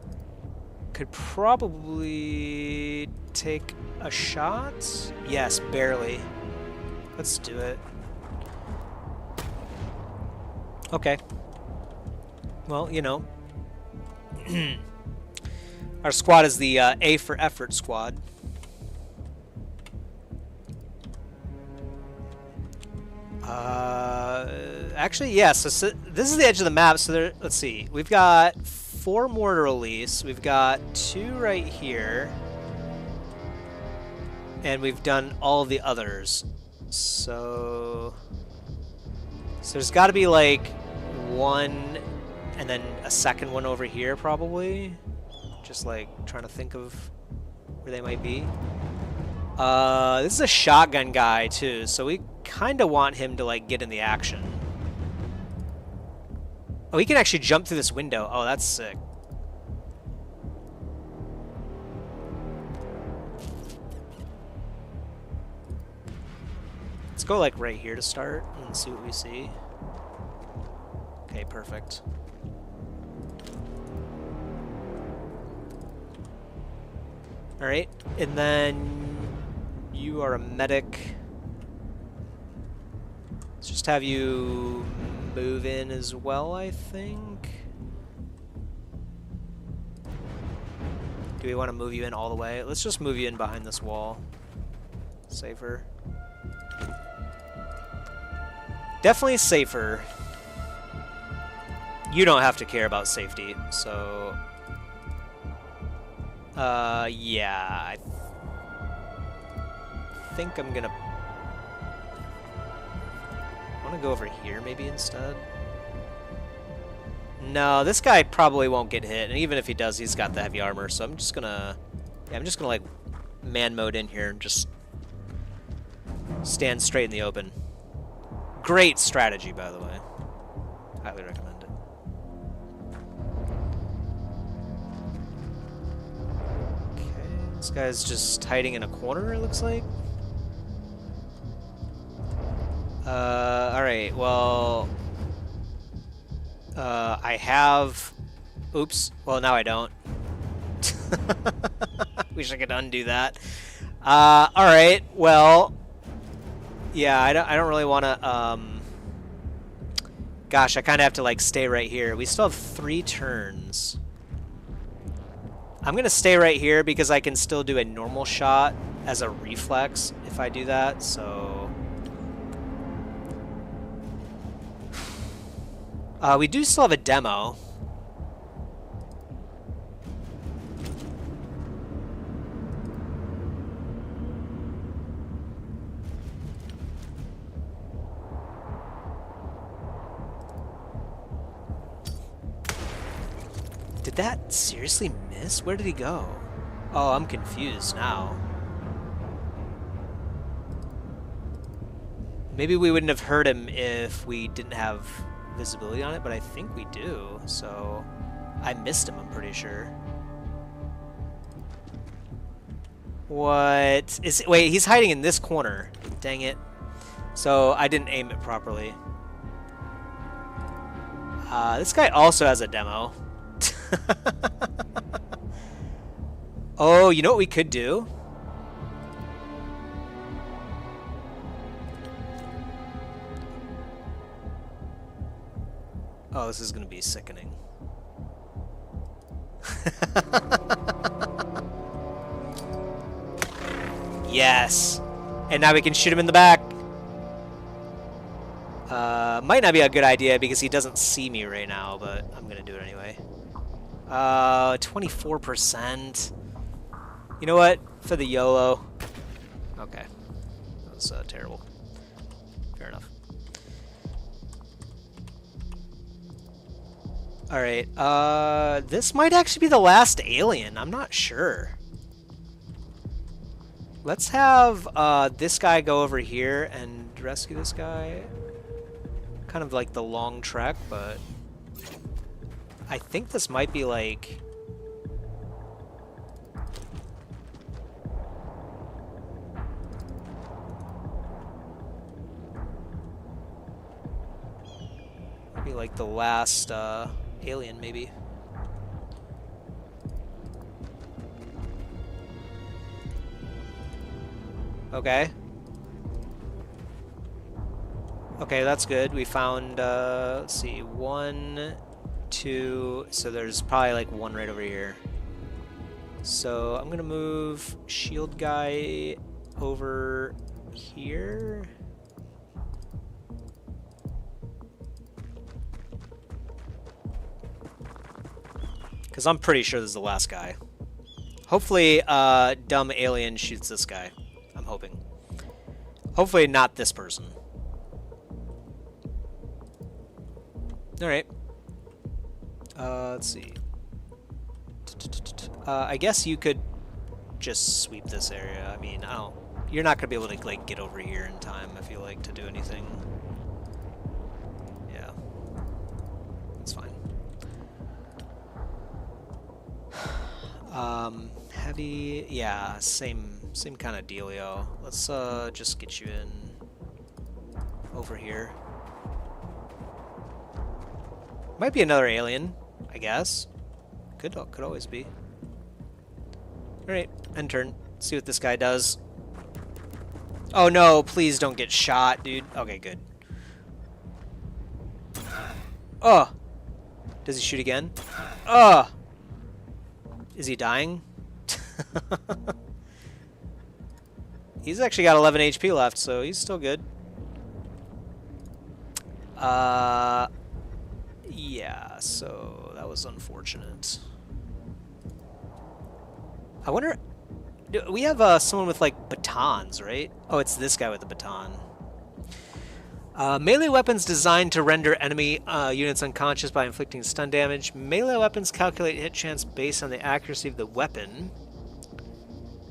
could probably take a shot. Yes, barely. Let's do it. Okay. Well, you know. Our squad is the A for effort squad. Actually, yeah, so this is the edge of the map, so there, let's see. We've got 4 more to release. We've got 2 right here. And we've done all of the others. So there's got to be like 1 and then a second one over here probably. Just like trying to think of where they might be. This is a shotgun guy too, so we kind of want him to like get in the action. Oh, he can actually jump through this window. Oh, that's sick. Let's go like right here to start and see what we see. Okay, perfect. All right, and then you are a medic. Let's just have you move in as well, I think. Do we want to move you in all the way? Let's just move you in behind this wall. Safer. Definitely safer. You don't have to care about safety, so... yeah, I think I'm gonna... I want to go over here maybe instead. No, this guy probably won't get hit, and even if he does, he's got the heavy armor, so I'm just gonna... yeah, I'm just gonna like man mode in here and just stand straight in the open. Great strategy, by the way. Highly recommend it. Okay, this guy's just hiding in a corner, it looks like. Alright, well... I have... oops. Well, now I don't. Wish I could undo that. Alright, well... Yeah, I don't really want to, gosh, I kind of have to, like, stay right here. We still have 3 turns. I'm going to stay right here because I can still do a normal shot as a reflex if I do that, so... we do still have a demo. Did that seriously miss? Where did he go? Oh, I'm confused now. Maybe we wouldn't have heard him if we didn't have visibility on it, but I think we do, so I missed him, I'm pretty sure. What is it? Wait, he's hiding in this corner. Dang it. So I didn't aim it properly. This guy also has a demo. Oh, you know what we could do? Oh, this is going to be sickening. Yes! And now we can shoot him in the back. Might not be a good idea because he doesn't see me right now, but I'm going to do it anyway. 24%. You know what? For the YOLO. Okay. That was terrible. Fair enough. Alright, this might actually be the last alien. I'm not sure. Let's have this guy go over here and rescue this guy. Kind of like the long trek, but I think this might be like... be like the last alien, maybe. Okay. Okay, that's good. We found, let's see, 1, 2, so there's probably like 1 right over here. So I'm gonna move shield guy over here. Because I'm pretty sure this is the last guy. Hopefully, dumb alien shoots this guy. I'm hoping. Hopefully not this person. Alright. Let's see. I guess you could just sweep this area. I mean, I don't... You're not going to be able to, like, get over here in time, I feel like, to do anything. Yeah. That's fine. Heavy... Yeah, same kind of dealio. Let's, just get you in over here. Might be another alien, I guess. Could always be. Alright, end turn. See what this guy does. Oh no, please don't get shot, dude. Okay, good. Oh! Does he shoot again? Oh! Is he dying? He's actually got 11 HP left, so he's still good. Yeah, so that was unfortunate. I wonder... We have someone with, like, batons, right? Oh, it's this guy with the baton. Melee weapons designed to render enemy units unconscious by inflicting stun damage. Melee weapons calculate hit chance based on the accuracy of the weapon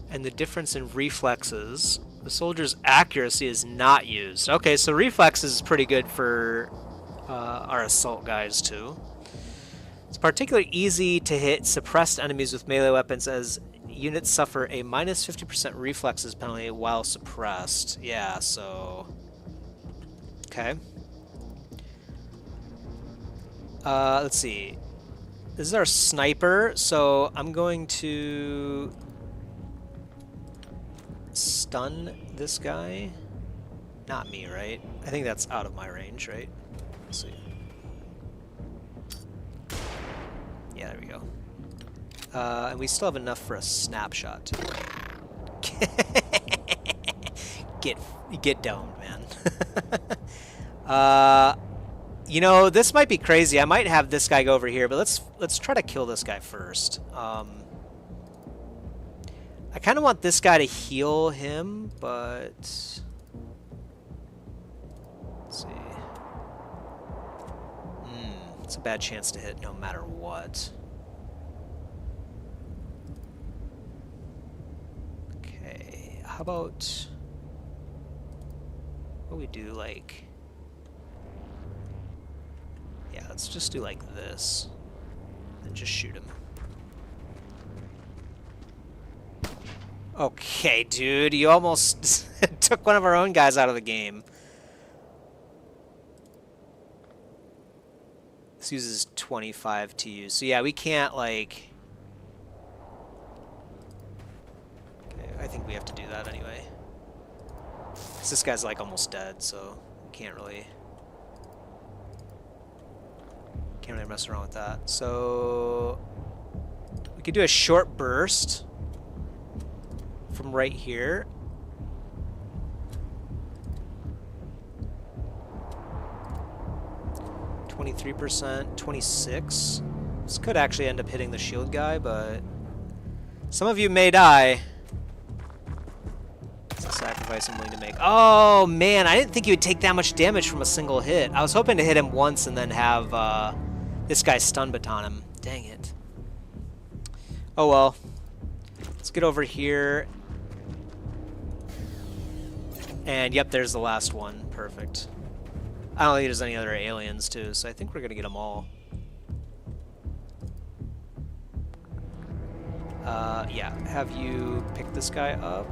and the difference in reflexes. The soldier's accuracy is not used. Okay, so reflexes is pretty good for our assault guys, too. It's particularly easy to hit suppressed enemies with melee weapons as units suffer a minus 50% reflexes penalty while suppressed. Yeah, so... Okay. Let's see. This is our sniper, so I'm going to stun this guy. Not me, right? I think that's out of my range, right? Let's see. Yeah, there we go. And we still have enough for a snapshot, too. Get domed, man. You know, this might be crazy. I might have this guy go over here, but let's try to kill this guy first. I kind of want this guy to heal him, but let's see. It's a bad chance to hit no matter what. Okay, how about what we do, like, yeah, let's just do like this and just shoot him. Okay, dude, you almost took one of our own guys out of the game. This uses 25 TU, so yeah, we can't, like... Okay, I think we have to do that anyway. 'Cause this guy's, like, almost dead, so we can't really mess around with that. So... we could do a short burst from right here. %, 26. This could actually end up hitting the shield guy, but some of you may die. It's a sacrifice I'm willing to make. Oh man, I didn't think you would take that much damage from a single hit. I was hoping to hit him once and then have this guy stun baton him. Dang it. Oh well. Let's get over here. And yep, there's the last one. Perfect. I don't think there's any other aliens too, so I think we're gonna get them all. Yeah, have you pick this guy up.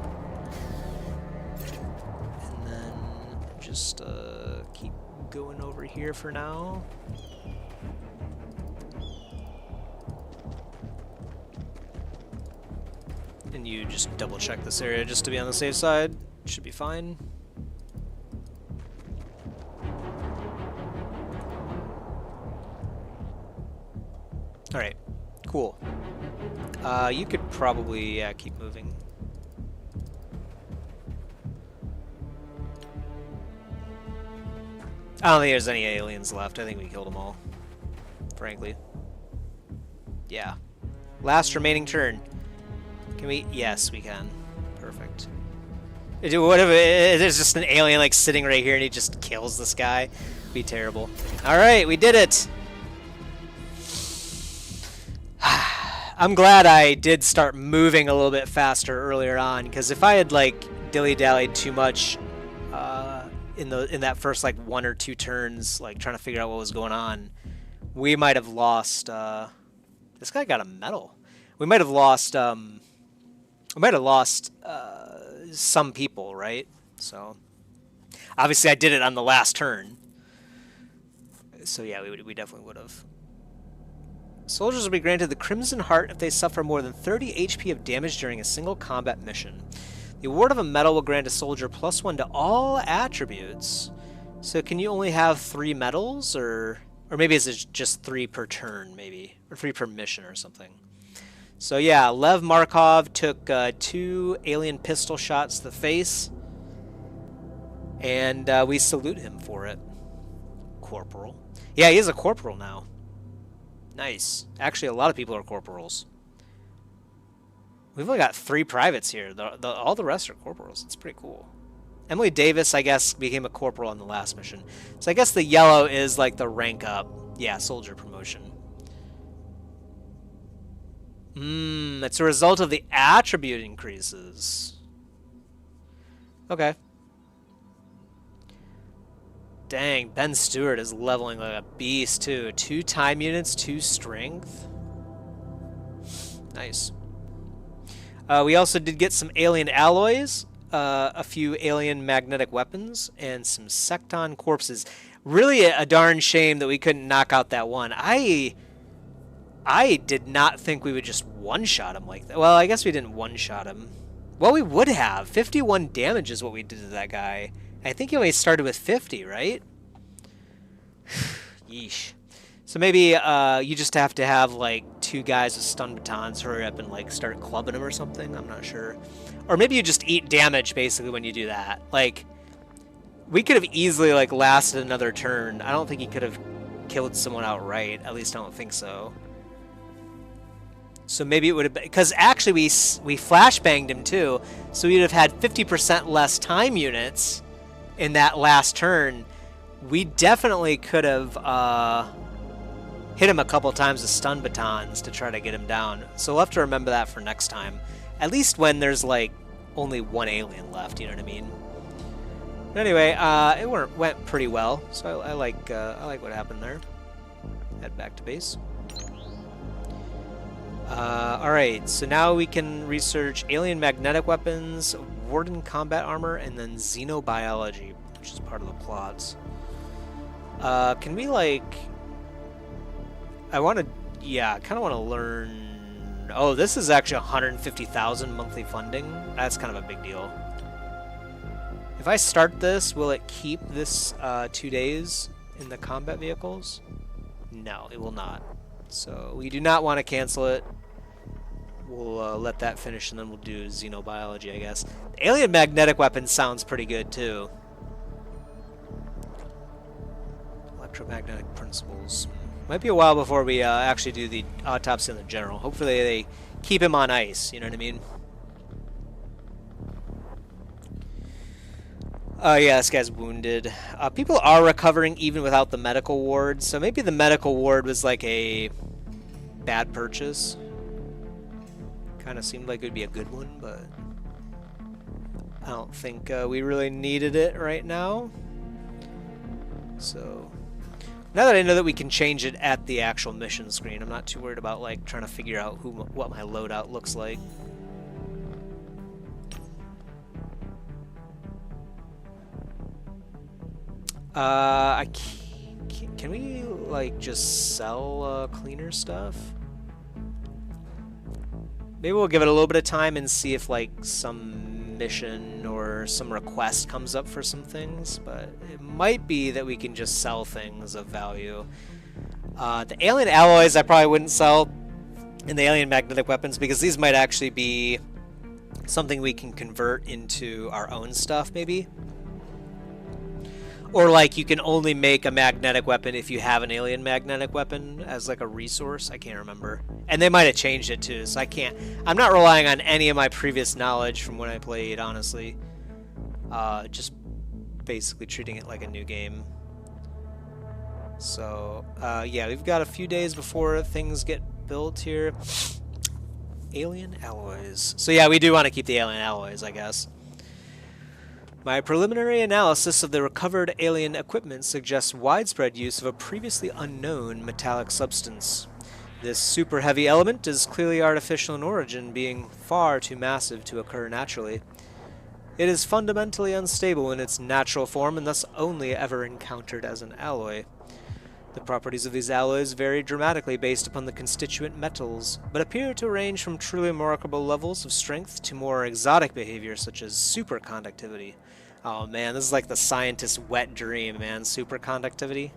And then just keep going over here for now. And you just double check this area just to be on the safe side. Should be fine. Alright, cool. You could probably, yeah, keep moving. I don't think there's any aliens left. I think we killed them all, frankly. Yeah. Last remaining turn. Can we? Yes, we can. Perfect. What if there's just an alien like sitting right here and he just kills this guy? It'd be terrible. Alright, we did it! I'm glad I did start moving a little bit faster earlier on, because if I had like dilly-dallied too much in that first like 1 or 2 turns, like trying to figure out what was going on, we might have lost. This guy got a medal. We might have lost. We might have lost some people, right? So obviously I did it on the last turn. So yeah, we definitely would have. Soldiers will be granted the Crimson Heart if they suffer more than 30 HP of damage during a single combat mission. The award of a medal will grant a soldier +1 to all attributes. So can you only have 3 medals, or maybe it's just 3 per turn, maybe, or 3 per mission or something. So yeah, Lev Markov took 2 alien pistol shots to the face, and we salute him for it. Corporal. Yeah, he is a corporal now. Nice. Actually, a lot of people are corporals. We've only got 3 privates here. All the rest are corporals. It's pretty cool. Emily Davis, I guess, became a corporal on the last mission. So I guess the yellow is like the rank up. Yeah, soldier promotion. It's a result of the attribute increases. Okay. Dang, Ben Stewart is leveling like a beast too. 2 time units, 2 strength. Nice. We also did get some alien alloys, a few alien magnetic weapons, and some Secton corpses. Really a darn shame that we couldn't knock out that one. I did not think we would just one-shot him like that. Well, I guess we didn't one-shot him. Well, we would have. 51 damage is what we did to that guy. I think he only started with 50, right? Yeesh. So maybe you just have to have like 2 guys with stun batons hurry up and like start clubbing him or something. I'm not sure. Or maybe you just eat damage basically when you do that. Like, we could have easily like lasted another turn. I don't think he could have killed someone outright. At least I don't think so. So maybe it would have been, because actually we flashbanged him too, so we'd have had 50% less time units in that last turn. We definitely could have hit him a couple times with stun batons to try to get him down. So we'll have to remember that for next time. At least when there's like only 1 alien left, you know what I mean? But anyway, it went pretty well. So I like what happened there. Head back to base. Alright, so now we can research alien magnetic weapons, warden combat armor, and then xenobiology, which is part of the plots. Can we, like... I kind of want to learn... Oh, this is actually 150,000 monthly funding. That's kind of a big deal. If I start this, will it keep this 2 days in the combat vehicles? No, it will not. So we do not want to cancel it. We'll let that finish, and then we'll do xenobiology, I guess. The alien magnetic weapon sounds pretty good, too. Electromagnetic principles. Might be a while before we actually do the autopsy on the general. Hopefully they keep him on ice, you know what I mean? Yeah, this guy's wounded. People are recovering even without the medical ward, so maybe the medical ward was like a bad purchase. Kind of seemed like it would be a good one, but I don't think we really needed it right now. So now that I know that we can change it at the actual mission screen, I'm not too worried about like trying to figure out what my loadout looks like. Can we like just sell cleaner stuff? Maybe we'll give it a little bit of time and see if like some mission or some request comes up for some things, but it might be that we can just sell things of value. The alien alloys I probably wouldn't sell, and the alien magnetic weapons, because these might actually be something we can convert into our own stuff, maybe. Or like you can only make a magnetic weapon if you have an alien magnetic weapon as like a resource. I can't remember. And they might have changed it too, so I'm not relying on any of my previous knowledge from when I played, honestly. Just basically treating it like a new game. So, yeah, we've got a few days before things get built here. Alien alloys. So yeah, we do want to keep the alien alloys, I guess. My preliminary analysis of the recovered alien equipment suggests widespread use of a previously unknown metallic substance. This super heavy element is clearly artificial in origin, being far too massive to occur naturally. It is fundamentally unstable in its natural form and thus only ever encountered as an alloy. The properties of these alloys vary dramatically based upon the constituent metals, but appear to range from truly remarkable levels of strength to more exotic behavior such as superconductivity. Oh man, this is like the scientist's wet dream, man, superconductivity.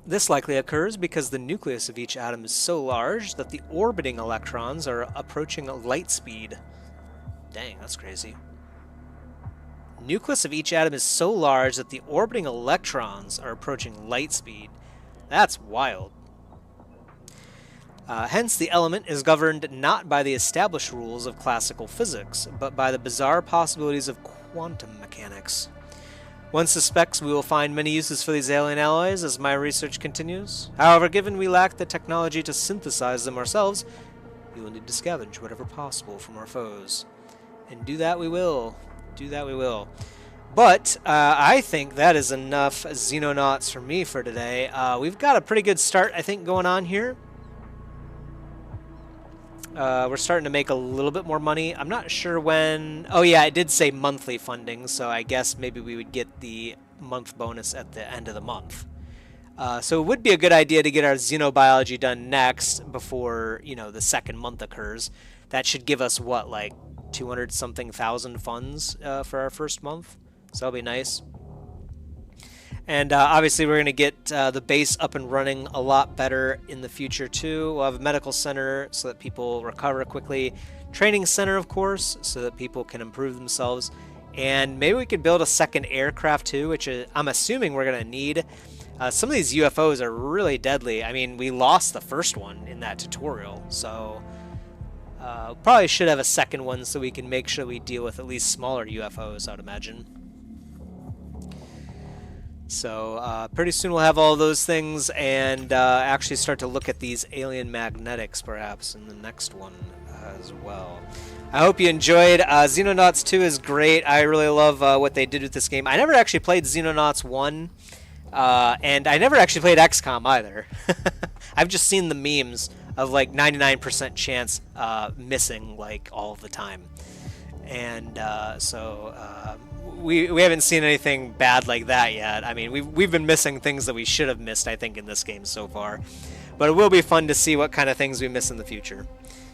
This likely occurs because the nucleus of each atom is so large that the orbiting electrons are approaching light speed. Dang, that's crazy. Nucleus of each atom is so large that the orbiting electrons are approaching light speed. That's wild. Hence, the element is governed not by the established rules of classical physics, but by the bizarre possibilities of quantum mechanics. One suspects we will find many uses for these alien alloys as my research continues. However, given we lack the technology to synthesize them ourselves, we will need to scavenge whatever possible from our foes. And do that we will. Do that we will. But I think that is enough Xenonauts for me for today. We've got a pretty good start, I think, going on here. We're starting to make a little bit more money. I'm not sure when... Oh yeah, it did say monthly funding, so I guess maybe we would get the month bonus at the end of the month. So it would be a good idea to get our xenobiology done next before, you know, the second month occurs. That should give us, what, like 200 something thousand funds for our first month, so that'll be nice. And obviously we're going to get the base up and running a lot better in the future too. We'll have a medical center so that people recover quickly. Training center, of course, so that people can improve themselves. And maybe we could build a second aircraft too, which I'm assuming we're going to need. Some of these UFOs are really deadly. I mean, we lost the first one in that tutorial, so probably should have a second one so we can make sure we deal with at least smaller UFOs, I would imagine. So pretty soon we'll have all those things and actually start to look at these alien magnetics perhaps in the next one as well. I hope you enjoyed. Xenonauts 2 is great. I really love what they did with this game. I never actually played Xenonauts 1, and I never actually played XCOM either. I've just seen the memes of like 99% chance missing like all the time. And we haven't seen anything bad like that yet. I mean, we've been missing things that we should have missed, I think, in this game so far. But it will be fun to see what kind of things we miss in the future.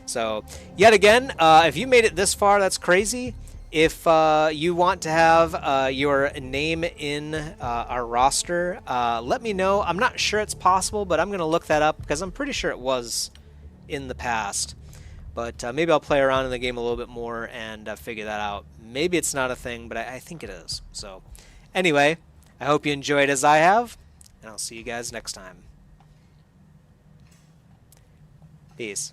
So, yet again, if you made it this far, that's crazy. If you want to have your name in our roster, let me know. I'm not sure it's possible, but I'm going to look that up because I'm pretty sure it was in the past. But maybe I'll play around in the game a little bit more and figure that out. Maybe it's not a thing, but I think it is. So, anyway, I hope you enjoyed as I have, and I'll see you guys next time. Peace.